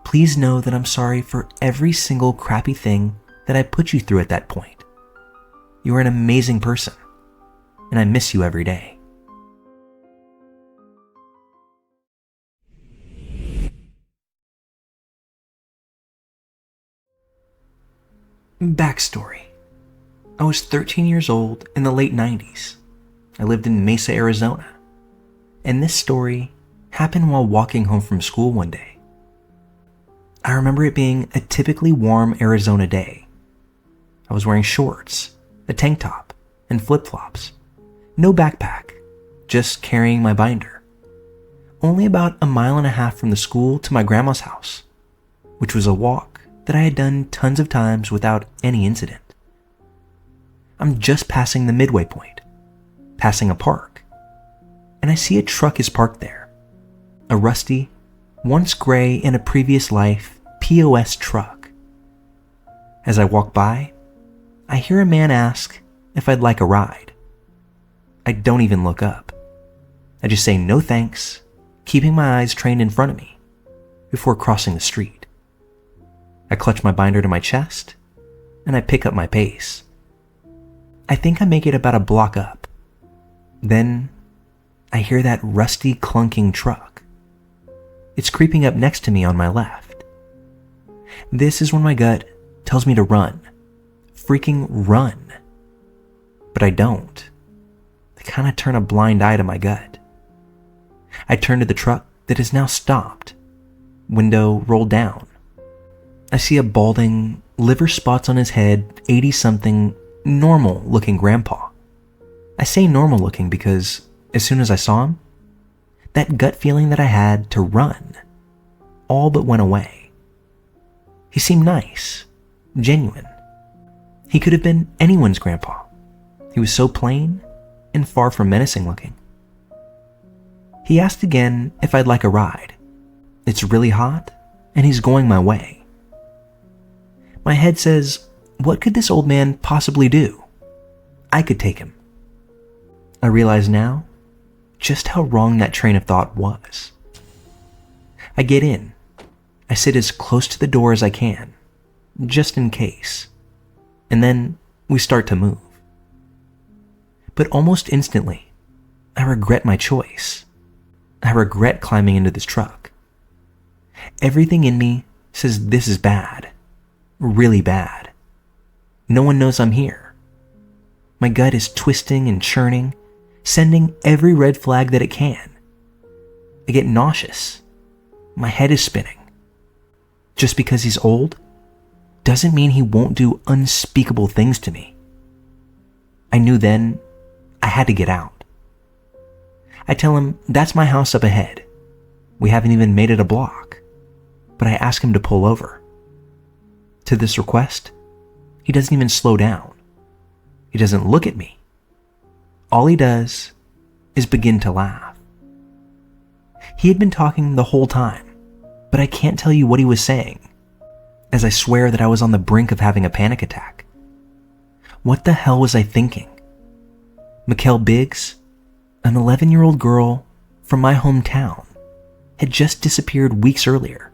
please know that I'm sorry for every single crappy thing that I put you through at that point. You are an amazing person, and I miss you every day. Backstory. I was 13 years old in the late 90s. I lived in Mesa, Arizona. And this story happened while walking home from school one day. I remember it being a typically warm Arizona day. I was wearing shorts, a tank top, and flip-flops. No backpack, just carrying my binder. Only about 1.5 miles from the school to my grandma's house, which was a walk that I had done tons of times without any incident. I'm just passing the midway point, passing a park, and I see a truck is parked there. A rusty, once gray in a previous life, POS truck. As I walk by, I hear a man ask if I'd like a ride. I don't even look up. I just say no thanks, keeping my eyes trained in front of me before crossing the street. I clutch my binder to my chest, and I pick up my pace. I think I make it about a block up. Then, I hear that rusty, clunking truck. It's creeping up next to me on my left. This is when my gut tells me to run. Freaking run. But I don't. I kind of turn a blind eye to my gut. I turn to the truck that is now stopped. Window rolled down. I see a balding, liver spots on his head, 80-something, normal-looking grandpa. I say normal-looking because as soon as I saw him, that gut feeling that I had to run all but went away. He seemed nice, genuine. He could have been anyone's grandpa. He was so plain and far from menacing looking. He asked again if I'd like a ride. It's really hot, and he's going my way. My head says, what could this old man possibly do? I could take him. I realize now just how wrong that train of thought was. I get in, I sit as close to the door as I can, just in case, and then we start to move. But almost instantly, I regret my choice. I regret climbing into this truck. Everything in me says this is bad, really bad. No one knows I'm here. My gut is twisting and churning, sending every red flag that it can. I get nauseous. My head is spinning. Just because he's old doesn't mean he won't do unspeakable things to me. I knew then I had to get out. I tell him that's my house up ahead. We haven't even made it a block, but I ask him to pull over. To this request, he doesn't even slow down. He doesn't look at me. All he does is begin to laugh. He had been talking the whole time, but I can't tell you what he was saying, as I swear that I was on the brink of having a panic attack. What the hell was I thinking? Mikkel Biggs, an 11-year-old girl from my hometown, had just disappeared weeks earlier,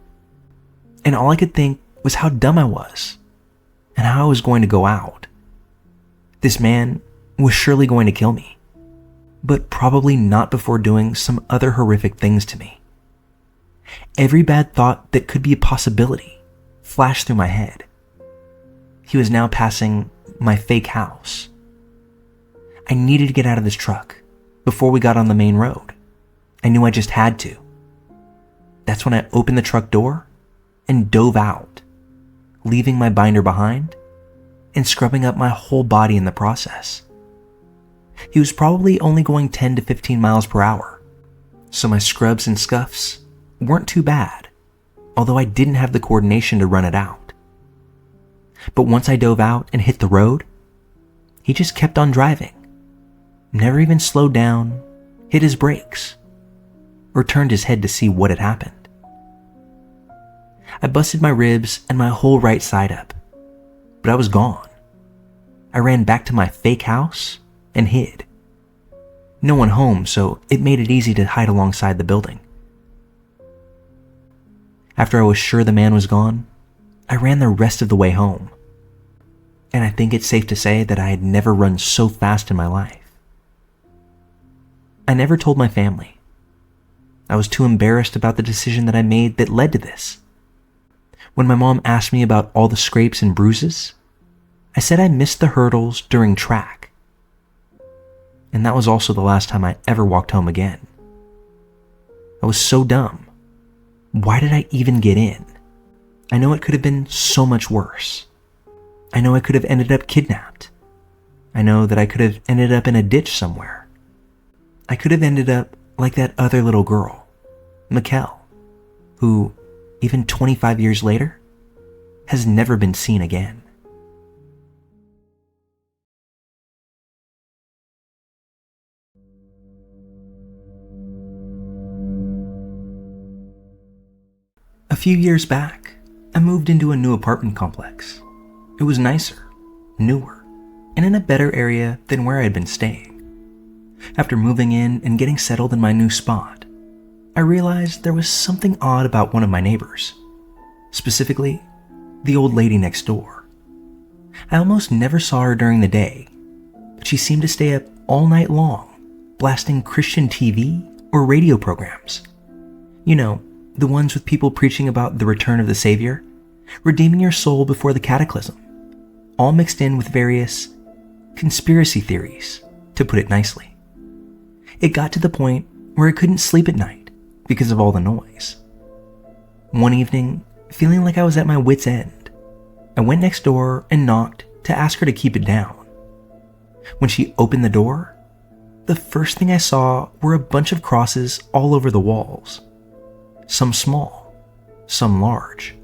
and all I could think was how dumb I was and how I was going to go out. This man was surely going to kill me, but probably not before doing some other horrific things to me. Every bad thought that could be a possibility flashed through my head. He was now passing my fake house. I needed to get out of this truck before we got on the main road. I knew I just had to. That's when I opened the truck door and dove out, leaving my binder behind and scrubbing up my whole body in the process. He was probably only going 10 to 15 miles per hour, so my scrubs and scuffs weren't too bad, although I didn't have the coordination to run it out. But once I dove out and hit the road, he just kept on driving, never even slowed down, hit his brakes, or turned his head to see what had happened. I busted my ribs and my whole right side up, but I was gone. I ran back to my fake house and hid. No one home, so it made it easy to hide alongside the building. After I was sure the man was gone, I ran the rest of the way home. And I think it's safe to say that I had never run so fast in my life. I never told my family. I was too embarrassed about the decision that I made that led to this. When my mom asked me about all the scrapes and bruises, I said I missed the hurdles during track. And that was also the last time I ever walked home again. I was so dumb. Why did I even get in? I know it could have been so much worse. I know I could have ended up kidnapped. I know that I could have ended up in a ditch somewhere. I could have ended up like that other little girl, Mikkel, who, even 25 years later, has never been seen again. A few years back, I moved into a new apartment complex. It was nicer, newer, and in a better area than where I had been staying. After moving in and getting settled in my new spot, I realized there was something odd about one of my neighbors, specifically the old lady next door. I almost never saw her during the day, but she seemed to stay up all night long, blasting Christian TV or radio programs. You know, the ones with people preaching about the return of the Savior, redeeming your soul before the cataclysm, all mixed in with various conspiracy theories, to put it nicely. It got to the point where I couldn't sleep at night because of all the noise. One evening, feeling like I was at my wit's end, I went next door and knocked to ask her to keep it down. When she opened the door, the first thing I saw were a bunch of crosses all over the walls. Some small, some large,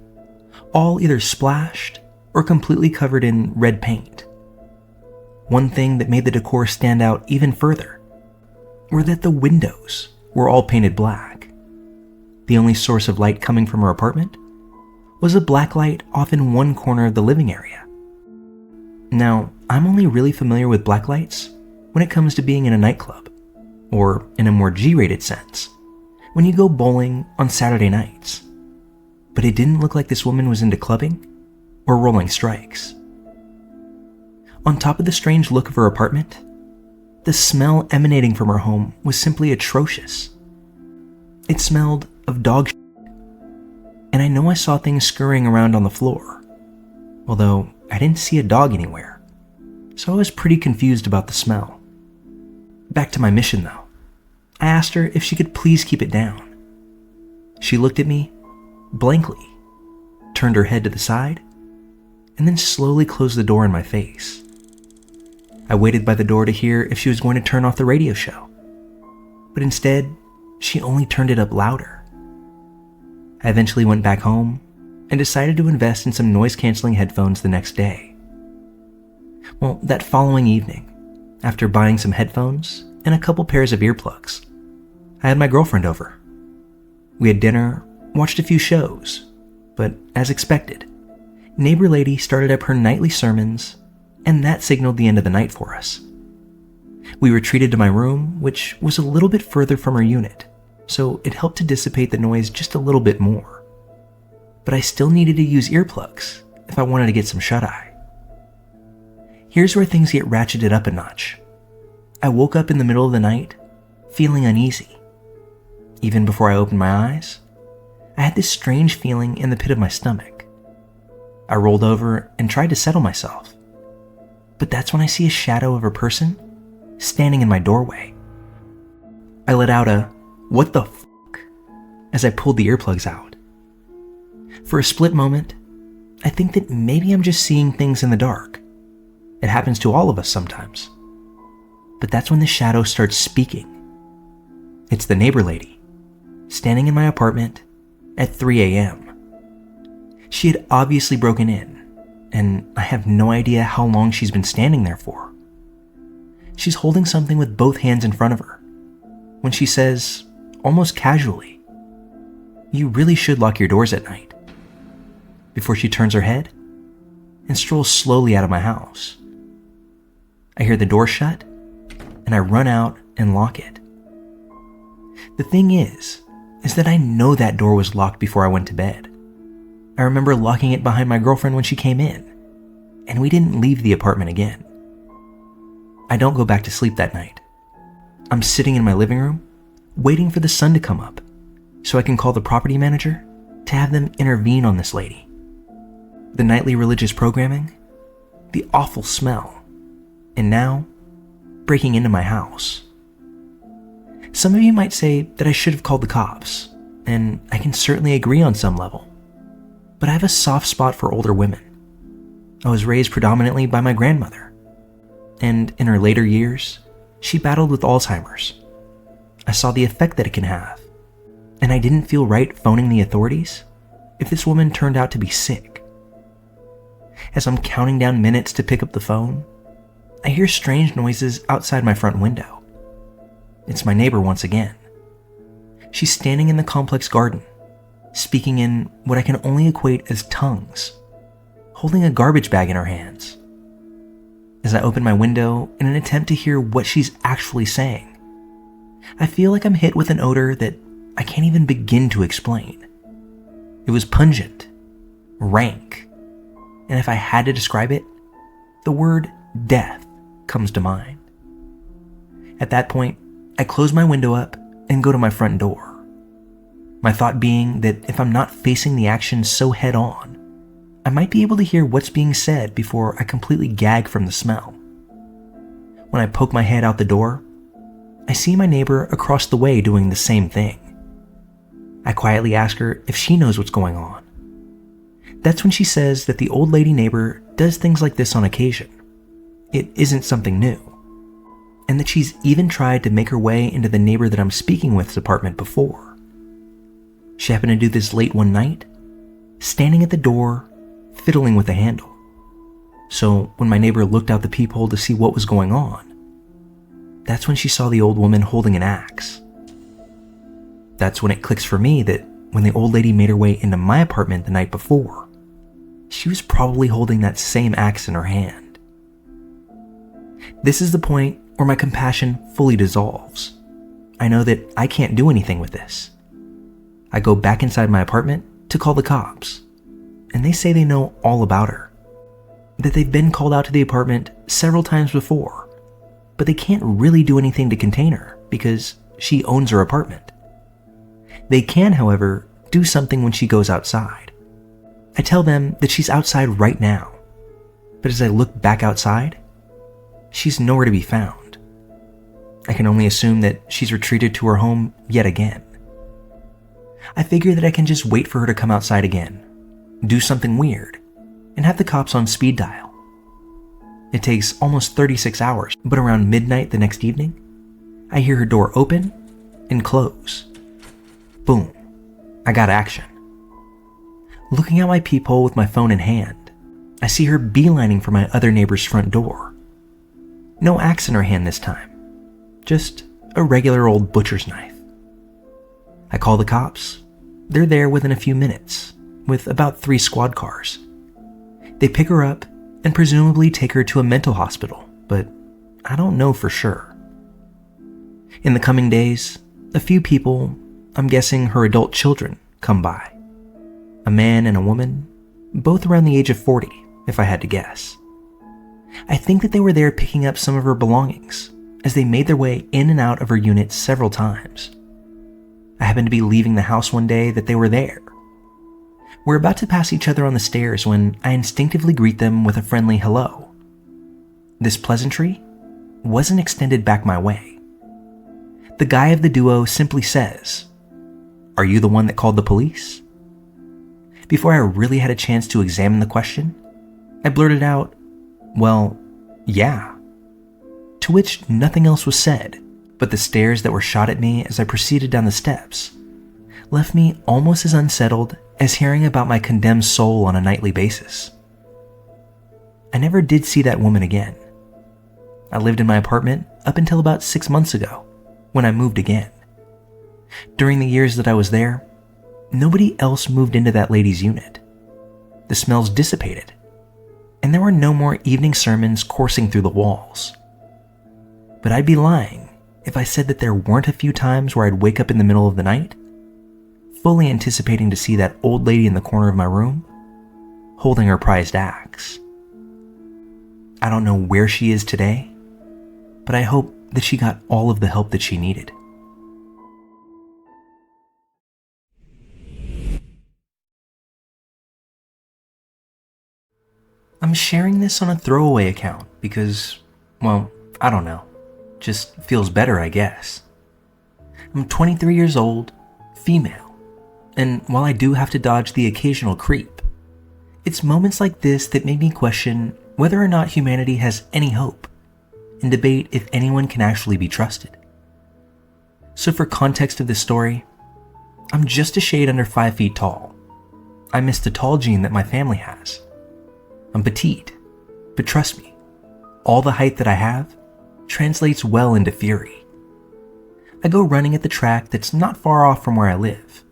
all either splashed or completely covered in red paint. One thing that made the decor stand out even further were that the windows were all painted black. The only source of light coming from her apartment was a black light off in one corner of the living area. Now, I'm only really familiar with black lights when it comes to being in a nightclub, or in a more G-rated sense, when you go bowling on Saturday nights. but it didn't look like this woman was into clubbing or rolling strikes. On top of the strange look of her apartment, the smell emanating from her home was simply atrocious. It smelled of dog shit, and I know I saw things scurrying around on the floor, although I didn't see a dog anywhere, so I was pretty confused about the smell. Back to my mission though. I asked her if she could please keep it down. She looked at me blankly, turned her head to the side, and then slowly closed the door in my face. I waited by the door to hear if she was going to turn off the radio show, but instead, she only turned it up louder. I eventually went back home and decided to invest in some noise-canceling headphones the next day. Well, that following evening, after buying some headphones and a couple pairs of earplugs, I had my girlfriend over. We had dinner, watched a few shows, but as expected, neighbor lady started up her nightly sermons, and that signaled the end of the night for us. We retreated to my room, which was a little bit further from her unit, so it helped to dissipate the noise just a little bit more. But I still needed to use earplugs if I wanted to get some shut-eye. Here's where things get ratcheted up a notch. I woke up in the middle of the night, feeling uneasy. Even before I opened my eyes, I had this strange feeling in the pit of my stomach. I rolled over and tried to settle myself, but that's when I see a shadow of a person standing in my doorway. I let out a, "What the fuck?" as I pulled the earplugs out. For a split moment, I think that maybe I'm just seeing things in the dark. It happens to all of us sometimes. But that's when the shadow starts speaking. It's the neighbor lady, standing in my apartment at 3 a.m. She had obviously broken in, and I have no idea how long she's been standing there for. She's holding something with both hands in front of her, when she says, almost casually, "You really should lock your doors at night," before she turns her head and strolls slowly out of my house. I hear the door shut, and I run out and lock it. The thing is that I know that door was locked before I went to bed. I remember locking it behind my girlfriend when she came in, and we didn't leave the apartment again. I don't go back to sleep that night. I'm sitting in my living room, waiting for the sun to come up, so I can call the property manager to have them intervene on this lady. The nightly religious programming, the awful smell, and now, breaking into my house. Some of you might say that I should have called the cops, and I can certainly agree on some level. But I have a soft spot for older women. I was raised predominantly by my grandmother, and in her later years, she battled with Alzheimer's. I saw the effect that it can have, and I didn't feel right phoning the authorities if this woman turned out to be sick. As I'm counting down minutes to pick up the phone, I hear strange noises outside my front window. It's my neighbor once again. She's standing in the complex garden, speaking in what I can only equate as tongues, holding a garbage bag in her hands. As I open my window in an attempt to hear what she's actually saying, I feel like I'm hit with an odor that I can't even begin to explain. It was pungent, rank, and if I had to describe it, the word death comes to mind. At that point, I close my window up and go to my front door. My thought being that if I'm not facing the action so head on, I might be able to hear what's being said before I completely gag from the smell. When I poke my head out the door, I see my neighbor across the way doing the same thing. I quietly ask her if she knows what's going on. That's when she says that the old lady neighbor does things like this on occasion. It isn't something new, and that she's even tried to make her way into the neighbor that I'm speaking with's apartment before. She happened to do this late one night, standing at the door, fiddling with the handle. So when my neighbor looked out the peephole to see what was going on, that's when she saw the old woman holding an axe. That's when it clicks for me that when the old lady made her way into my apartment the night before, she was probably holding that same axe in her hand. This is the point where my compassion fully dissolves. I know that I can't do anything with this. I go back inside my apartment to call the cops, and they say they know all about her, that they've been called out to the apartment several times before, but they can't really do anything to contain her because she owns her apartment. They can, however, do something when she goes outside. I tell them that she's outside right now, but as I look back outside, she's nowhere to be found. I can only assume that she's retreated to her home yet again. I figure that I can just wait for her to come outside again, do something weird, and have the cops on speed dial. It takes almost 36 hours, but around midnight the next evening, I hear her door open and close. Boom, I got action. Looking out my peephole with my phone in hand, I see her beelining for my other neighbor's front door. No axe in her hand this time, just a regular old butcher's knife. I call the cops. They're there within a few minutes, with about 3 squad cars. They pick her up and presumably take her to a mental hospital, but I don't know for sure. In the coming days, a few people, I'm guessing her adult children, come by. A man and a woman, both around the age of 40, if I had to guess. I think that they were there picking up some of her belongings as they made their way in and out of her unit several times. I happened to be leaving the house one day that they were there. We're about to pass each other on the stairs when I instinctively greet them with a friendly hello. This pleasantry wasn't extended back my way. The guy of the duo simply says, "Are you the one that called the police?" Before I really had a chance to examine the question, I blurted out, "Well, yeah." To which nothing else was said, but the stares that were shot at me as I proceeded down the steps left me almost as unsettled as hearing about my condemned soul on a nightly basis. I never did see that woman again. I lived in my apartment up until about 6 months ago, when I moved again. During the years that I was there, nobody else moved into that lady's unit. The smells dissipated, and there were no more evening sermons coursing through the walls. But I'd be lying if I said that there weren't a few times where I'd wake up in the middle of the night, fully anticipating to see that old lady in the corner of my room, holding her prized axe. I don't know where she is today, but I hope that she got all of the help that she needed. I'm sharing this on a throwaway account because, well, I don't know. Just feels better, I guess. I'm 23 years old, female, and while I do have to dodge the occasional creep, it's moments like this that make me question whether or not humanity has any hope and debate if anyone can actually be trusted. So for context of this story, I'm just a shade under 5 feet tall. I miss the tall gene that my family has. I'm petite, but trust me, all the height that I have translates well into fury. I go running at the track that's not far off from where I live,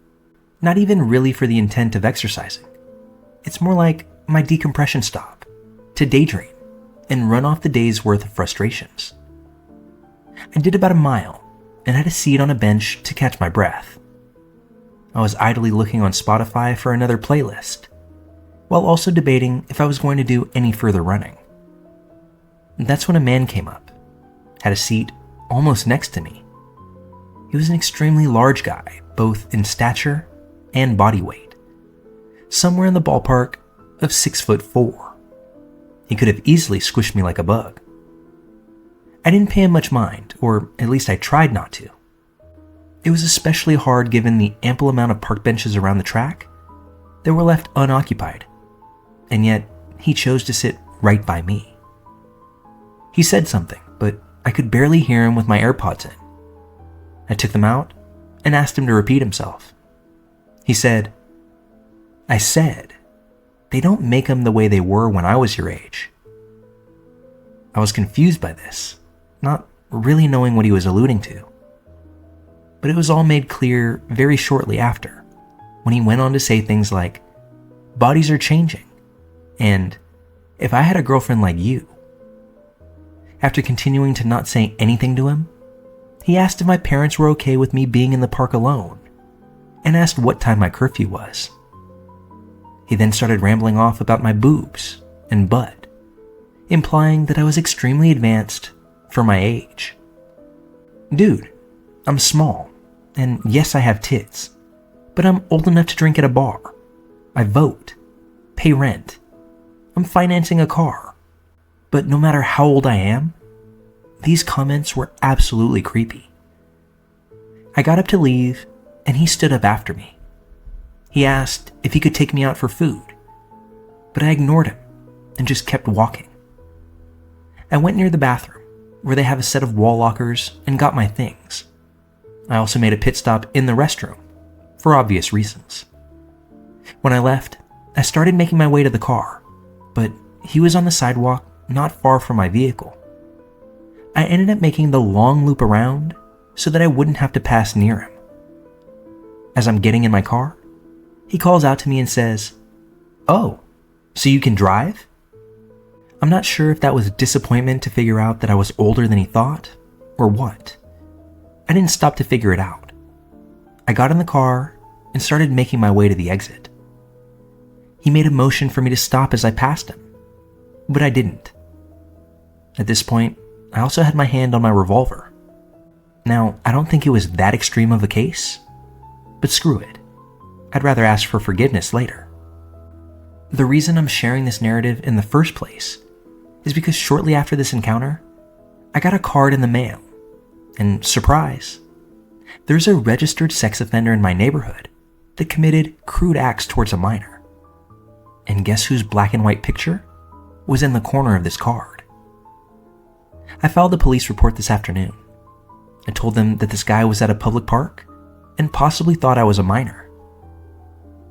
not even really for the intent of exercising. It's more like my decompression stop, to daydream and run off the day's worth of frustrations. I did about a mile and had a seat on a bench to catch my breath. I was idly looking on Spotify for another playlist, while also debating if I was going to do any further running. That's when a man came up, had a seat almost next to me. He was an extremely large guy, both in stature and body weight, somewhere in the ballpark of 6'4". He could have easily squished me like a bug. I didn't pay him much mind, or at least I tried not to. It was especially hard given the ample amount of park benches around the track that were left unoccupied, and yet he chose to sit right by me. He said something, but I could barely hear him with my AirPods in. I took them out and asked him to repeat himself. He said, "I said, they don't make them the way they were when I was your age." I was confused by this, not really knowing what he was alluding to. But it was all made clear very shortly after, when he went on to say things like, "Bodies are changing," and "if I had a girlfriend like you." After continuing to not say anything to him, he asked if my parents were okay with me being in the park alone, and asked what time my curfew was. He then started rambling off about my boobs and butt, implying that I was extremely advanced for my age. Dude, I'm small, and yes, I have tits, but I'm old enough to drink at a bar. I vote, pay rent. I'm financing a car. But no matter how old I am, these comments were absolutely creepy. I got up to leave, and he stood up after me. He asked if he could take me out for food, but I ignored him and just kept walking. I went near the bathroom, where they have a set of wall lockers, and got my things. I also made a pit stop in the restroom, for obvious reasons. When I left, I started making my way to the car, but he was on the sidewalk not far from my vehicle. I ended up making the long loop around so that I wouldn't have to pass near him. As I'm getting in my car, he calls out to me and says, "Oh, so you can drive?" I'm not sure if that was disappointment to figure out that I was older than he thought, or what. I didn't stop to figure it out. I got in the car and started making my way to the exit. He made a motion for me to stop as I passed him, but I didn't. At this point, I also had my hand on my revolver. Now, I don't think it was that extreme of a case, but screw it. I'd rather ask for forgiveness later. The reason I'm sharing this narrative in the first place is because shortly after this encounter, I got a card in the mail, and surprise, there's a registered sex offender in my neighborhood that committed crude acts towards a minor. And guess whose black and white picture was in the corner of this card? I filed a police report this afternoon. I told them that this guy was at a public park and possibly thought I was a minor.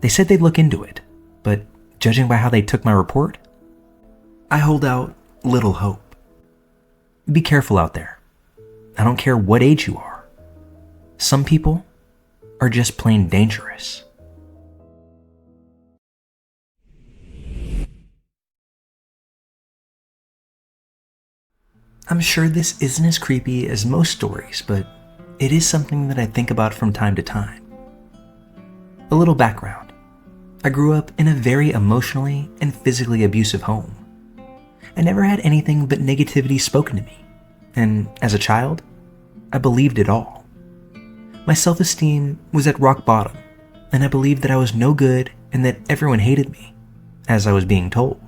They said they'd look into it, but judging by how they took my report, I hold out little hope. Be careful out there. I don't care what age you are. Some people are just plain dangerous. I'm sure this isn't as creepy as most stories, but it is something that I think about from time to time. A little background. I grew up in a very emotionally and physically abusive home. I never had anything but negativity spoken to me, and as a child, I believed it all. My self-esteem was at rock bottom, and I believed that I was no good and that everyone hated me, as I was being told.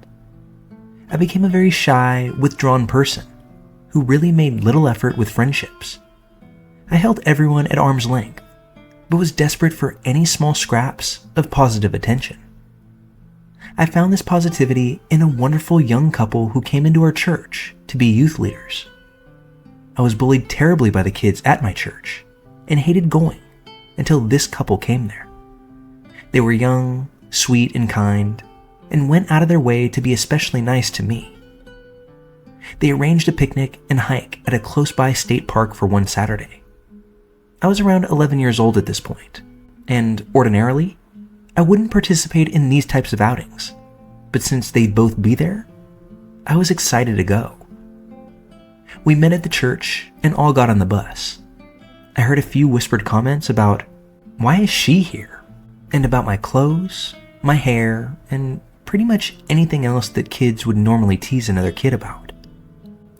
I became a very shy, withdrawn person who really made little effort with friendships. I held everyone at arm's length, but was desperate for any small scraps of positive attention. I found this positivity in a wonderful young couple who came into our church to be youth leaders. I was bullied terribly by the kids at my church and hated going until this couple came there. They were young, sweet, and kind, and went out of their way to be especially nice to me. They arranged a picnic and hike at a close-by state park for one Saturday. I was around 11 years old at this point, and ordinarily, I wouldn't participate in these types of outings, but since they'd both be there, I was excited to go. We met at the church and all got on the bus. I heard a few whispered comments about, "Why is she here?" and about my clothes, my hair, and pretty much anything else that kids would normally tease another kid about.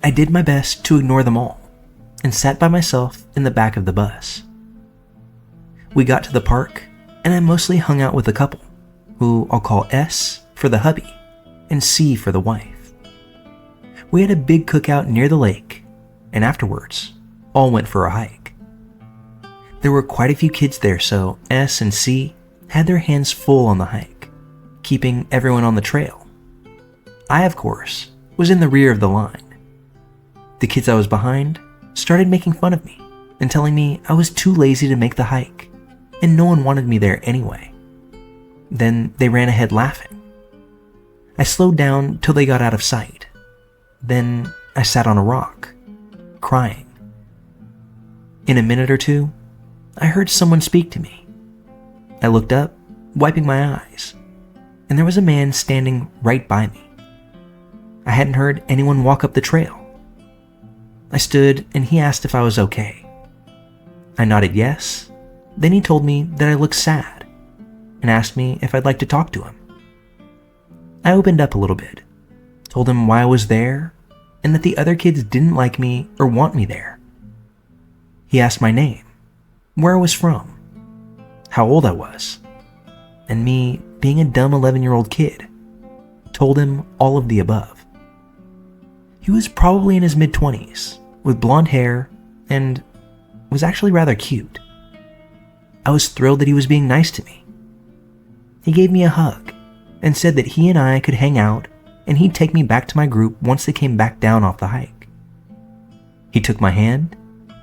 I did my best to ignore them all and sat by myself in the back of the bus. We got to the park, and I mostly hung out with a couple, who I'll call S for the hubby and C for the wife. We had a big cookout near the lake, and afterwards, all went for a hike. There were quite a few kids there, so S and C had their hands full on the hike, keeping everyone on the trail. I, of course, was in the rear of the line. The kids I was behind started making fun of me and telling me I was too lazy to make the hike, and no one wanted me there anyway. Then they ran ahead laughing. I slowed down till they got out of sight. Then I sat on a rock, crying. In a minute or two, I heard someone speak to me. I looked up, wiping my eyes, and there was a man standing right by me. I hadn't heard anyone walk up the trail. I stood and he asked if I was okay. I nodded yes. Then he told me that I looked sad and asked me if I'd like to talk to him. I opened up a little bit, told him why I was there, and that the other kids didn't like me or want me there. He asked my name, where I was from, how old I was, and me, being a dumb 11-year-old kid, told him all of the above. He was probably in his mid-20s, with blonde hair, and was actually rather cute. I was thrilled that he was being nice to me. He gave me a hug and said that he and I could hang out and he'd take me back to my group once they came back down off the hike. He took my hand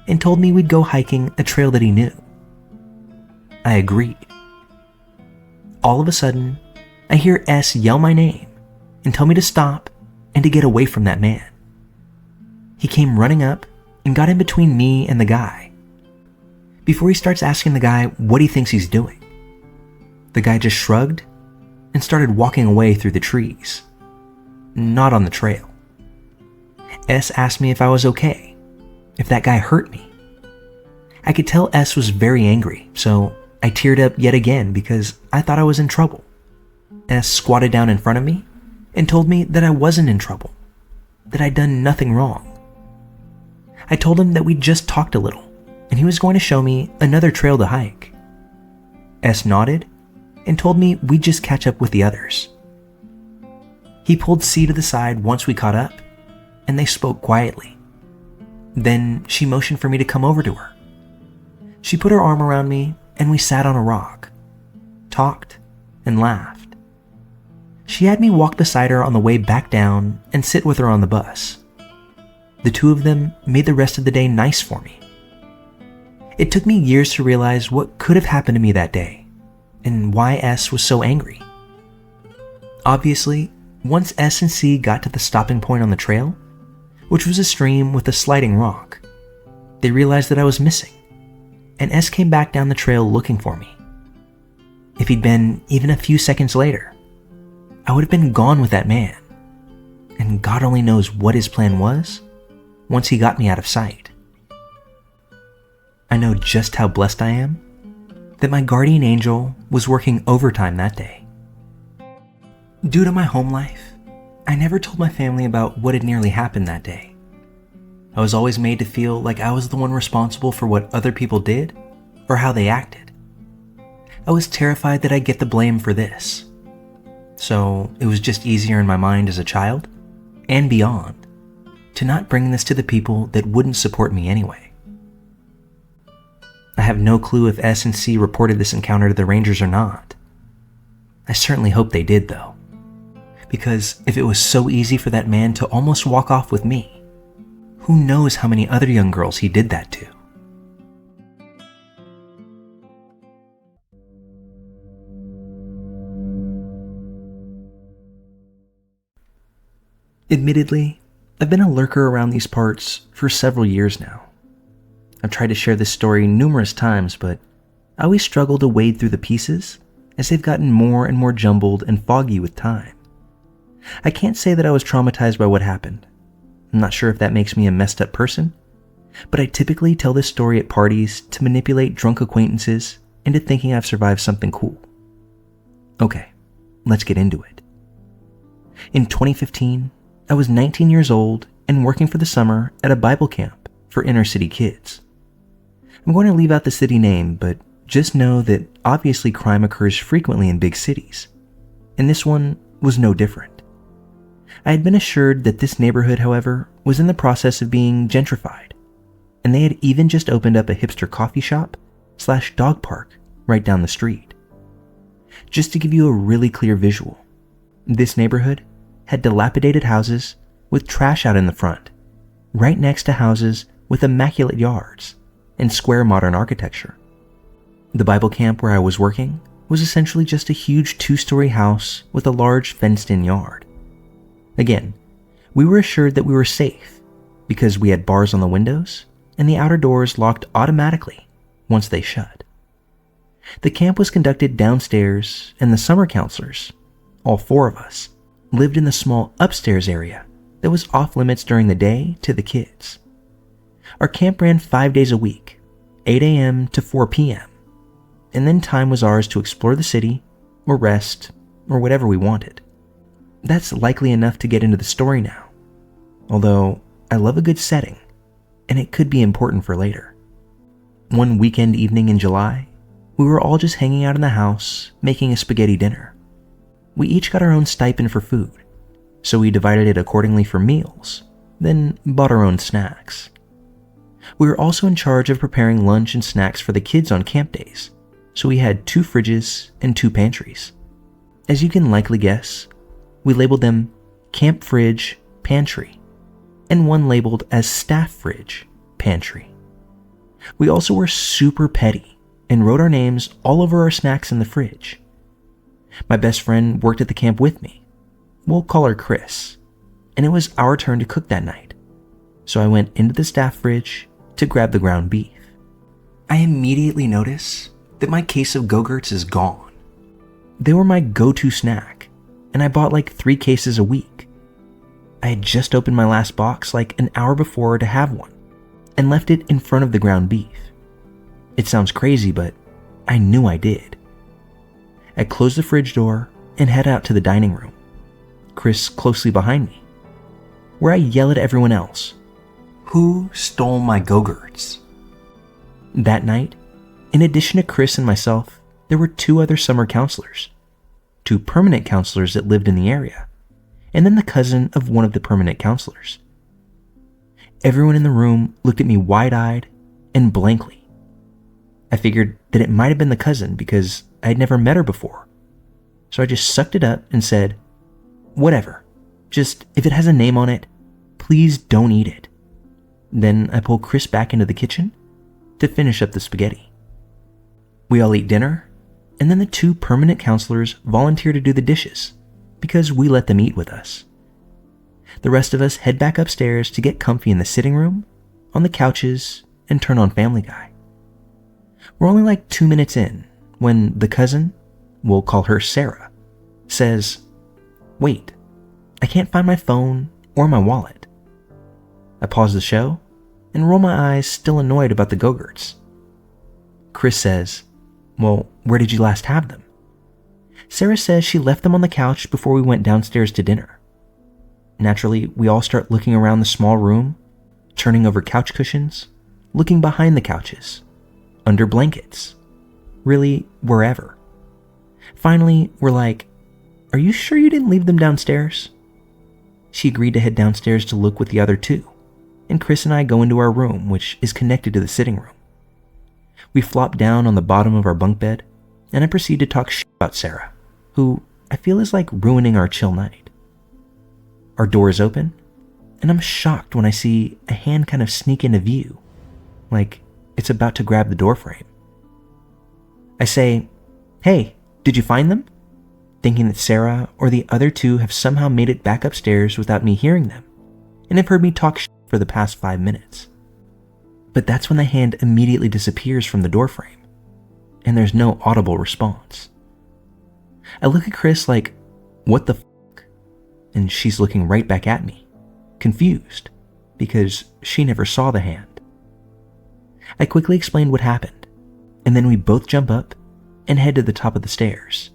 and told me we'd go hiking a trail that he knew. I agreed. All of a sudden, I hear S yell my name and tell me to stop and to get away from that man. He came running up and got in between me and the guy before he starts asking the guy what he thinks he's doing. The guy just shrugged and started walking away through the trees, not on the trail. S asked me if I was okay, if that guy hurt me. I could tell S was very angry, so I teared up yet again because I thought I was in trouble. S squatted down in front of me and told me that I wasn't in trouble, that I'd done nothing wrong. I told him that we'd just talked a little and he was going to show me another trail to hike. S nodded and told me we'd just catch up with the others. He pulled C to the side once we caught up, and they spoke quietly. Then she motioned for me to come over to her. She put her arm around me and we sat on a rock, talked, and laughed. She had me walk beside her on the way back down and sit with her on the bus. The two of them made the rest of the day nice for me. It took me years to realize what could have happened to me that day and why S was so angry. Obviously, once S and C got to the stopping point on the trail, which was a stream with a sliding rock, they realized that I was missing, and S came back down the trail looking for me. If he'd been even a few seconds later, I would have been gone with that man, and God only knows what his plan was once he got me out of sight. I know just how blessed I am that my guardian angel was working overtime that day. Due to my home life, I never told my family about what had nearly happened that day. I was always made to feel like I was the one responsible for what other people did or how they acted. I was terrified that I'd get the blame for this. So it was just easier in my mind as a child, and beyond, to not bring this to the people that wouldn't support me anyway. I have no clue if S and C reported this encounter to the Rangers or not. I certainly hope they did, though, because if it was so easy for that man to almost walk off with me, who knows how many other young girls he did that to? Admittedly, I've been a lurker around these parts for several years now. I've tried to share this story numerous times, but I always struggle to wade through the pieces as they've gotten more and more jumbled and foggy with time. I can't say that I was traumatized by what happened. I'm not sure if that makes me a messed up person, but I typically tell this story at parties to manipulate drunk acquaintances into thinking I've survived something cool. Okay, let's get into it. In 2015, I was 19 years old and working for the summer at a Bible camp for inner city kids. I'm going to leave out the city name, but just know that obviously crime occurs frequently in big cities, and this one was no different. I had been assured that this neighborhood, however, was in the process of being gentrified, and they had even just opened up a hipster coffee shop / dog park right down the street. Just to give you a really clear visual, this neighborhood had dilapidated houses with trash out in the front, right next to houses with immaculate yards and square modern architecture. The Bible camp where I was working was essentially just a huge 2-story house with a large fenced-in yard. Again, we were assured that we were safe because we had bars on the windows and the outer doors locked automatically once they shut. The camp was conducted downstairs, and the summer counselors, all 4 of us, lived in the small upstairs area that was off limits during the day to the kids. Our camp ran 5 days a week, 8 a.m. to 4 p.m., and then time was ours to explore the city, or rest, or whatever we wanted. that's likely enough to get into the story now, although I love a good setting, and it could be important for later. One weekend evening in July, we were all just hanging out in the house, making a spaghetti dinner. We each got our own stipend for food, so we divided it accordingly for meals, then bought our own snacks. We were also in charge of preparing lunch and snacks for the kids on camp days, so we had 2 fridges and 2 pantries. As you can likely guess, we labeled them Camp Fridge Pantry, and one labeled as Staff Fridge Pantry. We also were super petty and wrote our names all over our snacks in the fridge. My best friend worked at the camp with me. We'll call her Chris, and it was our turn to cook that night, so I went into the staff fridge to grab the ground beef. I immediately notice that my case of Go-Gurts is gone. They were my go-to snack, and I bought like 3 cases a week. I had just opened my last box like an hour before to have one, and left it in front of the ground beef. It sounds crazy, but I knew I did. I closed the fridge door and head out to the dining room, Chris closely behind me, where I yell at everyone else, "Who stole my Go-Gurts?" That night, in addition to Chris and myself, there were 2 other summer counselors, 2 permanent counselors that lived in the area, and then the cousin of one of the permanent counselors. Everyone in the room looked at me wide-eyed and blankly. I figured that it might have been the cousin because I had never met her before, so I just sucked it up and said, "Whatever, just if it has a name on it, please don't eat it." Then I pulled Chris back into the kitchen to finish up the spaghetti. We all ate dinner, and then the 2 permanent counselors volunteered to do the dishes because we let them eat with us. The rest of us head back upstairs to get comfy in the sitting room, on the couches, and turn on Family Guy. We're only like 2 minutes in when the cousin, we'll call her Sarah, says, "Wait, I can't find my phone or my wallet." I pause the show and roll my eyes, still annoyed about the Go-Gurts. Chris says, "Well, where did you last have them?" Sarah says she left them on the couch before we went downstairs to dinner. Naturally, we all start looking around the small room, turning over couch cushions, looking behind the couches, under blankets, really wherever. Finally, we're like, "Are you sure you didn't leave them downstairs?" She agreed to head downstairs to look with the other 2, and Chris and I go into our room, which is connected to the sitting room. We flop down on the bottom of our bunk bed, and I proceed to talk shit about Sarah, who I feel is like ruining our chill night. Our door is open, and I'm shocked when I see a hand kind of sneak into view, like it's about to grab the doorframe. I say, "Hey, did you find them?" thinking that Sarah or the other 2 have somehow made it back upstairs without me hearing them, and have heard me talk shit for the past 5 minutes. But that's when the hand immediately disappears from the doorframe, and there's no audible response. I look at Chris like, "What the fuck?" And she's looking right back at me, confused, because she never saw the hand. I quickly explained what happened, and then we both jump up and head to the top of the stairs.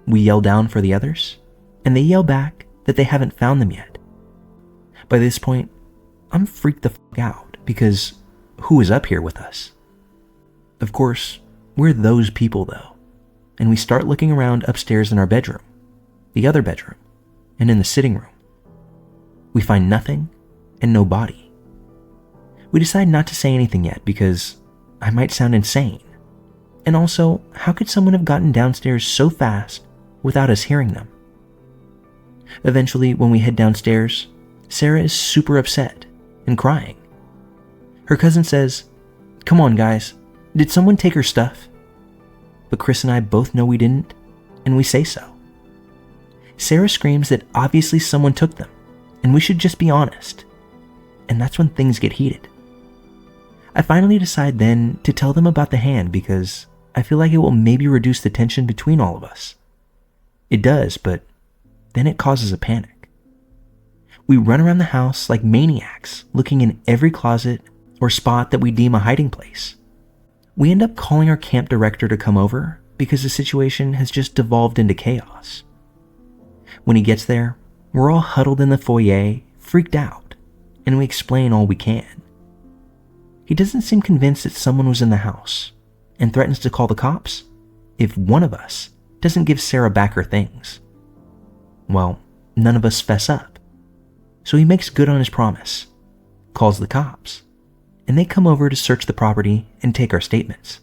We yell down for the others, and they yell back that they haven't found them yet. By this point, I'm freaked the fuck out because who is up here with us? Of course, we're those people though, and we start looking around upstairs in our bedroom, the other bedroom, and in the sitting room. We find nothing and no body. We decide not to say anything yet because I might sound insane. And also, how could someone have gotten downstairs so fast without us hearing them? Eventually, when we head downstairs, Sarah is super upset and crying. Her cousin says, "Come on guys, did someone take her stuff?" But Chris and I both know we didn't, and we say so. Sarah screams that obviously someone took them, and we should just be honest. And that's when things get heated. I finally decide then to tell them about the hand because I feel like it will maybe reduce the tension between all of us. It does, but then it causes a panic. We run around the house like maniacs, looking in every closet or spot that we deem a hiding place. We end up calling our camp director to come over because the situation has just devolved into chaos. When he gets there, we're all huddled in the foyer, freaked out, and we explain all we can. He doesn't seem convinced that someone was in the house and threatens to call the cops if one of us doesn't give Sarah back her things. Well, none of us fess up, so he makes good on his promise, calls the cops, and they come over to search the property and take our statements.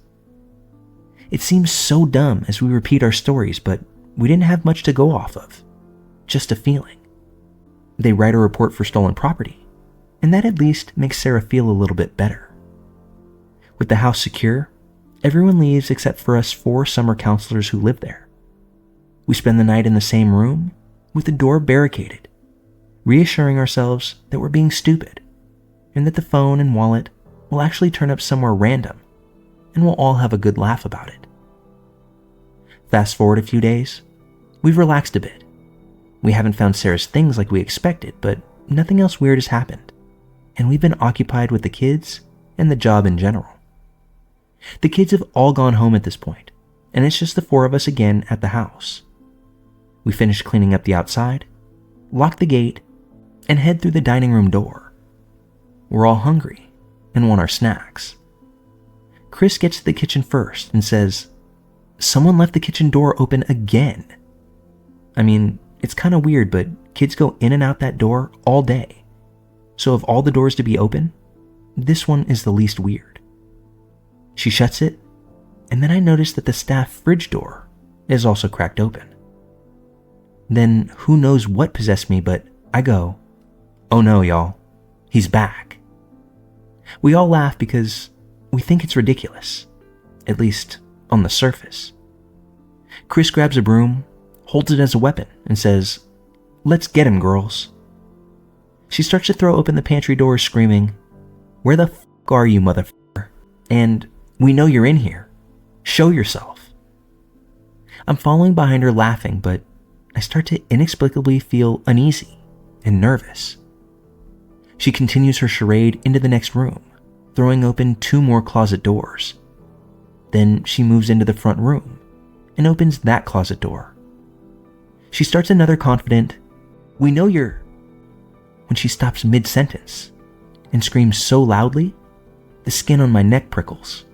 It seems so dumb as we repeat our stories, but we didn't have much to go off of, just a feeling. They write a report for stolen property, and that at least makes Sarah feel a little bit better. With the house secure, everyone leaves except for us 4 summer counselors who live there. We spend the night in the same room with the door barricaded, reassuring ourselves that we're being stupid and that the phone and wallet will actually turn up somewhere random and we'll all have a good laugh about it. Fast forward a few days, we've relaxed a bit. We haven't found Sarah's things like we expected, but nothing else weird has happened, and we've been occupied with the kids and the job in general. The kids have all gone home at this point, and it's just the 4 of us again at the house. We finish cleaning up the outside, lock the gate, and head through the dining room door. We're all hungry and want our snacks. Chris gets to the kitchen first and says, "Someone left the kitchen door open again." I mean, it's kind of weird, but kids go in and out that door all day. So of all the doors to be open, this one is the least weird. She shuts it, and then I notice that the staff fridge door is also cracked open. Then who knows what possessed me, but I go, "Oh no, y'all, he's back." We all laugh because we think it's ridiculous, at least on the surface. Chris grabs a broom, holds it as a weapon, and says, "Let's get him, girls." She starts to throw open the pantry door, screaming, "Where the f*** are you, motherfucker? And we know you're in here. Show yourself." I'm following behind her laughing, but I start to inexplicably feel uneasy and nervous. She continues her charade into the next room, throwing open 2 more closet doors. Then she moves into the front room and opens that closet door. She starts another confident, "We know you're," when she stops mid-sentence and screams so loudly, the skin on my neck prickles.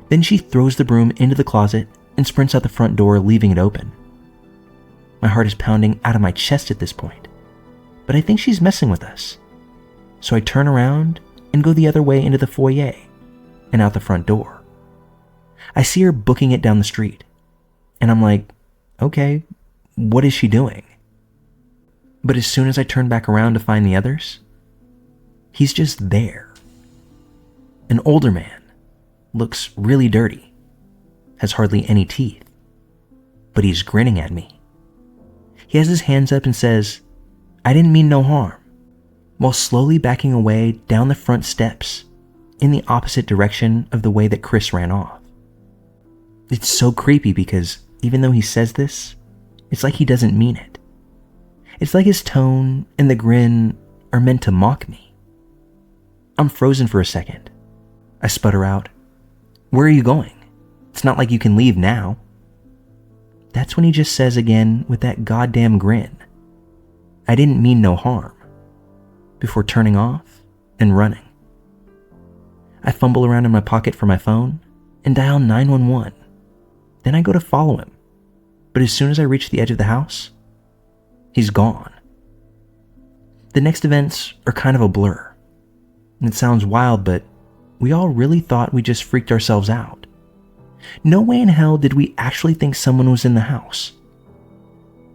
Then she throws the broom into the closet and sprints out the front door, leaving it open. My heart is pounding out of my chest at this point, but I think she's messing with us. So I turn around and go the other way into the foyer and out the front door. I see her booking it down the street, and I'm like, okay, what is she doing? But as soon as I turn back around to find the others, he's just there. An older man, looks really dirty, has hardly any teeth, but he's grinning at me. He has his hands up and says, "I didn't mean no harm," while slowly backing away down the front steps in the opposite direction of the way that Chris ran off. It's so creepy because even though he says this, it's like he doesn't mean it. It's like his tone and the grin are meant to mock me. I'm frozen for a second. I sputter out, "Where are you going? It's not like you can leave now." That's when he just says again with that goddamn grin, "I didn't mean no harm," before turning off and running. I fumble around in my pocket for my phone and dial 911. Then I go to follow him, but as soon as I reach the edge of the house, he's gone. The next events are kind of a blur, and it sounds wild, but we all really thought we just freaked ourselves out. No way in hell did we actually think someone was in the house.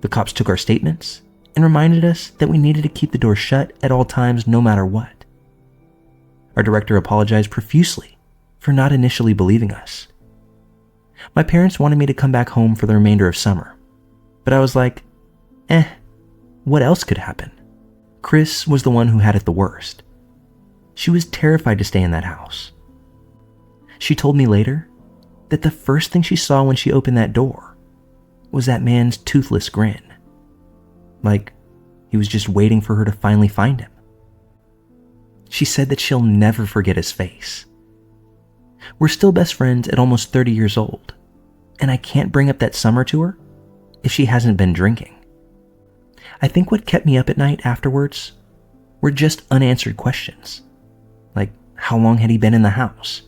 The cops took our statements and reminded us that we needed to keep the door shut at all times no matter what. Our director apologized profusely for not initially believing us. My parents wanted me to come back home for the remainder of summer, but I was like, what else could happen? Chris was the one who had it the worst. She was terrified to stay in that house. She told me later that the first thing she saw when she opened that door was that man's toothless grin. Like he was just waiting for her to finally find him. She said that she'll never forget his face. We're still best friends at almost 30 years old, and I can't bring up that summer to her if she hasn't been drinking. I think what kept me up at night afterwards were just unanswered questions. Like, how long had he been in the house?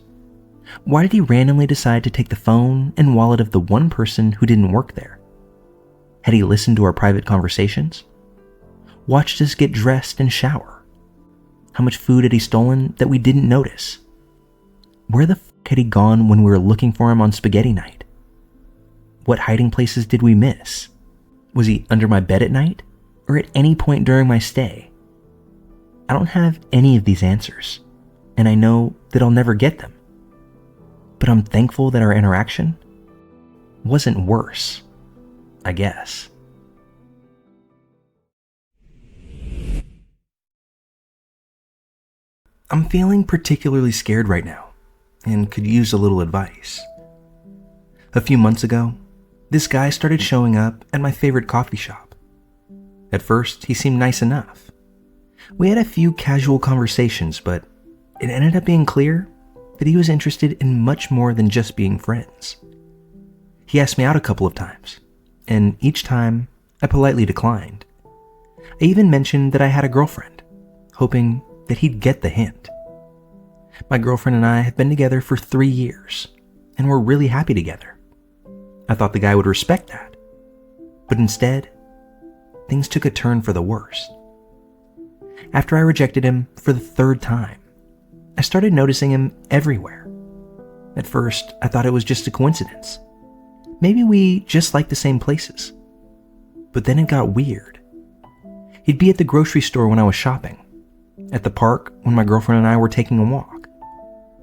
Why did he randomly decide to take the phone and wallet of the one person who didn't work there? Had he listened to our private conversations? Watched us get dressed and shower? How much food had he stolen that we didn't notice? Where the f*** had he gone when we were looking for him on spaghetti night? What hiding places did we miss? Was he under my bed at night or at any point during my stay? I don't have any of these answers, and I know that I'll never get them. But I'm thankful that our interaction wasn't worse, I guess. I'm feeling particularly scared right now and could use a little advice. A few months ago, this guy started showing up at my favorite coffee shop. At first, he seemed nice enough. We had a few casual conversations, but it ended up being clear that he was interested in much more than just being friends. He asked me out a couple of times, and each time I politely declined. I even mentioned that I had a girlfriend, hoping that he'd get the hint. My girlfriend and I have been together for 3 years, and we're really happy together. I thought the guy would respect that, but instead, things took a turn for the worse. After I rejected him for the 3rd time, I started noticing him everywhere. At first, I thought it was just a coincidence. Maybe we just liked the same places. But then it got weird. He'd be at the grocery store when I was shopping, at the park when my girlfriend and I were taking a walk,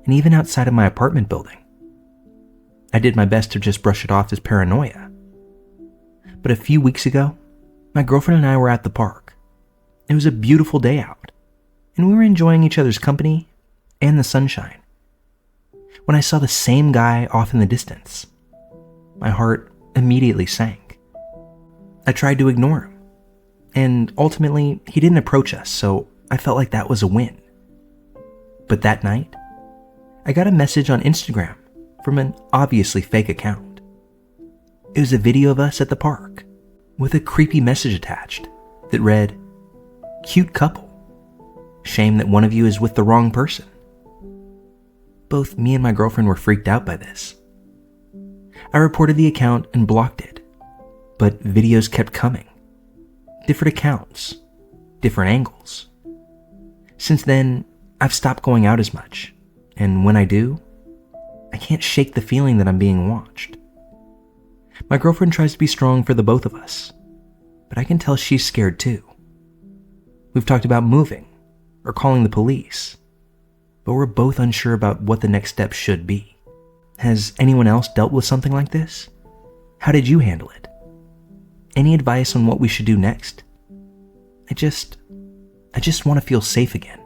and even outside of my apartment building. I did my best to just brush it off as paranoia. But a few weeks ago, my girlfriend and I were at the park. It was a beautiful day out, and we were enjoying each other's company and the sunshine, when I saw the same guy off in the distance. My heart immediately sank. I tried to ignore him, and ultimately he didn't approach us, so I felt like that was a win. But that night, I got a message on Instagram from an obviously fake account. It was a video of us at the park, with a creepy message attached that read, "Cute couple. Shame that one of you is with the wrong person." Both me and my girlfriend were freaked out by this. I reported the account and blocked it, but videos kept coming. Different accounts, different angles. Since then, I've stopped going out as much, and when I do, I can't shake the feeling that I'm being watched. My girlfriend tries to be strong for the both of us, but I can tell she's scared too. We've talked about moving or calling the police, but we're both unsure about what the next step should be. Has anyone else dealt with something like this? How did you handle it? Any advice on what we should do next? I just want to feel safe again.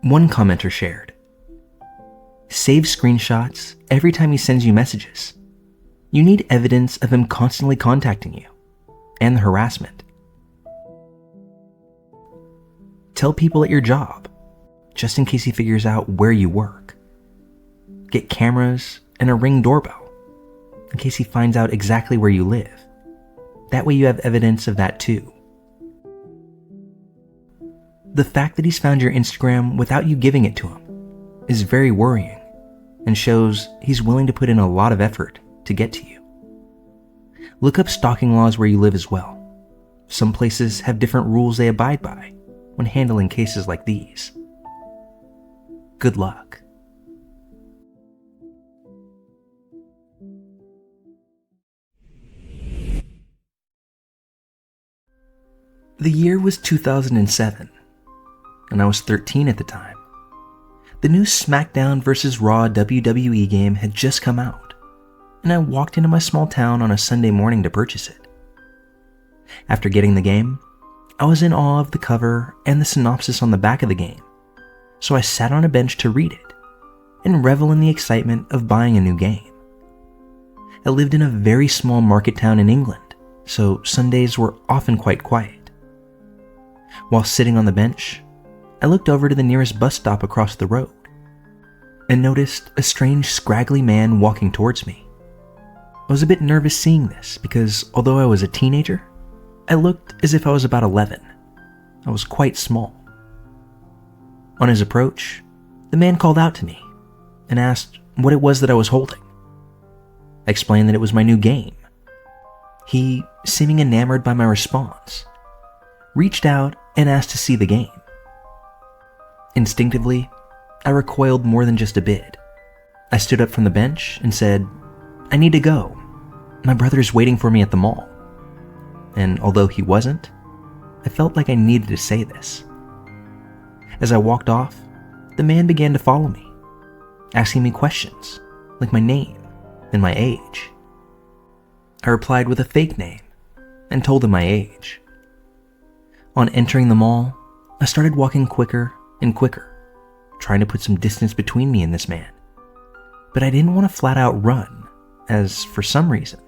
One commenter shared, "Save screenshots every time he sends you messages. You need evidence of him constantly contacting you, and the harassment. Tell people at your job, just in case he figures out where you work. Get cameras and a Ring doorbell, in case he finds out exactly where you live. That way you have evidence of that too. The fact that he's found your Instagram without you giving it to him is very worrying and shows he's willing to put in a lot of effort to get to you. Look up stalking laws where you live as well. Some places have different rules they abide by when handling cases like these. Good luck." The year was 2007, and I was 13 at the time. The new SmackDown vs. Raw WWE game had just come out, and I walked into my small town on a Sunday morning to purchase it. After getting the game, I was in awe of the cover and the synopsis on the back of the game, so I sat on a bench to read it and revel in the excitement of buying a new game. I lived in a very small market town in England, so Sundays were often quite quiet. While sitting on the bench, I looked over to the nearest bus stop across the road and noticed a strange, scraggly man walking towards me. I was a bit nervous seeing this because although I was a teenager, I looked as if I was about 11. I was quite small. On his approach, the man called out to me and asked what it was that I was holding. I explained that it was my new game. He, seeming enamored by my response, reached out and asked to see the game. Instinctively, I recoiled more than just a bit. I stood up from the bench and said, "I need to go. My brother's waiting for me at the mall." And although he wasn't, I felt like I needed to say this. As I walked off, the man began to follow me, asking me questions like my name and my age. I replied with a fake name and told him my age. On entering the mall, I started walking quicker and quicker, trying to put some distance between me and this man. But I didn't want to flat out run, as for some reason,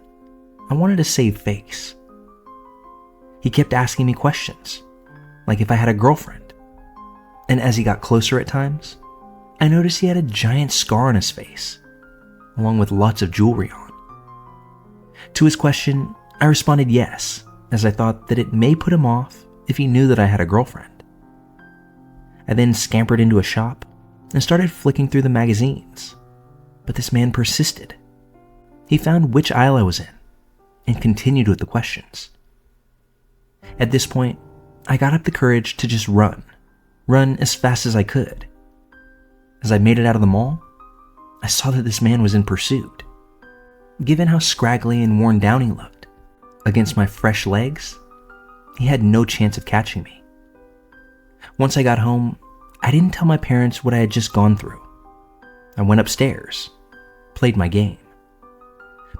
I wanted to save face. He kept asking me questions, like if I had a girlfriend. And as he got closer at times, I noticed he had a giant scar on his face, along with lots of jewelry on. To his question, I responded yes, as I thought that it may put him off if he knew that I had a girlfriend. I then scampered into a shop and started flicking through the magazines, but this man persisted. He found which aisle I was in and continued with the questions. At this point, I got up the courage to just run as fast as I could. As I made it out of the mall, I saw that this man was in pursuit. Given how scraggly and worn down he looked, against my fresh legs, he had no chance of catching me. Once I got home, I didn't tell my parents what I had just gone through. I went upstairs, played my game.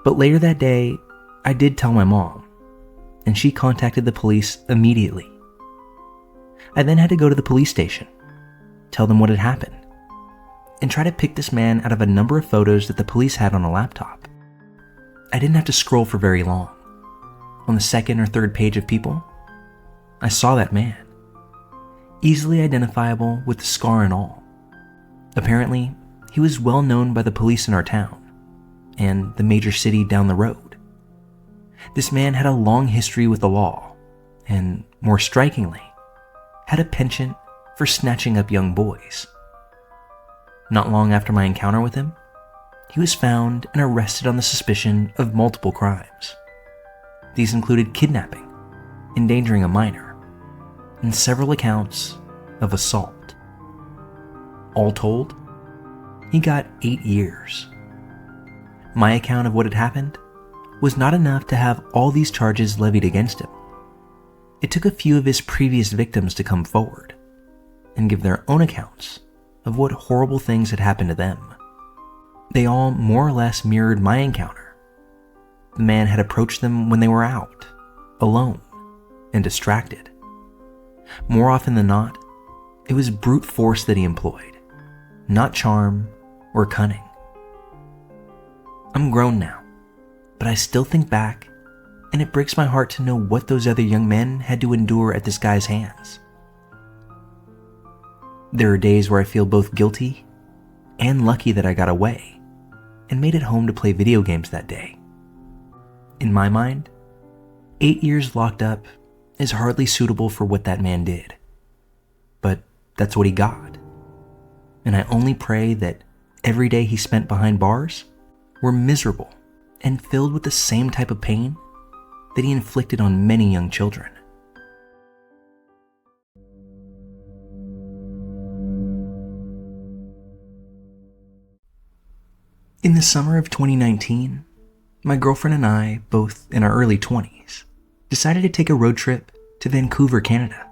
But later that day, I did tell my mom, and she contacted the police immediately. I then had to go to the police station, tell them what had happened, and try to pick this man out of a number of photos that the police had on a laptop. I didn't have to scroll for very long. On the second or third page of People, I saw that man, easily identifiable with the scar and all. Apparently, he was well known by the police in our town and the major city down the road. This man had a long history with the law and, more strikingly, had a penchant for snatching up young boys. Not long after my encounter with him, he was found and arrested on the suspicion of multiple crimes. These included kidnapping, endangering a minor, and several accounts of assault. All told, he got 8 years. My account of what had happened was not enough to have all these charges levied against him. It took a few of his previous victims to come forward and give their own accounts of what horrible things had happened to them. They all more or less mirrored my encounter. The man had approached them when they were out, alone, and distracted. More often than not, it was brute force that he employed, not charm or cunning. I'm grown now, but I still think back, and it breaks my heart to know what those other young men had to endure at this guy's hands. There are days where I feel both guilty and lucky that I got away and made it home to play video games that day. In my mind, 8 years locked up is hardly suitable for what that man did. But that's what he got. And I only pray that every day he spent behind bars were miserable and filled with the same type of pain that he inflicted on many young children. In the summer of 2019, my girlfriend and I, both in our early 20s, decided to take a road trip to Vancouver, Canada,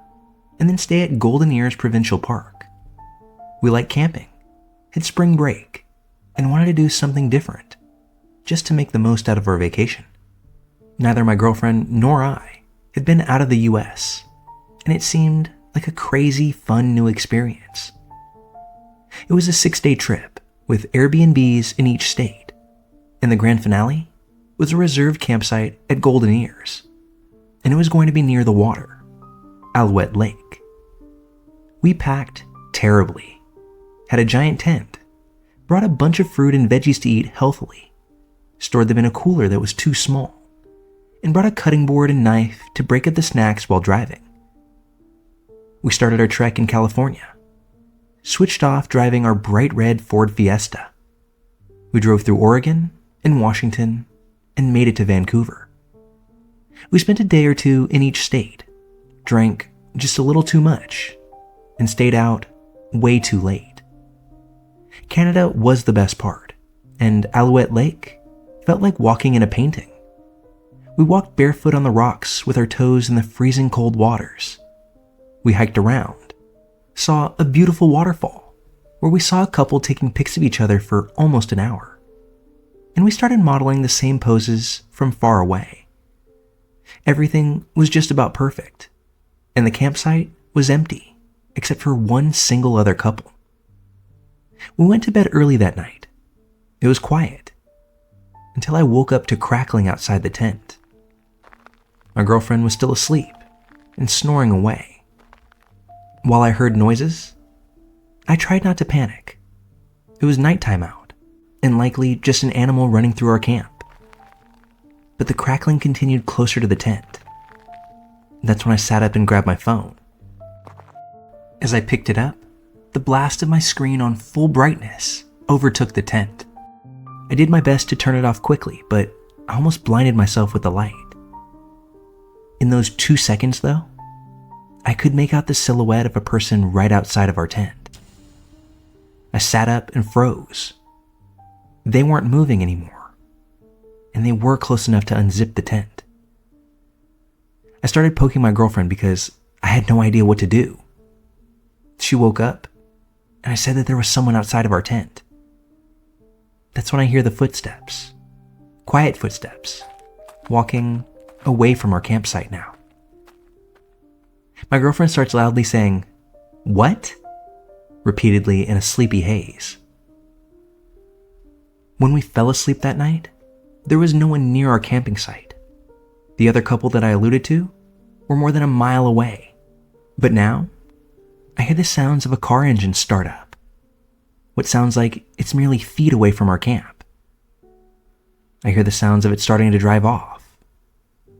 and then stay at Golden Ears Provincial Park. We liked camping, had spring break, and wanted to do something different, just to make the most out of our vacation. Neither my girlfriend nor I had been out of the US, and it seemed like a crazy, fun new experience. It was a 6-day trip with Airbnbs in each state, and the grand finale was a reserved campsite at Golden Ears, and it was going to be near the water, Alouette Lake. We packed terribly, had a giant tent, brought a bunch of fruit and veggies to eat healthily, stored them in a cooler that was too small, and brought a cutting board and knife to break up the snacks while driving. We started our trek in California, switched off driving our bright red Ford Fiesta. We drove through Oregon and Washington and made it to Vancouver. We spent a day or two in each state, drank just a little too much, and stayed out way too late. Canada was the best part, and Alouette Lake felt like walking in a painting. We walked barefoot on the rocks with our toes in the freezing cold waters. We hiked around, saw a beautiful waterfall where we saw a couple taking pics of each other for almost an hour. And we started modeling the same poses from far away. Everything was just about perfect, and the campsite was empty except for one single other couple. We went to bed early that night. It was quiet until I woke up to crackling outside the tent. My girlfriend was still asleep and snoring away. While I heard noises, I tried not to panic. It was nighttime out, and likely just an animal running through our camp. But the crackling continued closer to the tent. That's when I sat up and grabbed my phone. As I picked it up, the blast of my screen on full brightness overtook the tent. I did my best to turn it off quickly, but I almost blinded myself with the light. In those 2 seconds, though, I could make out the silhouette of a person right outside of our tent. I sat up and froze. They weren't moving anymore, and they were close enough to unzip the tent. I started poking my girlfriend because I had no idea what to do. She woke up, and I said that there was someone outside of our tent. That's when I hear the footsteps, quiet footsteps, walking away from our campsite now. My girlfriend starts loudly saying, "What?" repeatedly in a sleepy haze. When we fell asleep that night, there was no one near our camping site. The other couple that I alluded to were more than a mile away. But now, I hear the sounds of a car engine start up. What sounds like it's merely feet away from our camp. I hear the sounds of it starting to drive off,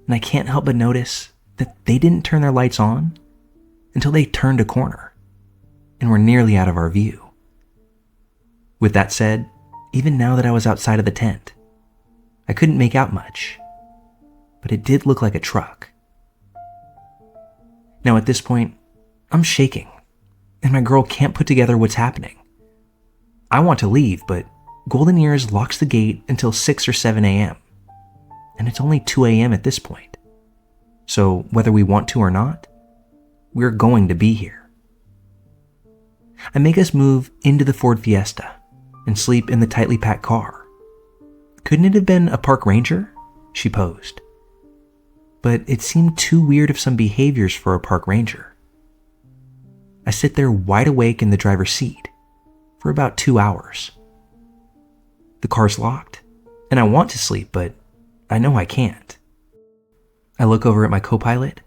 and I can't help but notice that they didn't turn their lights on until they turned a corner and were nearly out of our view. With that said, even now that I was outside of the tent, I couldn't make out much, but it did look like a truck. Now at this point, I'm shaking, and my girl can't put together what's happening. I want to leave, but Golden Ears locks the gate until 6 or 7 a.m., and it's only 2 a.m. at this point. So whether we want to or not, we're going to be here. I make us move into the Ford Fiesta and sleep in the tightly packed car. Couldn't it have been a park ranger? She posed. But it seemed too weird of some behaviors for a park ranger. I sit there wide awake in the driver's seat for about 2 hours. The car's locked, and I want to sleep, but I know I can't. I look over at my co-pilot,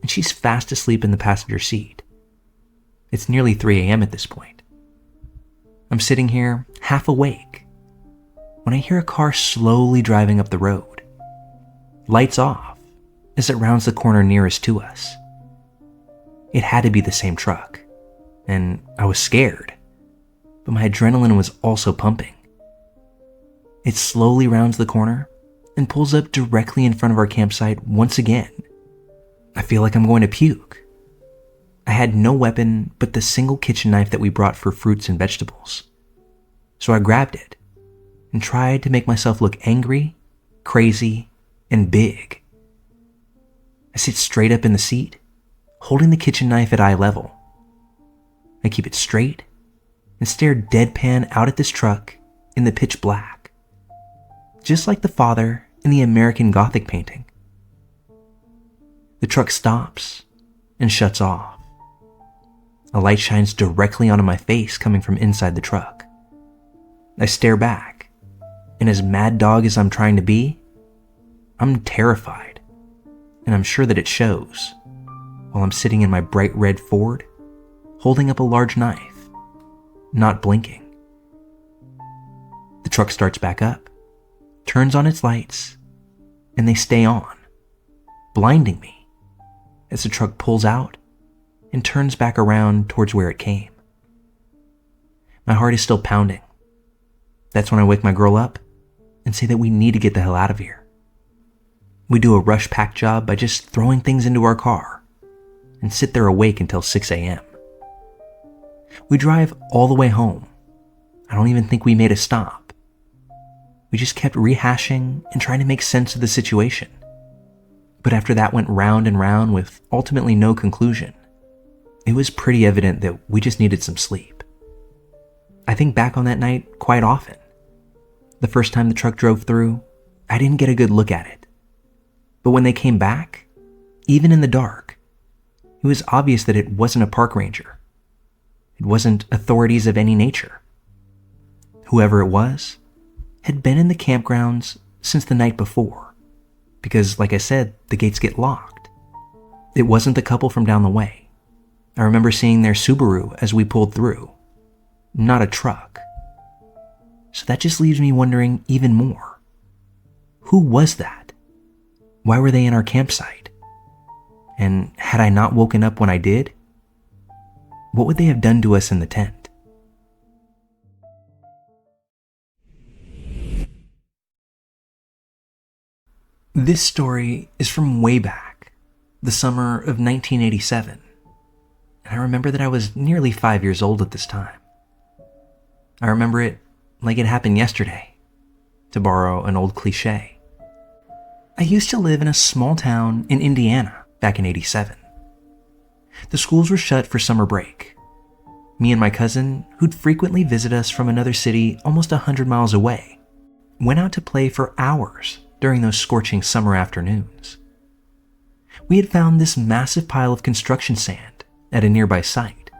and she's fast asleep in the passenger seat. It's nearly 3 a.m. at this point. I'm sitting here, half awake, when I hear a car slowly driving up the road. Lights off as it rounds the corner nearest to us. It had to be the same truck, and I was scared, but my adrenaline was also pumping. It slowly rounds the corner and pulls up directly in front of our campsite once again. I feel like I'm going to puke. I had no weapon but the single kitchen knife that we brought for fruits and vegetables. So I grabbed it and tried to make myself look angry, crazy, and big. I sit straight up in the seat, holding the kitchen knife at eye level. I keep it straight and stare deadpan out at this truck in the pitch black, just like the father in the American Gothic painting. The truck stops and shuts off. A light shines directly onto my face coming from inside the truck. I stare back, and as mad dog as I'm trying to be, I'm terrified, and I'm sure that it shows, while I'm sitting in my bright red Ford, holding up a large knife, not blinking. The truck starts back up, turns on its lights, and they stay on, blinding me as the truck pulls out and turns back around towards where it came. My heart is still pounding. That's when I wake my girl up and say that we need to get the hell out of here. We do a rush pack job by just throwing things into our car and sit there awake until 6 a.m. We drive all the way home. I don't even think we made a stop. We just kept rehashing and trying to make sense of the situation. But after that went round and round with ultimately no conclusion, it was pretty evident that we just needed some sleep. I think back on that night quite often. The first time the truck drove through, I didn't get a good look at it. But when they came back, even in the dark, it was obvious that it wasn't a park ranger. It wasn't authorities of any nature. Whoever it was had been in the campgrounds since the night before, because, like I said, the gates get locked. It wasn't the couple from down the way. I remember seeing their Subaru as we pulled through, not a truck. So that just leaves me wondering even more. Who was that? Why were they in our campsite? And had I not woken up when I did, what would they have done to us in the tent? This story is from way back, the summer of 1987. And I remember that I was nearly 5 years old at this time. I remember it like it happened yesterday, to borrow an old cliche. I used to live in a small town in Indiana back in '87. The schools were shut for summer break. Me and my cousin, who'd frequently visit us from another city almost 100 miles away, went out to play for hours during those scorching summer afternoons. We had found this massive pile of construction sand at a nearby site,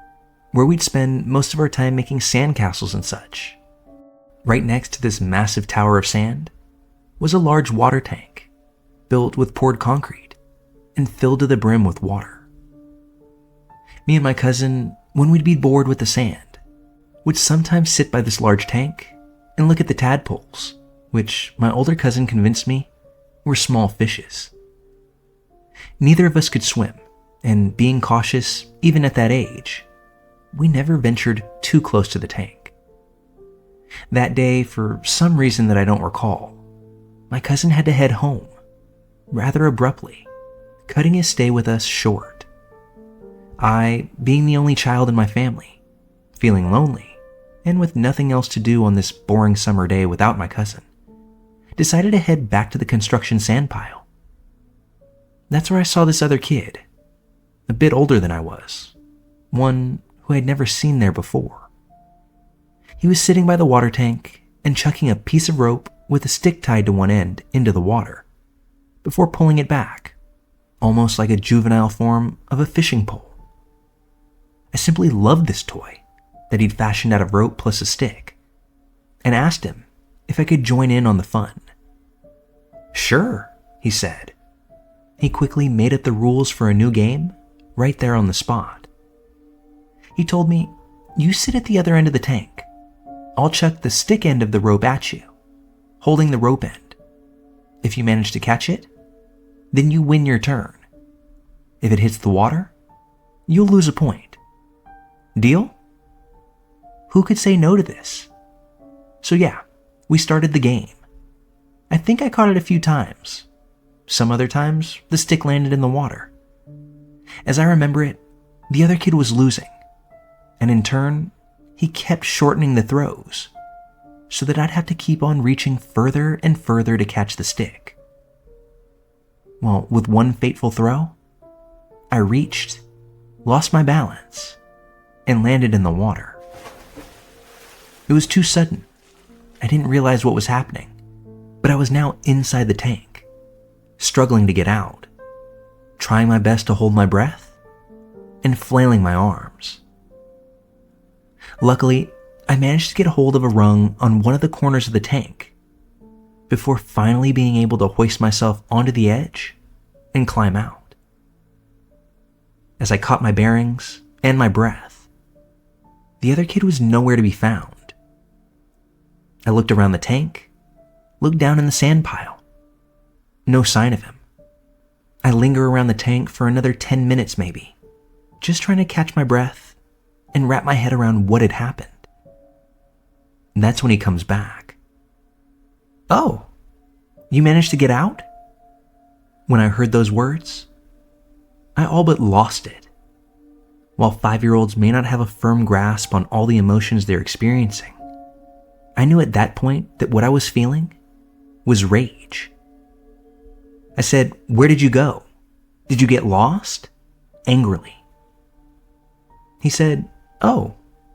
where we'd spend most of our time making sandcastles and such. Right next to this massive tower of sand was a large water tank, built with poured concrete and filled to the brim with water. Me and my cousin, when we'd be bored with the sand, would sometimes sit by this large tank and look at the tadpoles, which my older cousin convinced me were small fishes. Neither of us could swim, and being cautious, even at that age, we never ventured too close to the tank. That day, for some reason that I don't recall, my cousin had to head home, rather abruptly, cutting his stay with us short. I, being the only child in my family, feeling lonely, and with nothing else to do on this boring summer day without my cousin, decided to head back to the construction sand pile. That's where I saw this other kid, a bit older than I was, one who I'd never seen there before. He was sitting by the water tank and chucking a piece of rope with a stick tied to one end into the water, before pulling it back, almost like a juvenile form of a fishing pole. I simply loved this toy that he'd fashioned out of rope plus a stick, and asked him if I could join in on the fun. "Sure," he said. He quickly made up the rules for a new game right there on the spot. He told me, "You sit at the other end of the tank. I'll chuck the stick end of the rope at you, holding the rope end. If you manage to catch it, then you win your turn. If it hits the water, you'll lose a point. Deal?" Who could say no to this? So yeah, we started the game. I think I caught it a few times. Some other times, the stick landed in the water. As I remember it, the other kid was losing, and in turn, he kept shortening the throws, so that I'd have to keep on reaching further and further to catch the stick. Well, with one fateful throw, I reached, lost my balance, and landed in the water. It was too sudden. I didn't realize what was happening, but I was now inside the tank, struggling to get out, trying my best to hold my breath, and flailing my arms. Luckily, I managed to get a hold of a rung on one of the corners of the tank, before finally being able to hoist myself onto the edge and climb out. As I caught my bearings and my breath, the other kid was nowhere to be found. I looked around the tank, look down in the sand pile. No sign of him. I linger around the tank for another 10 minutes maybe, just trying to catch my breath and wrap my head around what had happened. And that's when he comes back. "Oh, you managed to get out?" When I heard those words, I all but lost it. While 5-year-olds may not have a firm grasp on all the emotions they're experiencing, I knew at that point that what I was feeling was rage. I said, "Where did you go? Did you get lost?" Angrily. He said, "Oh,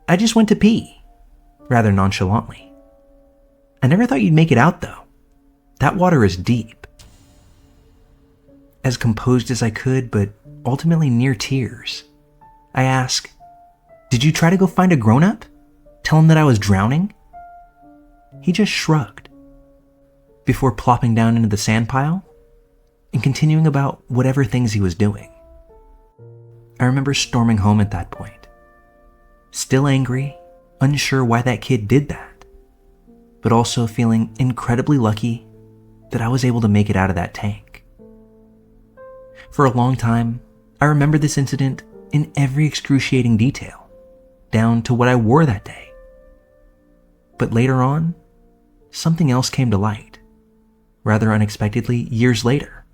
I just went to pee," rather nonchalantly. "I never thought you'd make it out though. That water is deep." As composed as I could, but ultimately near tears, I ask, "Did you try to go find a grown-up? Tell him that I was drowning?" He just shrugged, before plopping down into the sand pile and continuing about whatever things he was doing. I remember storming home at that point, still angry, unsure why that kid did that, but also feeling incredibly lucky that I was able to make it out of that tank. For a long time, I remember this incident in every excruciating detail, down to what I wore that day. But later on, something else came to light, rather unexpectedly years later,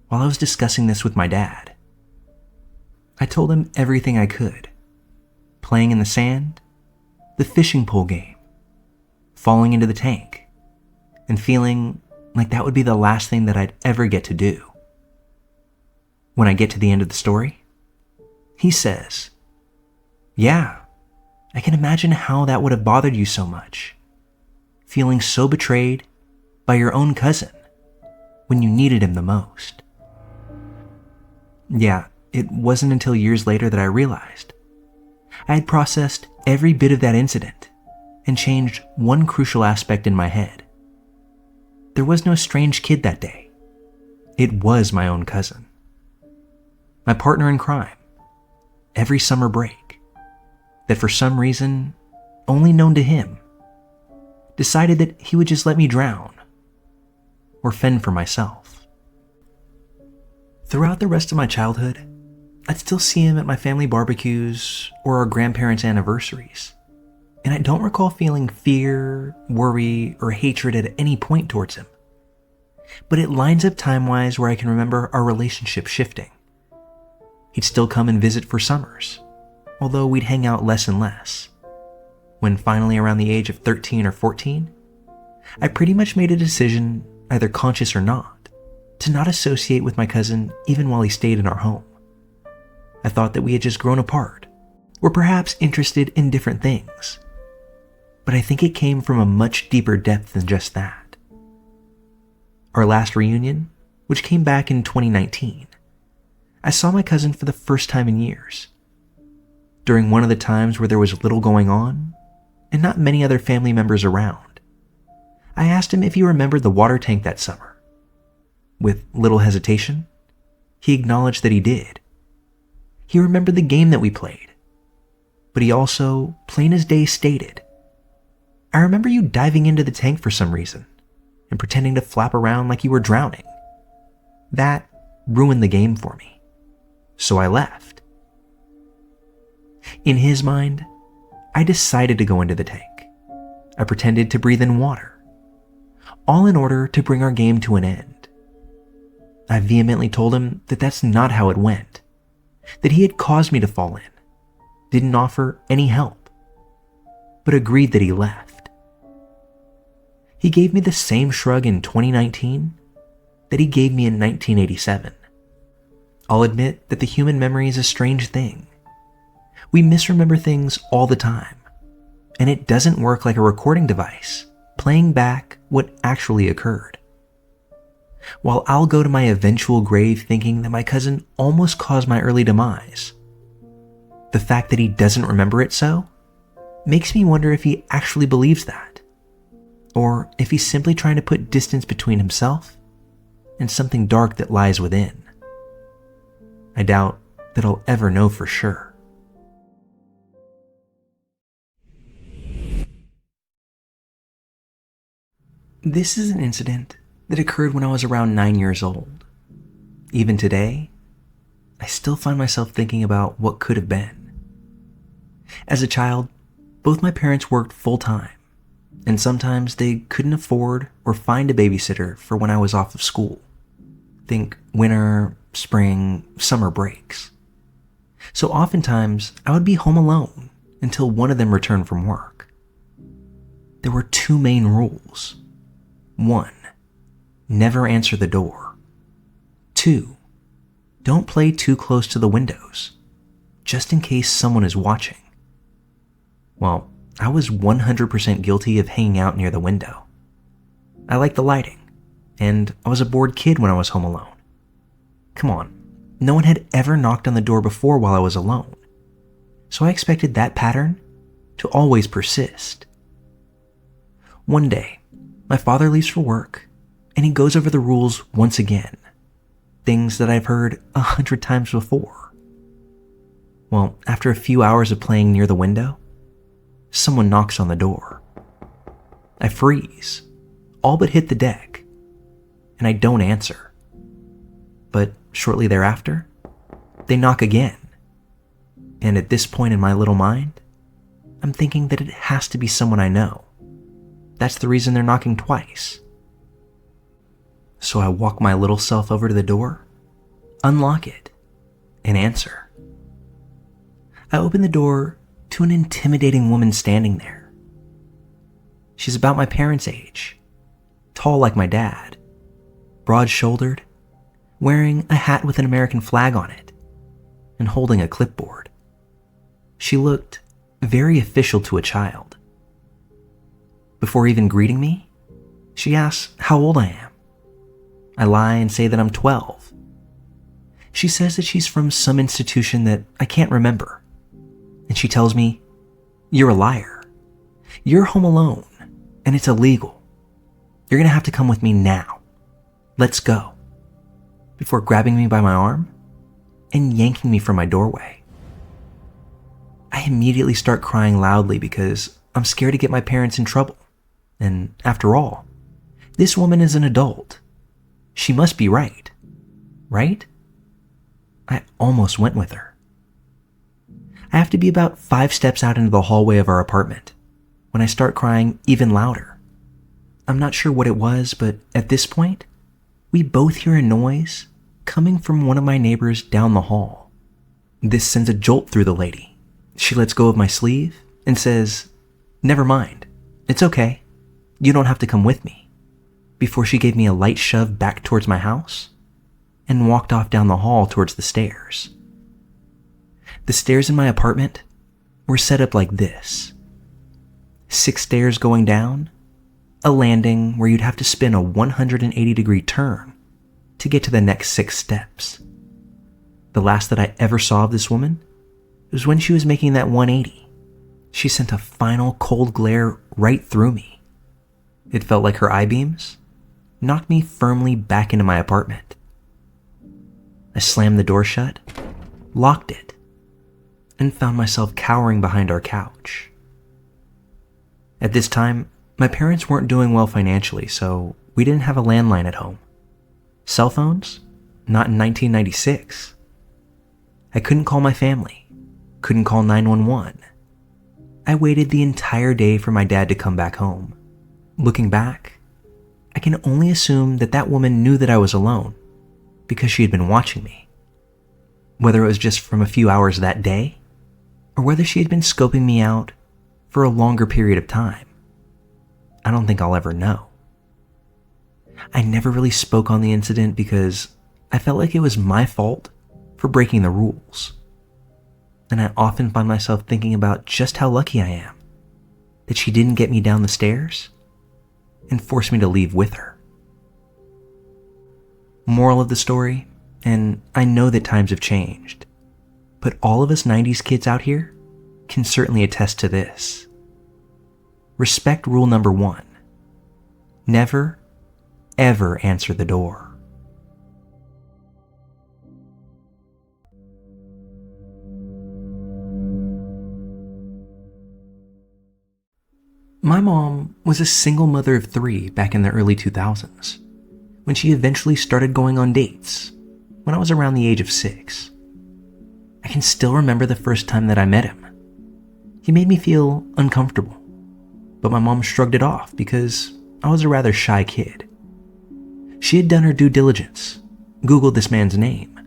while I was discussing this with my dad. I told him everything I could, playing in the sand, the fishing pole game, falling into the tank, and feeling like that would be the last thing that I'd ever get to do. When I get to the end of the story, he says, "Yeah, I can imagine how that would have bothered you so much, feeling so betrayed by your own cousin when you needed him the most." Yeah, it wasn't until years later that I realized I had processed every bit of that incident and changed one crucial aspect in my head. There was no strange kid that day. It was my own cousin. My partner in crime, every summer break, that for some reason, only known to him, decided that he would just let me drown or fend for myself. Throughout the rest of my childhood, I'd still see him at my family barbecues or our grandparents' anniversaries, and I don't recall feeling fear, worry, or hatred at any point towards him. But it lines up time-wise where I can remember our relationship shifting. He'd still come and visit for summers, although we'd hang out less and less. When finally around the age of 13 or 14, I pretty much made a decision, either conscious or not, to not associate with my cousin even while he stayed in our home. I thought that we had just grown apart, or perhaps interested in different things. But I think it came from a much deeper depth than just that. Our last reunion, which came back in 2019, I saw my cousin for the first time in years. During one of the times where there was little going on, and not many other family members around, I asked him if he remembered the water tank that summer. With little hesitation, he acknowledged that he did. He remembered the game that we played, but he also, plain as day, stated, "I remember you diving into the tank for some reason and pretending to flap around like you were drowning. That ruined the game for me. So I left." In his mind, I decided to go into the tank. I pretended to breathe in water, all in order to bring our game to an end. I vehemently told him that that's not how it went, that he had caused me to fall in, didn't offer any help, but agreed that he left. He gave me the same shrug in 2019 that he gave me in 1987. I'll admit that the human memory is a strange thing. We misremember things all the time, and it doesn't work like a recording device, playing back what actually occurred. While I'll go to my eventual grave thinking that my cousin almost caused my early demise, the fact that he doesn't remember it so makes me wonder if he actually believes that, or if he's simply trying to put distance between himself and something dark that lies within. I doubt that I'll ever know for sure. This is an incident that occurred when I was around 9 years old. Even today, I still find myself thinking about what could have been. As a child, both my parents worked full-time, and sometimes they couldn't afford or find a babysitter for when I was off of school. Think winter, spring, summer breaks. So oftentimes, I would be home alone until one of them returned from work. There were two main rules. 1. Never answer the door. 2. Don't play too close to the windows, just in case someone is watching. Well, I was 100% guilty of hanging out near the window. I liked the lighting, and I was a bored kid when I was home alone. Come on, no one had ever knocked on the door before while I was alone, so I expected that pattern to always persist. One day, my father leaves for work, and he goes over the rules once again, things that I've heard 100 times before. Well, after a few hours of playing near the window, someone knocks on the door. I freeze, all but hit the deck, and I don't answer. But shortly thereafter, they knock again. And at this point in my little mind, I'm thinking that it has to be someone I know. That's the reason they're knocking twice. So I walk my little self over to the door, unlock it, and answer. I open the door to an intimidating woman standing there. She's about my parents' age, tall like my dad, broad-shouldered, wearing a hat with an American flag on it, and holding a clipboard. She looked very official to a child. Before even greeting me, she asks how old I am. I lie and say that I'm 12. She says that she's from some institution that I can't remember, and she tells me, "You're a liar. You're home alone, and it's illegal. You're gonna have to come with me now. Let's go," before grabbing me by my arm and yanking me from my doorway. I immediately start crying loudly because I'm scared to get my parents in trouble. And after all, this woman is an adult. She must be right. Right? I almost went with her. I have to be about 5 steps out into the hallway of our apartment when I start crying even louder. I'm not sure what it was, but at this point, we both hear a noise coming from one of my neighbors down the hall. This sends a jolt through the lady. She lets go of my sleeve and says, "Never mind. It's okay. You don't have to come with me," before she gave me a light shove back towards my house and walked off down the hall towards the stairs. The stairs in my apartment were set up like this. 6 stairs going down, a landing where you'd have to spin a 180-degree turn to get to the next 6 steps. The last that I ever saw of this woman was when she was making that 180. She sent a final cold glare right through me. It felt like her eye beams knocked me firmly back into my apartment. I slammed the door shut, locked it, and found myself cowering behind our couch. At this time, my parents weren't doing well financially, so we didn't have a landline at home. Cell phones? Not in 1996. I couldn't call my family, couldn't call 911. I waited the entire day for my dad to come back home. Looking back, I can only assume that that woman knew that I was alone because she had been watching me. Whether it was just from a few hours that day, or whether she had been scoping me out for a longer period of time, I don't think I'll ever know. I never really spoke on the incident because I felt like it was my fault for breaking the rules. And I often find myself thinking about just how lucky I am that she didn't get me down the stairs and force me to leave with her. Moral of the story, and I know that times have changed, but all of us 90s kids out here can certainly attest to this. Respect rule number 1. Never, ever answer the door. My mom was a single mother of 3 back in the early 2000s, when she eventually started going on dates when I was around the age of 6. I can still remember the first time that I met him. He made me feel uncomfortable, but my mom shrugged it off because I was a rather shy kid. She had done her due diligence, Googled this man's name,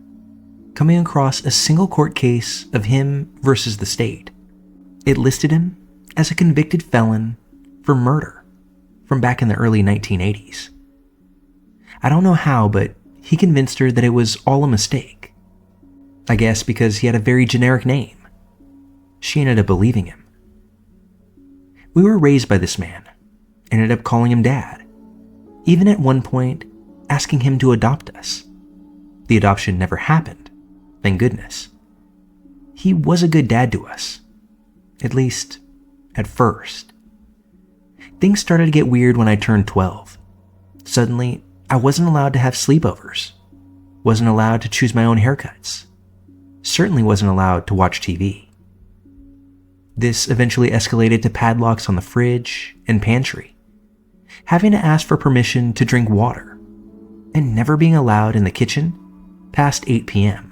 coming across a single court case of him versus the state. It listed him as a convicted felon for murder from back in the early 1980s. I don't know how, but he convinced her that it was all a mistake. I guess because he had a very generic name. She ended up believing him. We were raised by this man, ended up calling him Dad, even at one point asking him to adopt us. The adoption never happened, thank goodness. He was a good dad to us, at least at first. Things started to get weird when I turned 12. Suddenly, I wasn't allowed to have sleepovers, wasn't allowed to choose my own haircuts, certainly wasn't allowed to watch TV. This eventually escalated to padlocks on the fridge and pantry, having to ask for permission to drink water, and never being allowed in the kitchen past 8 p.m.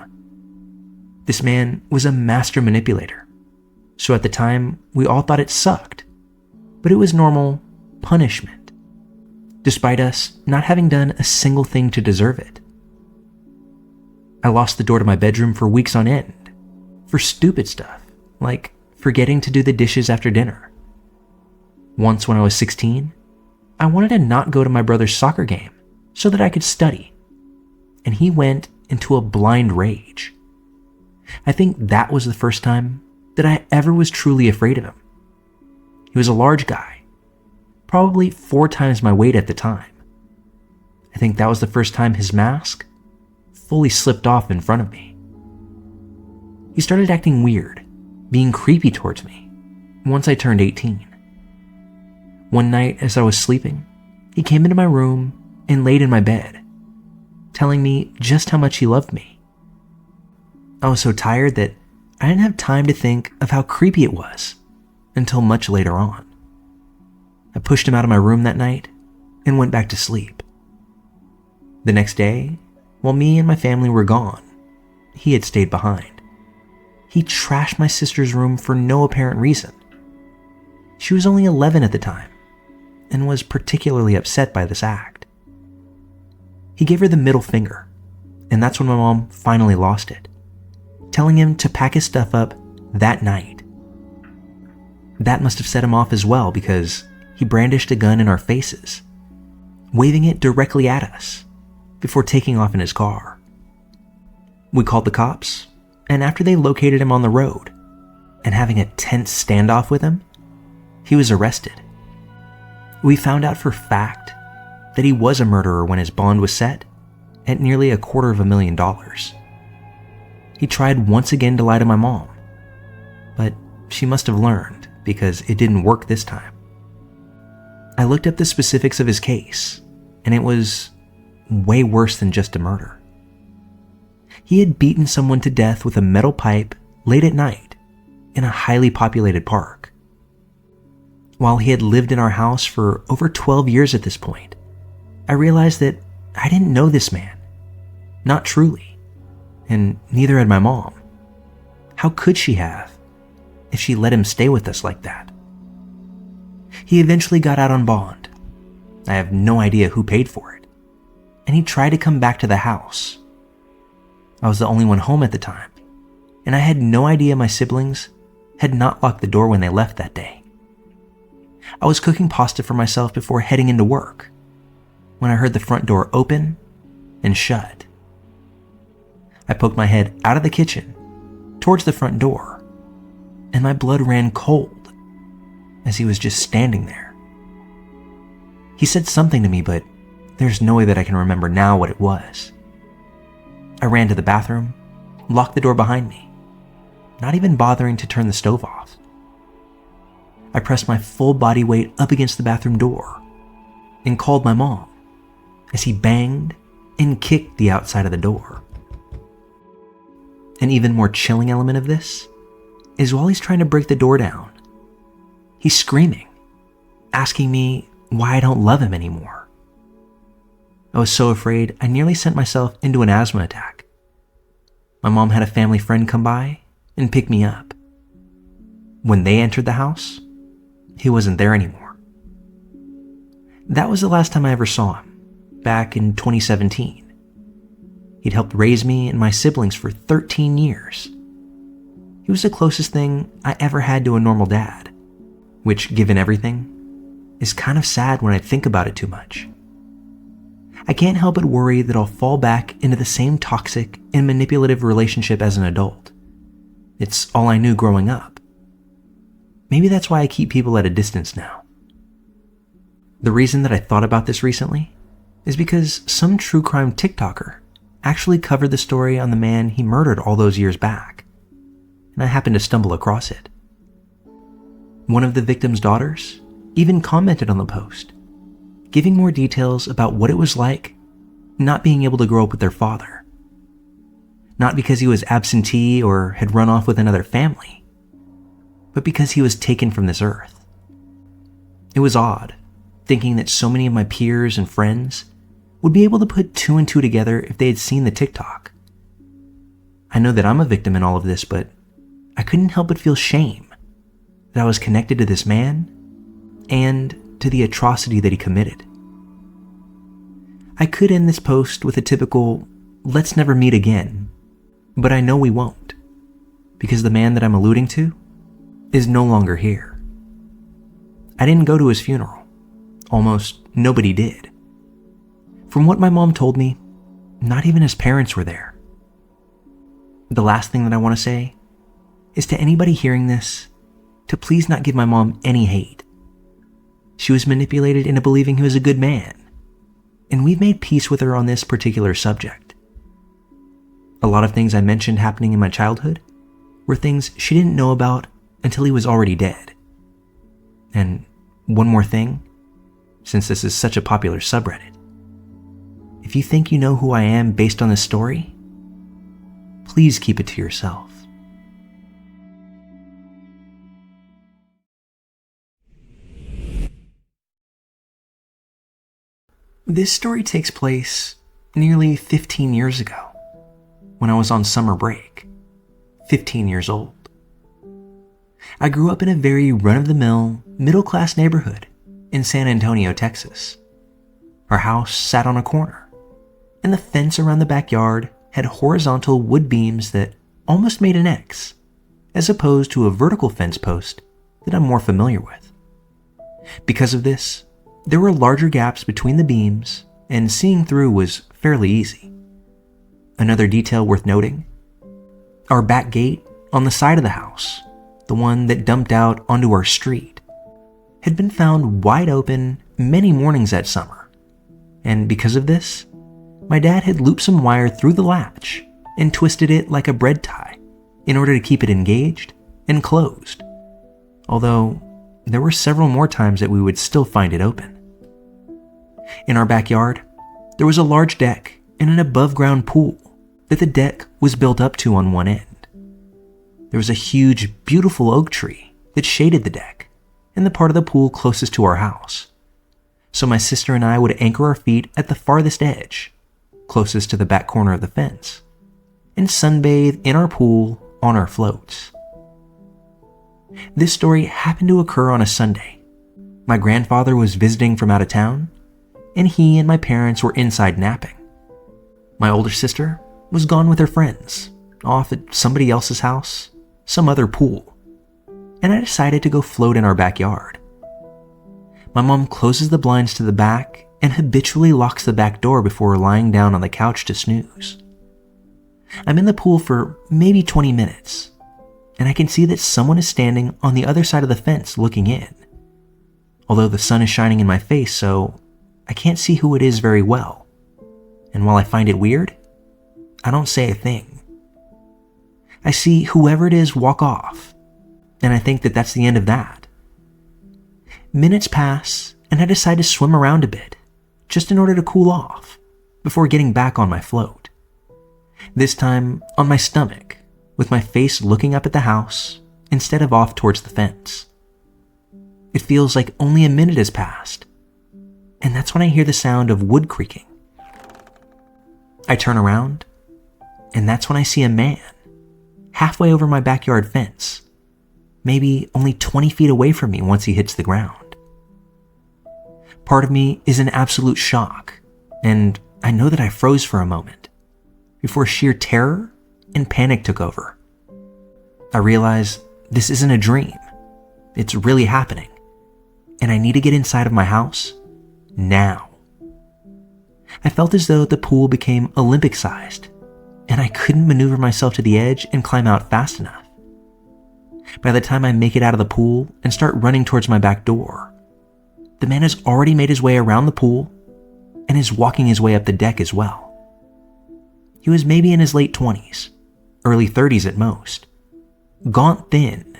This man was a master manipulator, so at the time we all thought it sucked, but it was normal punishment, despite us not having done a single thing to deserve it. I lost the door to my bedroom for weeks on end, for stupid stuff, like forgetting to do the dishes after dinner. Once when I was 16, I wanted to not go to my brother's soccer game so that I could study, and he went into a blind rage. I think that was the first time that I ever was truly afraid of him. He was a large guy, probably 4 times my weight at the time. I think that was the first time his mask fully slipped off in front of me. He started acting weird, being creepy towards me, once I turned 18. One night as I was sleeping, he came into my room and laid in my bed, telling me just how much he loved me. I was so tired that I didn't have time to think of how creepy it was until much later on. I pushed him out of my room that night and went back to sleep. The next day, while me and my family were gone, he had stayed behind. He trashed my sister's room for no apparent reason. She was only 11 at the time and was particularly upset by this act. He gave her the middle finger, and that's when my mom finally lost it, telling him to pack his stuff up that night. That must have set him off as well because he brandished a gun in our faces, waving it directly at us before taking off in his car. We called the cops, and after they located him on the road and having a tense standoff with him, he was arrested. We found out for fact that he was a murderer when his bond was set at nearly $250,000. He tried once again to lie to my mom, but she must have learned because it didn't work this time. I looked up the specifics of his case, and it was way worse than just a murder. He had beaten someone to death with a metal pipe late at night in a highly populated park. While he had lived in our house for over 12 years at this point, I realized that I didn't know this man, not truly, and neither had my mom. How could she have if she let him stay with us like that? He eventually got out on bond. I have no idea who paid for it, and he tried to come back to the house. I was the only one home at the time, and I had no idea my siblings had not locked the door when they left that day. I was cooking pasta for myself before heading into work when I heard the front door open and shut. I poked my head out of the kitchen towards the front door, and my blood ran cold as he was just standing there. He said something to me, but there's no way that I can remember now what it was. I ran to the bathroom, locked the door behind me, not even bothering to turn the stove off. I pressed my full body weight up against the bathroom door and called my mom as he banged and kicked the outside of the door. An even more chilling element of this is while he's trying to break the door down, he's screaming, asking me why I don't love him anymore. I was so afraid I nearly sent myself into an asthma attack. My mom had a family friend come by and pick me up. When they entered the house, he wasn't there anymore. That was the last time I ever saw him, back in 2017. He'd helped raise me and my siblings for 13 years. He was the closest thing I ever had to a normal dad, which, given everything, is kind of sad when I think about it too much. I can't help but worry that I'll fall back into the same toxic and manipulative relationship as an adult. It's all I knew growing up. Maybe that's why I keep people at a distance now. The reason that I thought about this recently is because some true crime TikToker actually covered the story on the man he murdered all those years back, and I happened to stumble across it. One of the victim's daughters even commented on the post, giving more details about what it was like not being able to grow up with their father. Not because he was absentee or had run off with another family, but because he was taken from this earth. It was odd, thinking that so many of my peers and friends would be able to put two and two together if they had seen the TikTok. I know that I'm a victim in all of this, but I couldn't help but feel shame that I was connected to this man and to the atrocity that he committed. I could end this post with a typical, "let's never meet again," but I know we won't, because the man that I'm alluding to is no longer here. I didn't go to his funeral. Almost nobody did. From what my mom told me, not even his parents were there. The last thing that I want to say is to anybody hearing this to please not give my mom any hate. She was manipulated into believing he was a good man, and we've made peace with her on this particular subject. A lot of things I mentioned happening in my childhood were things she didn't know about until he was already dead. And one more thing, since this is such a popular subreddit, if you think you know who I am based on this story, please keep it to yourself. This story takes place nearly 15 years ago, when I was on summer break, 15 years old. I grew up in a very run-of-the-mill, middle-class neighborhood in San Antonio, Texas. Our house sat on a corner, and the fence around the backyard had horizontal wood beams that almost made an X, as opposed to a vertical fence post that I'm more familiar with. Because of this, there were larger gaps between the beams, and seeing through was fairly easy. Another detail worth noting, our back gate on the side of the house, the one that dumped out onto our street, had been found wide open many mornings that summer, and because of this, my dad had looped some wire through the latch and twisted it like a bread tie in order to keep it engaged and closed, although there were several more times that we would still find it open. In our backyard, there was a large deck and an above-ground pool that the deck was built up to on one end. There was a huge, beautiful oak tree that shaded the deck and the part of the pool closest to our house, so my sister and I would anchor our feet at the farthest edge, closest to the back corner of the fence, and sunbathe in our pool on our floats. This story happened to occur on a Sunday. My grandfather was visiting from out of town, and he and my parents were inside napping. My older sister was gone with her friends, off at somebody else's house, some other pool, and I decided to go float in our backyard. My mom closes the blinds to the back and habitually locks the back door before lying down on the couch to snooze. I'm in the pool for maybe 20 minutes, and I can see that someone is standing on the other side of the fence looking in. Although the sun is shining in my face, so I can't see who it is very well. And while I find it weird, I don't say a thing. I see whoever it is walk off, and I think that that's the end of that. Minutes pass, and I decide to swim around a bit, just in order to cool off, before getting back on my float. This time on my stomach, with my face looking up at the house instead of off towards the fence. It feels like only a minute has passed. And that's when I hear the sound of wood creaking. I turn around, and that's when I see a man halfway over my backyard fence, maybe only 20 feet away from me once he hits the ground. Part of me is in absolute shock, and I know that I froze for a moment before sheer terror and panic took over. I realize this isn't a dream. It's really happening, and I need to get inside of my house now. I felt as though the pool became Olympic-sized, and I couldn't maneuver myself to the edge and climb out fast enough. By the time I make it out of the pool and start running towards my back door, the man has already made his way around the pool and is walking his way up the deck as well. He was maybe in his late 20s, early 30s at most, gaunt thin,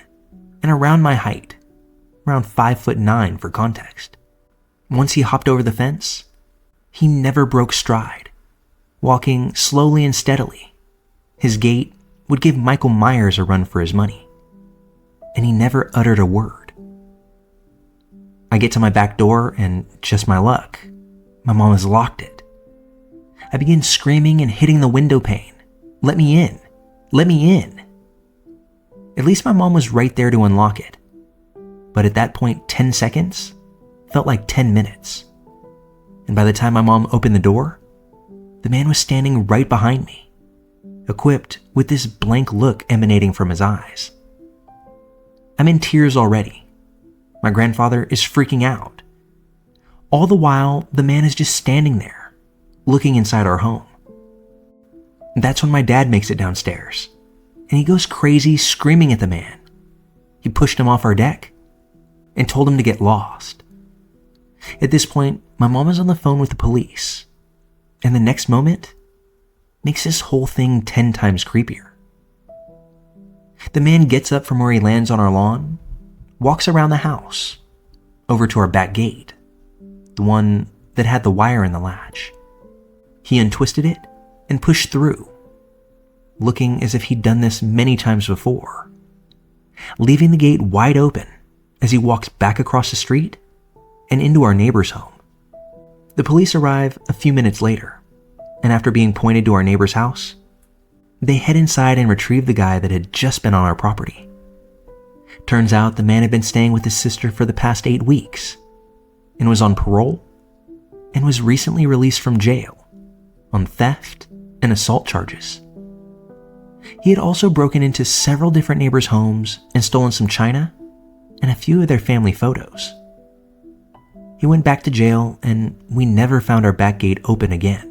and around my height, around 5'9" for context. Once he hopped over the fence, he never broke stride, walking slowly and steadily. His gait would give Michael Myers a run for his money, and he never uttered a word. I get to my back door, and just my luck, my mom has locked it. I begin screaming and hitting the window pane. Let me in! Let me in! At least my mom was right there to unlock it. But at that point, 10 seconds felt like 10 minutes. And by the time my mom opened the door, the man was standing right behind me, equipped with this blank look emanating from his eyes. I'm in tears already. My grandfather is freaking out. All the while, the man is just standing there, looking inside our home. That's when my dad makes it downstairs, and he goes crazy screaming at the man. He pushed him off our deck and told him to get lost. At this point, my mom is on the phone with the police, and the next moment makes this whole thing 10 times creepier. The man gets up from where he lands on our lawn, walks around the house, over to our back gate, the one that had the wire in the latch. He untwisted it and pushed through, looking as if he'd done this many times before, leaving the gate wide open as he walks back across the street and into our neighbor's home. The police arrive a few minutes later, and after being pointed to our neighbor's house, they head inside and retrieve the guy that had just been on our property. Turns out the man had been staying with his sister for the past 8 weeks and was on parole and was recently released from jail on theft and assault charges. He had also broken into several different neighbors' homes and stolen some china and a few of their family photos. He went back to jail, and we never found our back gate open again.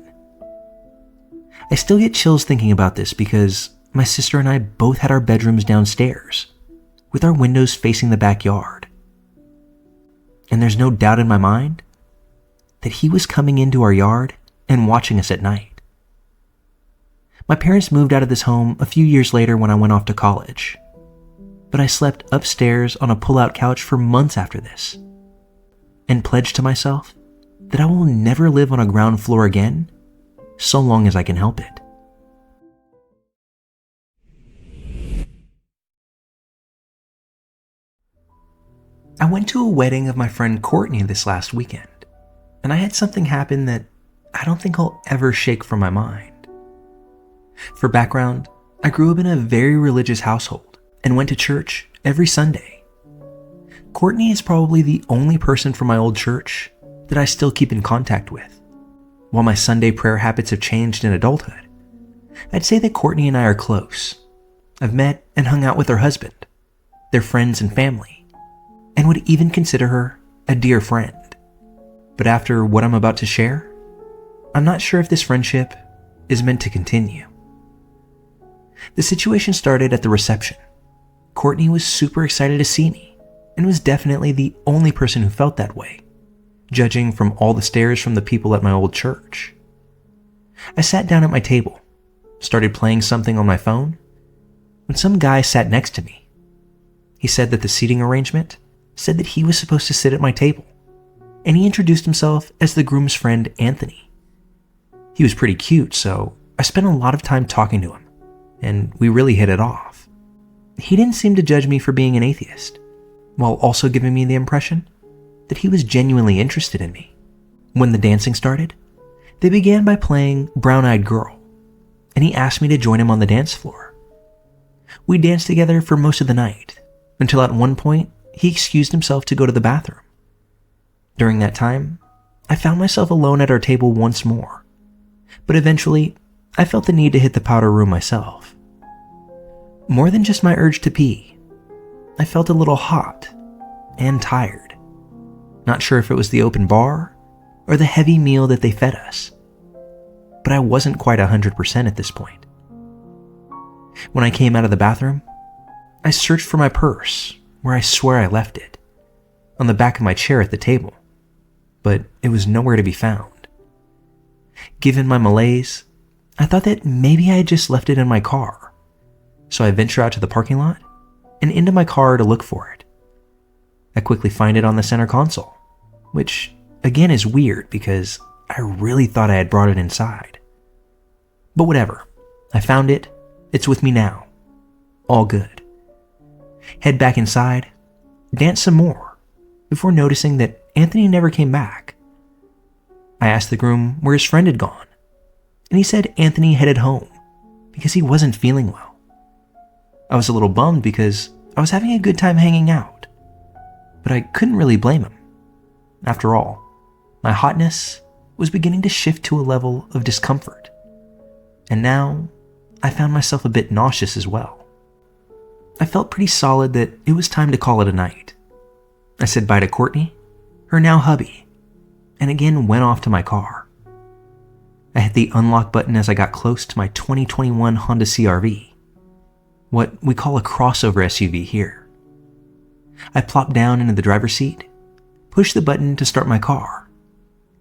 I still get chills thinking about this because my sister and I both had our bedrooms downstairs, with our windows facing the backyard. And there's no doubt in my mind that he was coming into our yard and watching us at night. My parents moved out of this home a few years later when I went off to college, but I slept upstairs on a pull-out couch for months after this, and pledged to myself that I will never live on a ground floor again so long as I can help it. I went to a wedding of my friend Courtney this last weekend, and I had something happen that I don't think I'll ever shake from my mind. For background, I grew up in a very religious household and went to church every Sunday. Courtney is probably the only person from my old church that I still keep in contact with. While my Sunday prayer habits have changed in adulthood, I'd say that Courtney and I are close. I've met and hung out with her husband, their friends and family, and would even consider her a dear friend. But after what I'm about to share, I'm not sure if this friendship is meant to continue. The situation started at the reception. Courtney was super excited to see me, and was definitely the only person who felt that way, judging from all the stares from the people at my old church. I sat down at my table, started playing something on my phone, when some guy sat next to me. He said that the seating arrangement said that he was supposed to sit at my table, and he introduced himself as the groom's friend Anthony. He was pretty cute, so I spent a lot of time talking to him, and we really hit it off. He didn't seem to judge me for being an atheist, while also giving me the impression that he was genuinely interested in me. When the dancing started, they began by playing Brown Eyed Girl, and he asked me to join him on the dance floor. We danced together for most of the night, until at one point he excused himself to go to the bathroom. During that time, I found myself alone at our table once more, but eventually I felt the need to hit the powder room myself. More than just my urge to pee, I felt a little hot and tired. Not sure if it was the open bar or the heavy meal that they fed us, but I wasn't quite 100% at this point. When I came out of the bathroom, I searched for my purse, where I swear I left it, on the back of my chair at the table, but it was nowhere to be found. Given my malaise, I thought that maybe I had just left it in my car, so I venture out to the parking lot and into my car to look for it. I quickly find it on the center console, which again is weird because I really thought I had brought it inside. But whatever, I found it, it's with me now. All good. Head back inside, dance some more, before noticing that Anthony never came back. I asked the groom where his friend had gone, and he said Anthony headed home because he wasn't feeling well. I was a little bummed because I was having a good time hanging out, but I couldn't really blame him. After all, my hotness was beginning to shift to a level of discomfort, and now I found myself a bit nauseous as well. I felt pretty solid that it was time to call it a night. I said bye to Courtney, her now hubby, and again went off to my car. I hit the unlock button as I got close to my 2021 Honda CR-V, what we call a crossover SUV here. I plopped down into the driver's seat, pushed the button to start my car,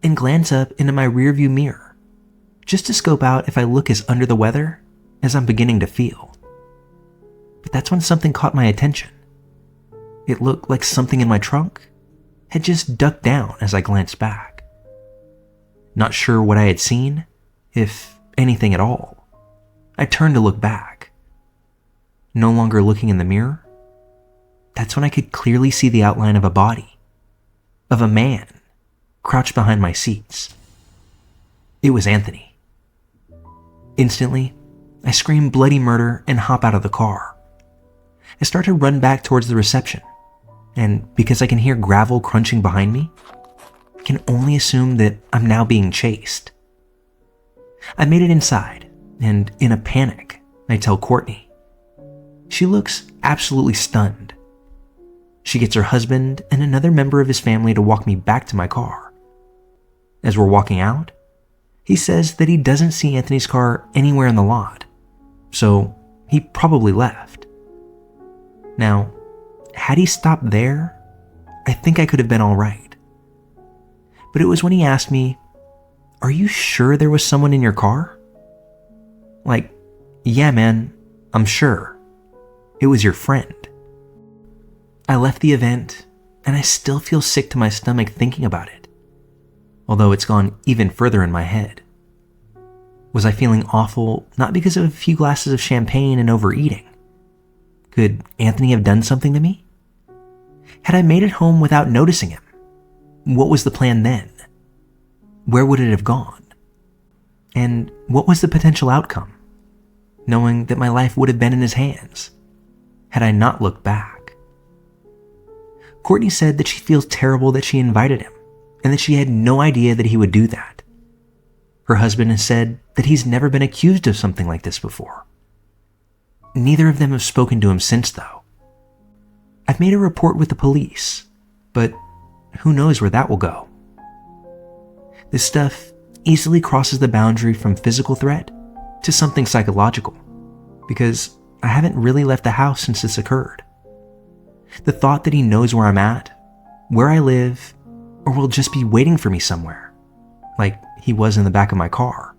and glance up into my rearview mirror, just to scope out if I look as under the weather as I'm beginning to feel. But that's when something caught my attention. It looked like something in my trunk had just ducked down as I glanced back. Not sure what I had seen, if anything at all, I turned to look back. No longer looking in the mirror, that's when I could clearly see the outline of a body, of a man, crouched behind my seats. It was Anthony. Instantly, I scream bloody murder and hop out of the car. I start to run back towards the reception, and because I can hear gravel crunching behind me, I can only assume that I'm now being chased. I made it inside, and in a panic, I tell Courtney. She looks absolutely stunned. She gets her husband and another member of his family to walk me back to my car. As we're walking out, he says that he doesn't see Anthony's car anywhere in the lot, so he probably left. Now, had he stopped there, I think I could have been all right. But it was when he asked me, "Are you sure there was someone in your car?" Like, yeah man, I'm sure. It was your friend. I left the event, and I still feel sick to my stomach thinking about it, although it's gone even further in my head. Was I feeling awful not because of a few glasses of champagne and overeating? Could Anthony have done something to me? Had I made it home without noticing him? What was the plan then? Where would it have gone? And what was the potential outcome, knowing that my life would have been in his hands, had I not looked back? Courtney said that she feels terrible that she invited him, and that she had no idea that he would do that. Her husband has said that he's never been accused of something like this before. Neither of them have spoken to him since, though. I've made a report with the police, but who knows where that will go. This stuff easily crosses the boundary from physical threat to something psychological, because I haven't really left the house since this occurred. The thought that he knows where I'm at, where I live, or will just be waiting for me somewhere, like he was in the back of my car,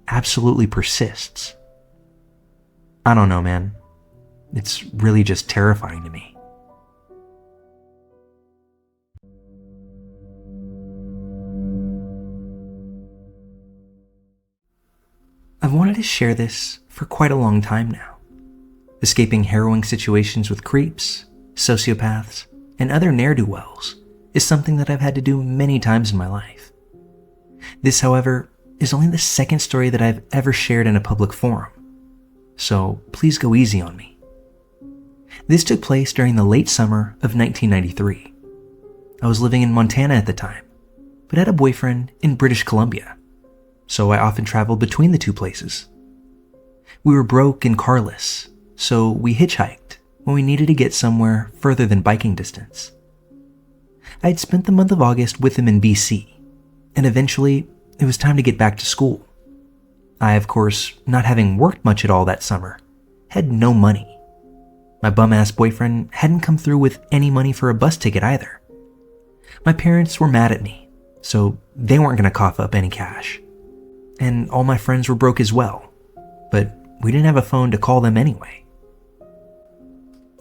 absolutely persists. I don't know, man. It's really just terrifying to me. I've wanted to share this for quite a long time now. Escaping harrowing situations with creeps, sociopaths, and other ne'er-do-wells is something that I've had to do many times in my life. This, however, is only the second story that I've ever shared in a public forum, so please go easy on me. This took place during the late summer of 1993. I was living in Montana at the time, but had a boyfriend in British Columbia, so I often traveled between the two places. We were broke and carless, so we hitchhiked when we needed to get somewhere further than biking distance. I had spent the month of August with him in BC, and eventually it was time to get back to school. I, of course, not having worked much at all that summer, had no money. My bum-ass boyfriend hadn't come through with any money for a bus ticket either. My parents were mad at me, so they weren't going to cough up any cash. And all my friends were broke as well, but we didn't have a phone to call them anyway.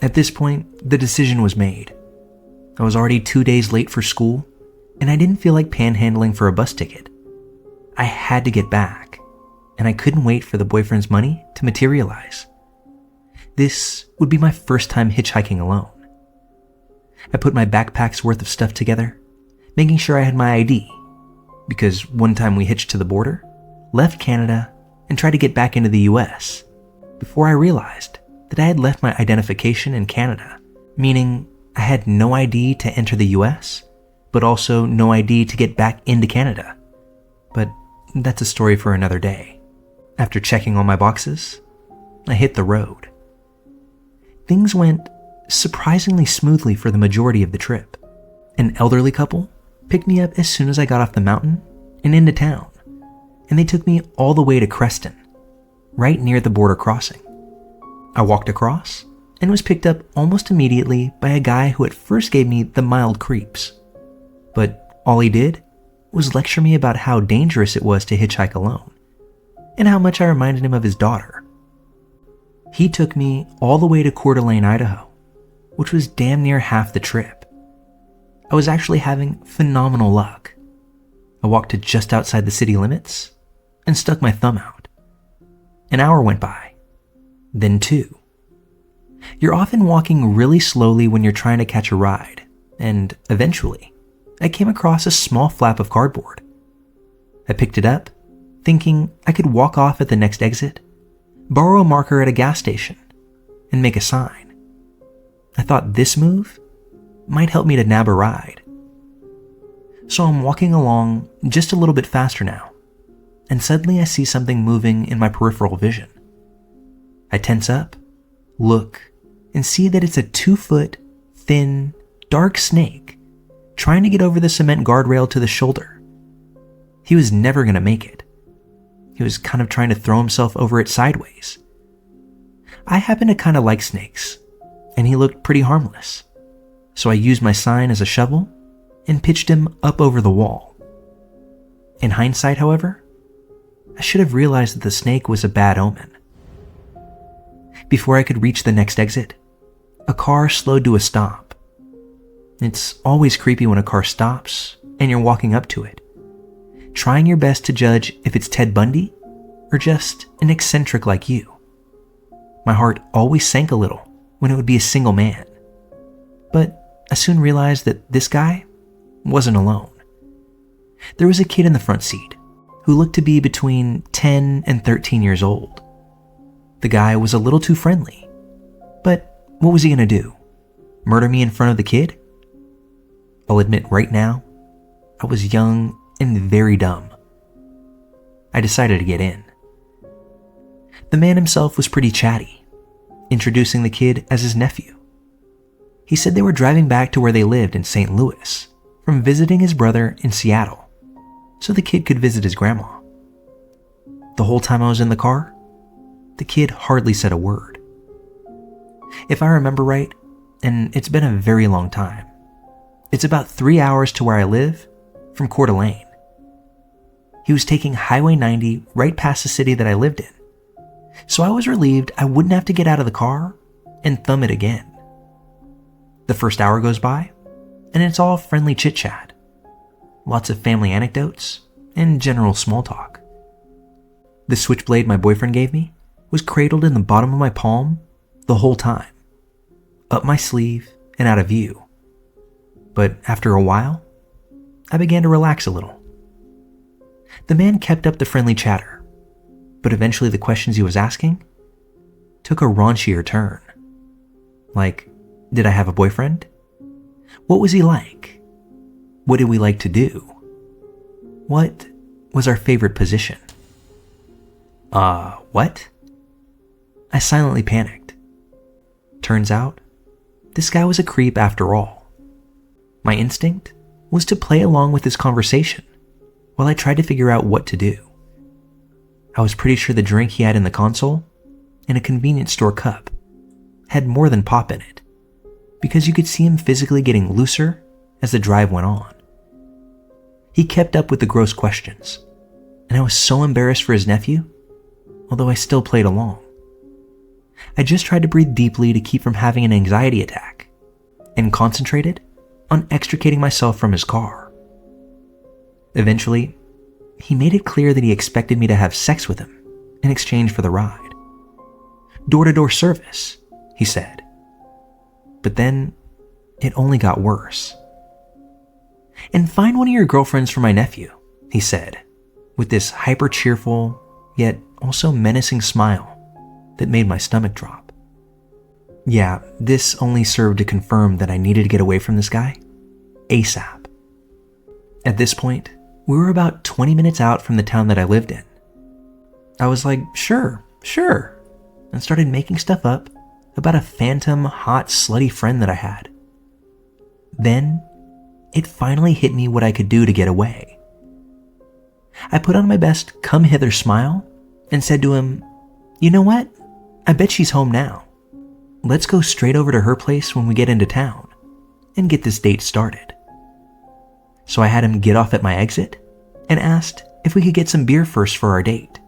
At this point, the decision was made. I was already 2 days late for school, and I didn't feel like panhandling for a bus ticket. I had to get back, and I couldn't wait for the boyfriend's money to materialize. This would be my first time hitchhiking alone. I put my backpack's worth of stuff together, making sure I had my ID, because one time we hitched to the border, left Canada, and tried to get back into the US, before I realized that I had left my identification in Canada, meaning I had no ID to enter the US, but also no ID to get back into Canada. But that's a story for another day. After checking all my boxes, I hit the road. Things went surprisingly smoothly for the majority of the trip. An elderly couple picked me up as soon as I got off the mountain and into town, and they took me all the way to Creston, right near the border crossing. I walked across and was picked up almost immediately by a guy who at first gave me the mild creeps. But all he did was lecture me about how dangerous it was to hitchhike alone, and how much I reminded him of his daughter. He took me all the way to Coeur d'Alene, Idaho, which was damn near half the trip. I was actually having phenomenal luck. I walked to just outside the city limits and stuck my thumb out. An hour went by, then 2. You're often walking really slowly when you're trying to catch a ride, and eventually, I came across a small flap of cardboard. I picked it up, thinking I could walk off at the next exit, borrow a marker at a gas station, and make a sign. I thought this move might help me to nab a ride. So I'm walking along just a little bit faster now, and suddenly I see something moving in my peripheral vision. I tense up, look, and see that it's a 2-foot, thin, dark snake trying to get over the cement guardrail to the shoulder. He was never going to make it. He was kind of trying to throw himself over it sideways. I happen to kind of like snakes, and he looked pretty harmless. So I used my sign as a shovel and pitched him up over the wall. In hindsight, however, I should have realized that the snake was a bad omen. Before I could reach the next exit, a car slowed to a stop. It's always creepy when a car stops and you're walking up to it, trying your best to judge if it's Ted Bundy or just an eccentric like you. My heart always sank a little when it would be a single man, but I soon realized that this guy wasn't alone. There was a kid in the front seat who looked to be between 10 and 13 years old. The guy was a little too friendly, but what was he gonna do? Murder me in front of the kid? I'll admit right now, I was young and very dumb. I decided to get in. The man himself was pretty chatty, introducing the kid as his nephew. He said they were driving back to where they lived in St. Louis from visiting his brother in Seattle, so the kid could visit his grandma. The whole time I was in the car, the kid hardly said a word. If I remember right, and it's been a very long time, it's about 3 hours to where I live from Coeur d'Alene. He was taking Highway 90 right past the city that I lived in, so I was relieved I wouldn't have to get out of the car and thumb it again. The first hour goes by, and it's all friendly chit-chat. Lots of family anecdotes and general small talk. The switchblade my boyfriend gave me was cradled in the bottom of my palm the whole time, up my sleeve and out of view. But after a while, I began to relax a little. The man kept up the friendly chatter, but eventually the questions he was asking took a raunchier turn. Like, did I have a boyfriend? What was he like? What did we like to do? What was our favorite position? What? I silently panicked. Turns out, this guy was a creep after all. My instinct was to play along with his conversation while I tried to figure out what to do. I was pretty sure the drink he had in the console, in a convenience store cup, had more than pop in it, because you could see him physically getting looser as the drive went on. He kept up with the gross questions, and I was so embarrassed for his nephew, although I still played along. I just tried to breathe deeply to keep from having an anxiety attack, and concentrated on extricating myself from his car. Eventually, he made it clear that he expected me to have sex with him in exchange for the ride. Door-to-door service, he said. But then, it only got worse. And find one of your girlfriends for my nephew, he said, with this hyper-cheerful, yet also menacing smile that made my stomach drop. Yeah, this only served to confirm that I needed to get away from this guy ASAP. At this point, we were about 20 minutes out from the town that I lived in. I was like, sure, and started making stuff up about a phantom, hot, slutty friend that I had. Then, it finally hit me what I could do to get away. I put on my best come hither smile and said to him, you know what? I bet she's home now. Let's go straight over to her place when we get into town and get this date started. So I had him get off at my exit and asked if we could get some beer first for our date.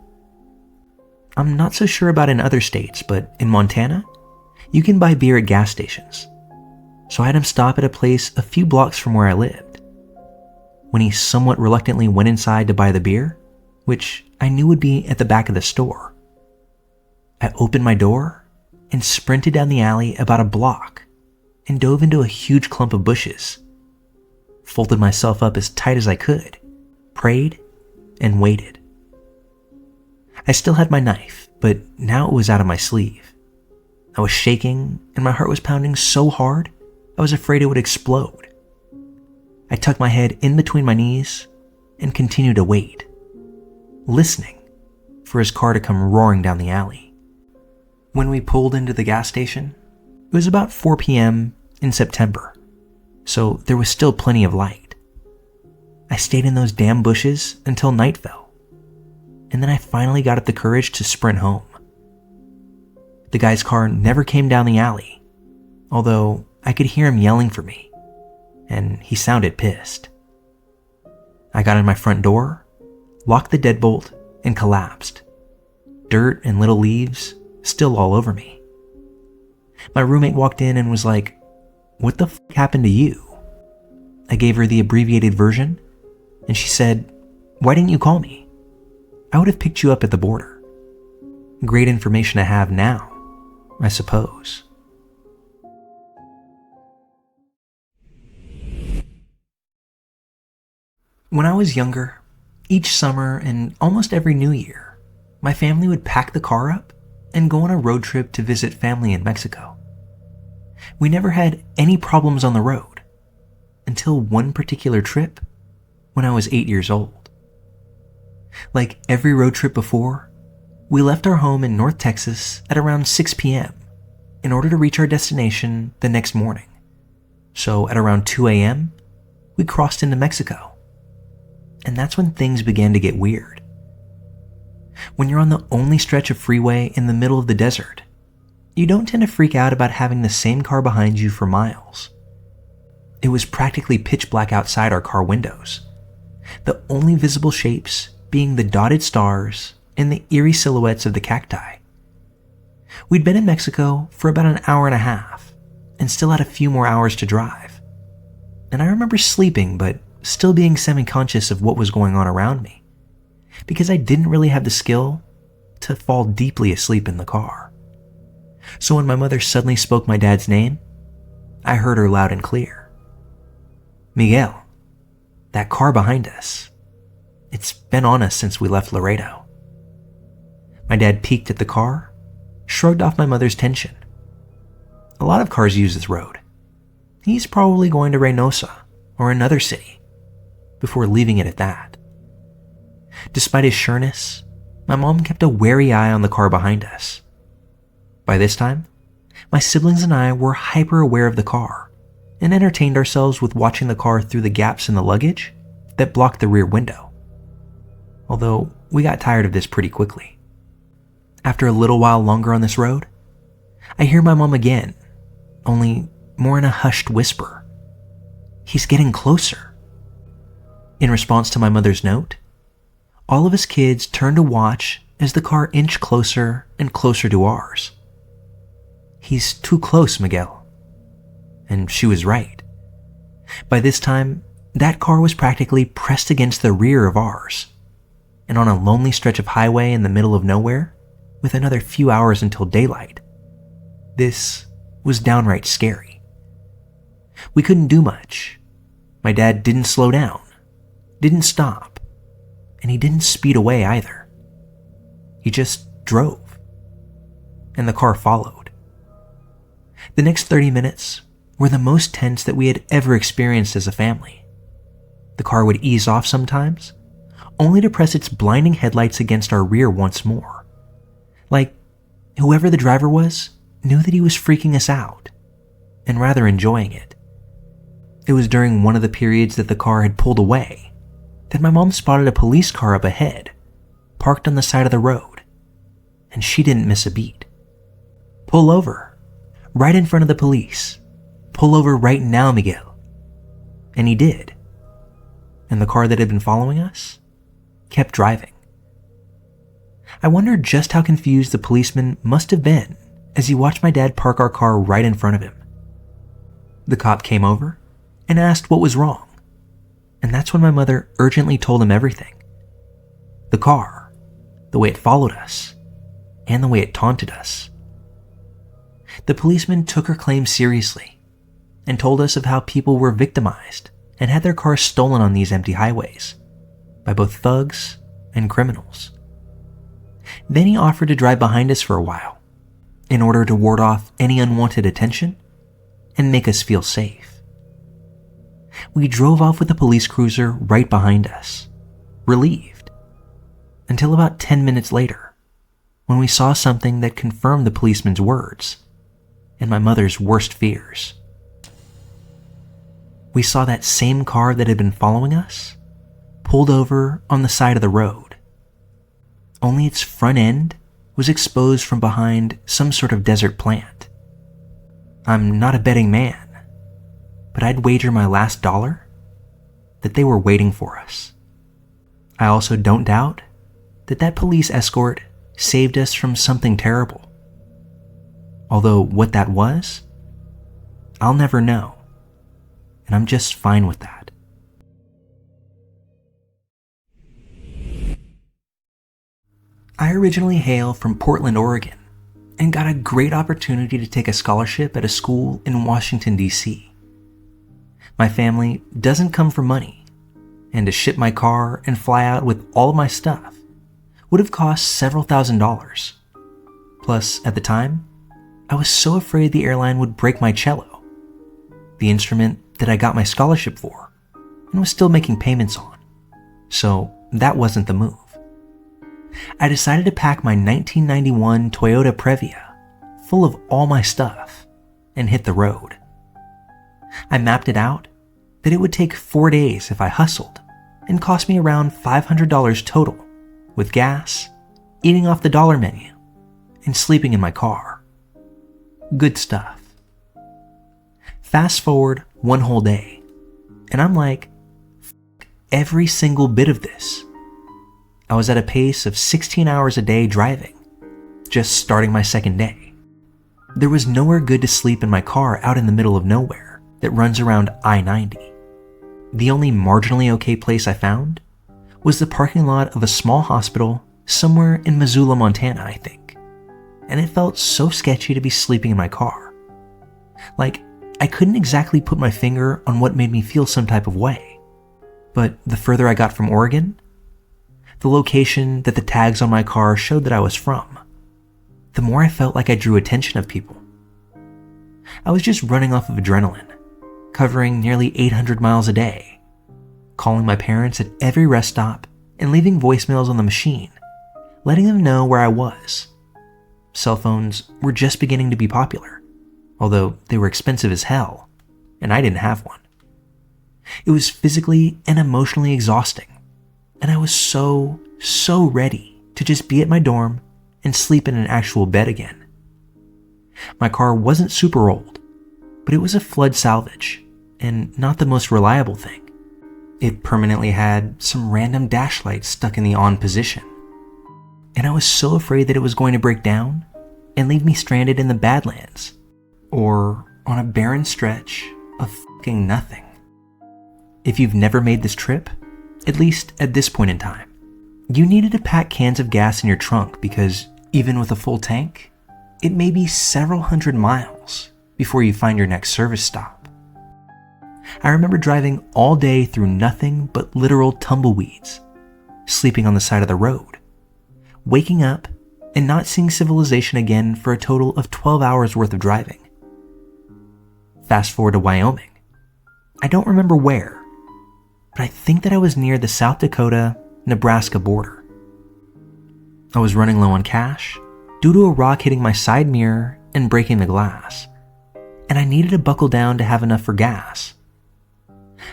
I'm not so sure about in other states, but in Montana, you can buy beer at gas stations. So I had him stop at a place a few blocks from where I lived. When he somewhat reluctantly went inside to buy the beer, which I knew would be at the back of the store, I opened my door and sprinted down the alley about a block and dove into a huge clump of bushes, folded myself up as tight as I could, prayed, and waited. I still had my knife, but now it was out of my sleeve. I was shaking and my heart was pounding so hard I was afraid it would explode. I tucked my head in between my knees and continued to wait, listening for his car to come roaring down the alley. When we pulled into the gas station, it was about 4 p.m. in September, so there was still plenty of light. I stayed in those damn bushes until night fell, and then I finally got up the courage to sprint home. The guy's car never came down the alley, although I could hear him yelling for me, and he sounded pissed. I got in my front door, locked the deadbolt, and collapsed. Dirt and little leaves still all over me. My roommate walked in and was like, "What the f*** happened to you?" I gave her the abbreviated version, and she said, "Why didn't you call me? I would have picked you up at the border." Great information to have now, I suppose. When I was younger, each summer and almost every New Year, my family would pack the car up and go on a road trip to visit family in Mexico. We never had any problems on the road until one particular trip when I was 8 years old. Like every road trip before, we left our home in North Texas at around 6 p.m. in order to reach our destination the next morning. So at around 2 a.m., we crossed into Mexico. And that's when things began to get weird. When you're on the only stretch of freeway in the middle of the desert, you don't tend to freak out about having the same car behind you for miles. It was practically pitch black outside our car windows, the only visible shapes being the dotted stars and the eerie silhouettes of the cacti. We'd been in Mexico for about an hour and a half and still had a few more hours to drive. And I remember sleeping, but still being semi-conscious of what was going on around me, because I didn't really have the skill to fall deeply asleep in the car. So when my mother suddenly spoke my dad's name, I heard her loud and clear. "Miguel, that car behind us. It's been on us since we left Laredo." My dad peeked at the car, shrugged off my mother's tension. A lot of cars use this road. He's probably going to Reynosa or another city, before leaving it at that. Despite his sureness, my mom kept a wary eye on the car behind us. By this time, my siblings and I were hyper aware of the car and entertained ourselves with watching the car through the gaps in the luggage that blocked the rear window. Although we got tired of this pretty quickly. After a little while longer on this road, I hear my mom again, only more in a hushed whisper. "He's getting closer." In response to my mother's note, all of us kids turned to watch as the car inched closer and closer to ours. "He's too close, Miguel." And she was right. By this time, that car was practically pressed against the rear of ours, and on a lonely stretch of highway in the middle of nowhere, with another few hours until daylight. This was downright scary. We couldn't do much. My dad didn't slow down, didn't stop, and he didn't speed away either. He just drove, and the car followed. The next 30 minutes were the most tense that we had ever experienced as a family. The car would ease off sometimes, only to press its blinding headlights against our rear once more. Like, whoever the driver was knew that he was freaking us out, and rather enjoying it. It was during one of the periods that the car had pulled away that my mom spotted a police car up ahead, parked on the side of the road, and she didn't miss a beat. "Pull over, right in front of the police. Pull over right now, Miguel." And he did. And the car that had been following us kept driving. I wondered just how confused the policeman must have been as he watched my dad park our car right in front of him. The cop came over and asked what was wrong, and that's when my mother urgently told him everything. The car, the way it followed us, and the way it taunted us. The policeman took her claim seriously and told us of how people were victimized and had their cars stolen on these empty highways by both thugs and criminals. Then he offered to drive behind us for a while in order to ward off any unwanted attention and make us feel safe. We drove off with the police cruiser right behind us, relieved, until about 10 minutes later, when we saw something that confirmed the policeman's words and my mother's worst fears. We saw that same car that had been following us pulled over on the side of the road. Only its front end was exposed from behind some sort of desert plant. I'm not a betting man, but I'd wager my last dollar that they were waiting for us. I also don't doubt that that police escort saved us from something terrible. Although what that was, I'll never know, and I'm just fine with that. I originally hail from Portland, Oregon, and got a great opportunity to take a scholarship at a school in Washington, D.C. My family doesn't come from money, and to ship my car and fly out with all of my stuff would have cost several $1,000s. Plus, at the time, I was so afraid the airline would break my cello, the instrument that I got my scholarship for and was still making payments on, so that wasn't the move. I decided to pack my 1991 Toyota Previa full of all my stuff and hit the road. I mapped it out that it would take 4 days if I hustled and cost me around $500 total with gas, eating off the dollar menu, and sleeping in my car. Good stuff. Fast forward one whole day, and I'm like, every single bit of this. I was at a pace of 16 hours a day driving, just starting my second day. There was nowhere good to sleep in my car out in the middle of nowhere that runs around I-90. The only marginally okay place I found was the parking lot of a small hospital somewhere in Missoula, Montana, I think. And it felt so sketchy to be sleeping in my car. Like, I couldn't exactly put my finger on what made me feel some type of way. But the further I got from Oregon, the location that the tags on my car showed that I was from, the more I felt like I drew attention of people. I was just running off of adrenaline, covering nearly 800 miles a day, calling my parents at every rest stop and leaving voicemails on the machine, letting them know where I was. Cell phones were just beginning to be popular, although they were expensive as hell, and I didn't have one. It was physically and emotionally exhausting, and I was so ready to just be at my dorm and sleep in an actual bed again. My car wasn't super old, but it was a flood salvage, and not the most reliable thing. It permanently had some random dash lights stuck in the on position, and I was so afraid that it was going to break down and leave me stranded in the Badlands, or on a barren stretch of fucking nothing. If you've never made this trip, at least at this point in time, you needed to pack cans of gas in your trunk because even with a full tank, it may be several hundred miles before you find your next service stop. I remember driving all day through nothing but literal tumbleweeds, sleeping on the side of the road, waking up and not seeing civilization again for a total of 12 hours worth of driving. Fast forward to Wyoming. I don't remember where, but I think that I was near the South Dakota-Nebraska border. I was running low on cash due to a rock hitting my side mirror and breaking the glass, and I needed to buckle down to have enough for gas.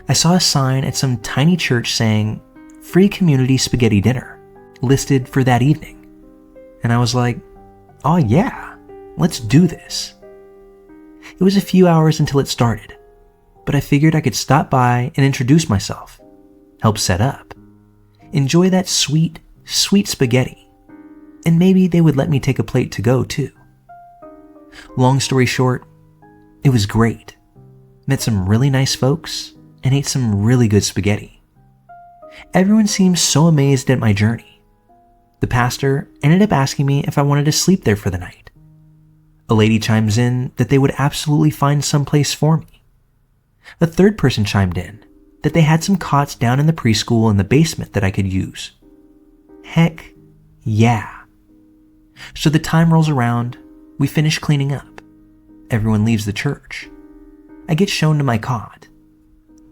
I saw a sign at some tiny church saying, "Free community spaghetti dinner," listed for that evening. And I was like, oh yeah, let's do this. It was a few hours until it started, but I figured I could stop by and introduce myself, help set up, enjoy that sweet spaghetti, and maybe they would let me take a plate to go too. Long story short, it was great. Met some really nice folks and ate some really good spaghetti. Everyone seemed so amazed at my journey. The pastor ended up asking me if I wanted to sleep there for the night. A lady chimes in that they would absolutely find some place for me. A third person chimed in that they had some cots down in the preschool in the basement that I could use. Heck yeah. So the time rolls around, we finish cleaning up. Everyone leaves the church. I get shown to my cot.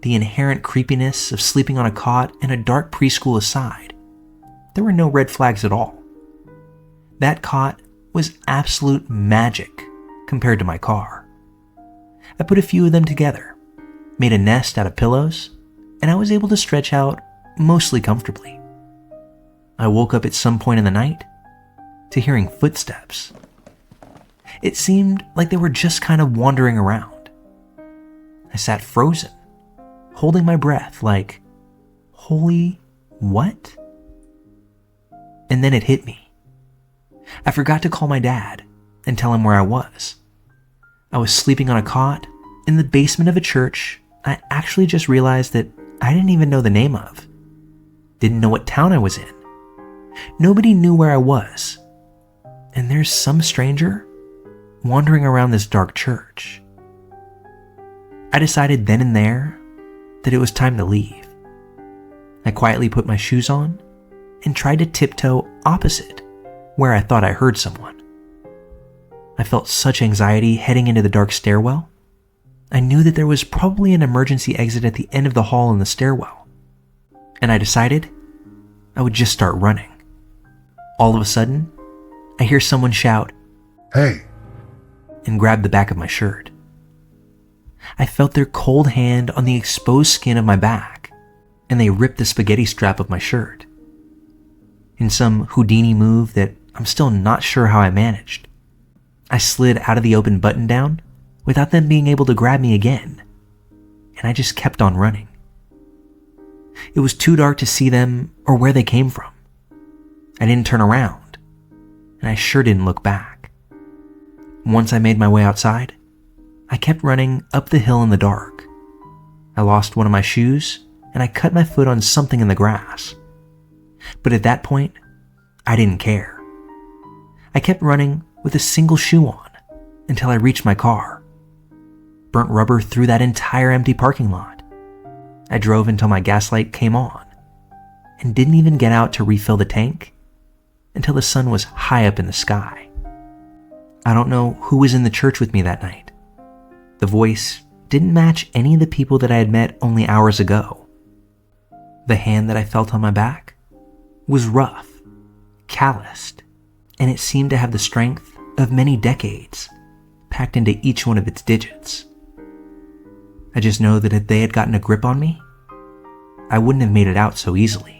The inherent creepiness of sleeping on a cot in a dark preschool aside, there were no red flags at all. That cot was absolute magic compared to my car. I put a few of them together, made a nest out of pillows, and I was able to stretch out mostly comfortably. I woke up at some point in the night to hearing footsteps. It seemed like they were just kind of wandering around. I sat frozen, holding my breath like, holy what? And then it hit me. I forgot to call my dad and tell him where I was. I was sleeping on a cot in the basement of a church I actually just realized that I didn't even know the name of. Didn't know what town I was in. Nobody knew where I was. And there's some stranger wandering around this dark church. I decided then and there that it was time to leave. I quietly put my shoes on and tried to tiptoe opposite where I thought I heard someone. I felt such anxiety heading into the dark stairwell. I knew that there was probably an emergency exit at the end of the hall in the stairwell, and I decided I would just start running. All of a sudden, I hear someone shout, "Hey!" and grab the back of my shirt. I felt their cold hand on the exposed skin of my back, and they ripped the spaghetti strap of my shirt. In some Houdini move that I'm still not sure how I managed, I slid out of the open button down without them being able to grab me again, and I just kept on running. It was too dark to see them or where they came from. I didn't turn around, and I sure didn't look back. Once I made my way outside, I kept running up the hill in the dark. I lost one of my shoes, and I cut my foot on something in the grass. But at that point, I didn't care. I kept running with a single shoe on until I reached my car. burnt rubber through that entire empty parking lot. I drove until my gas light came on and didn't even get out to refill the tank until the sun was high up in the sky. I don't know who was in the church with me that night. The voice didn't match any of the people that I had met only hours ago. The hand that I felt on my back was rough, calloused, and it seemed to have the strength of many decades packed into each one of its digits. I just know that if they had gotten a grip on me, I wouldn't have made it out so easily.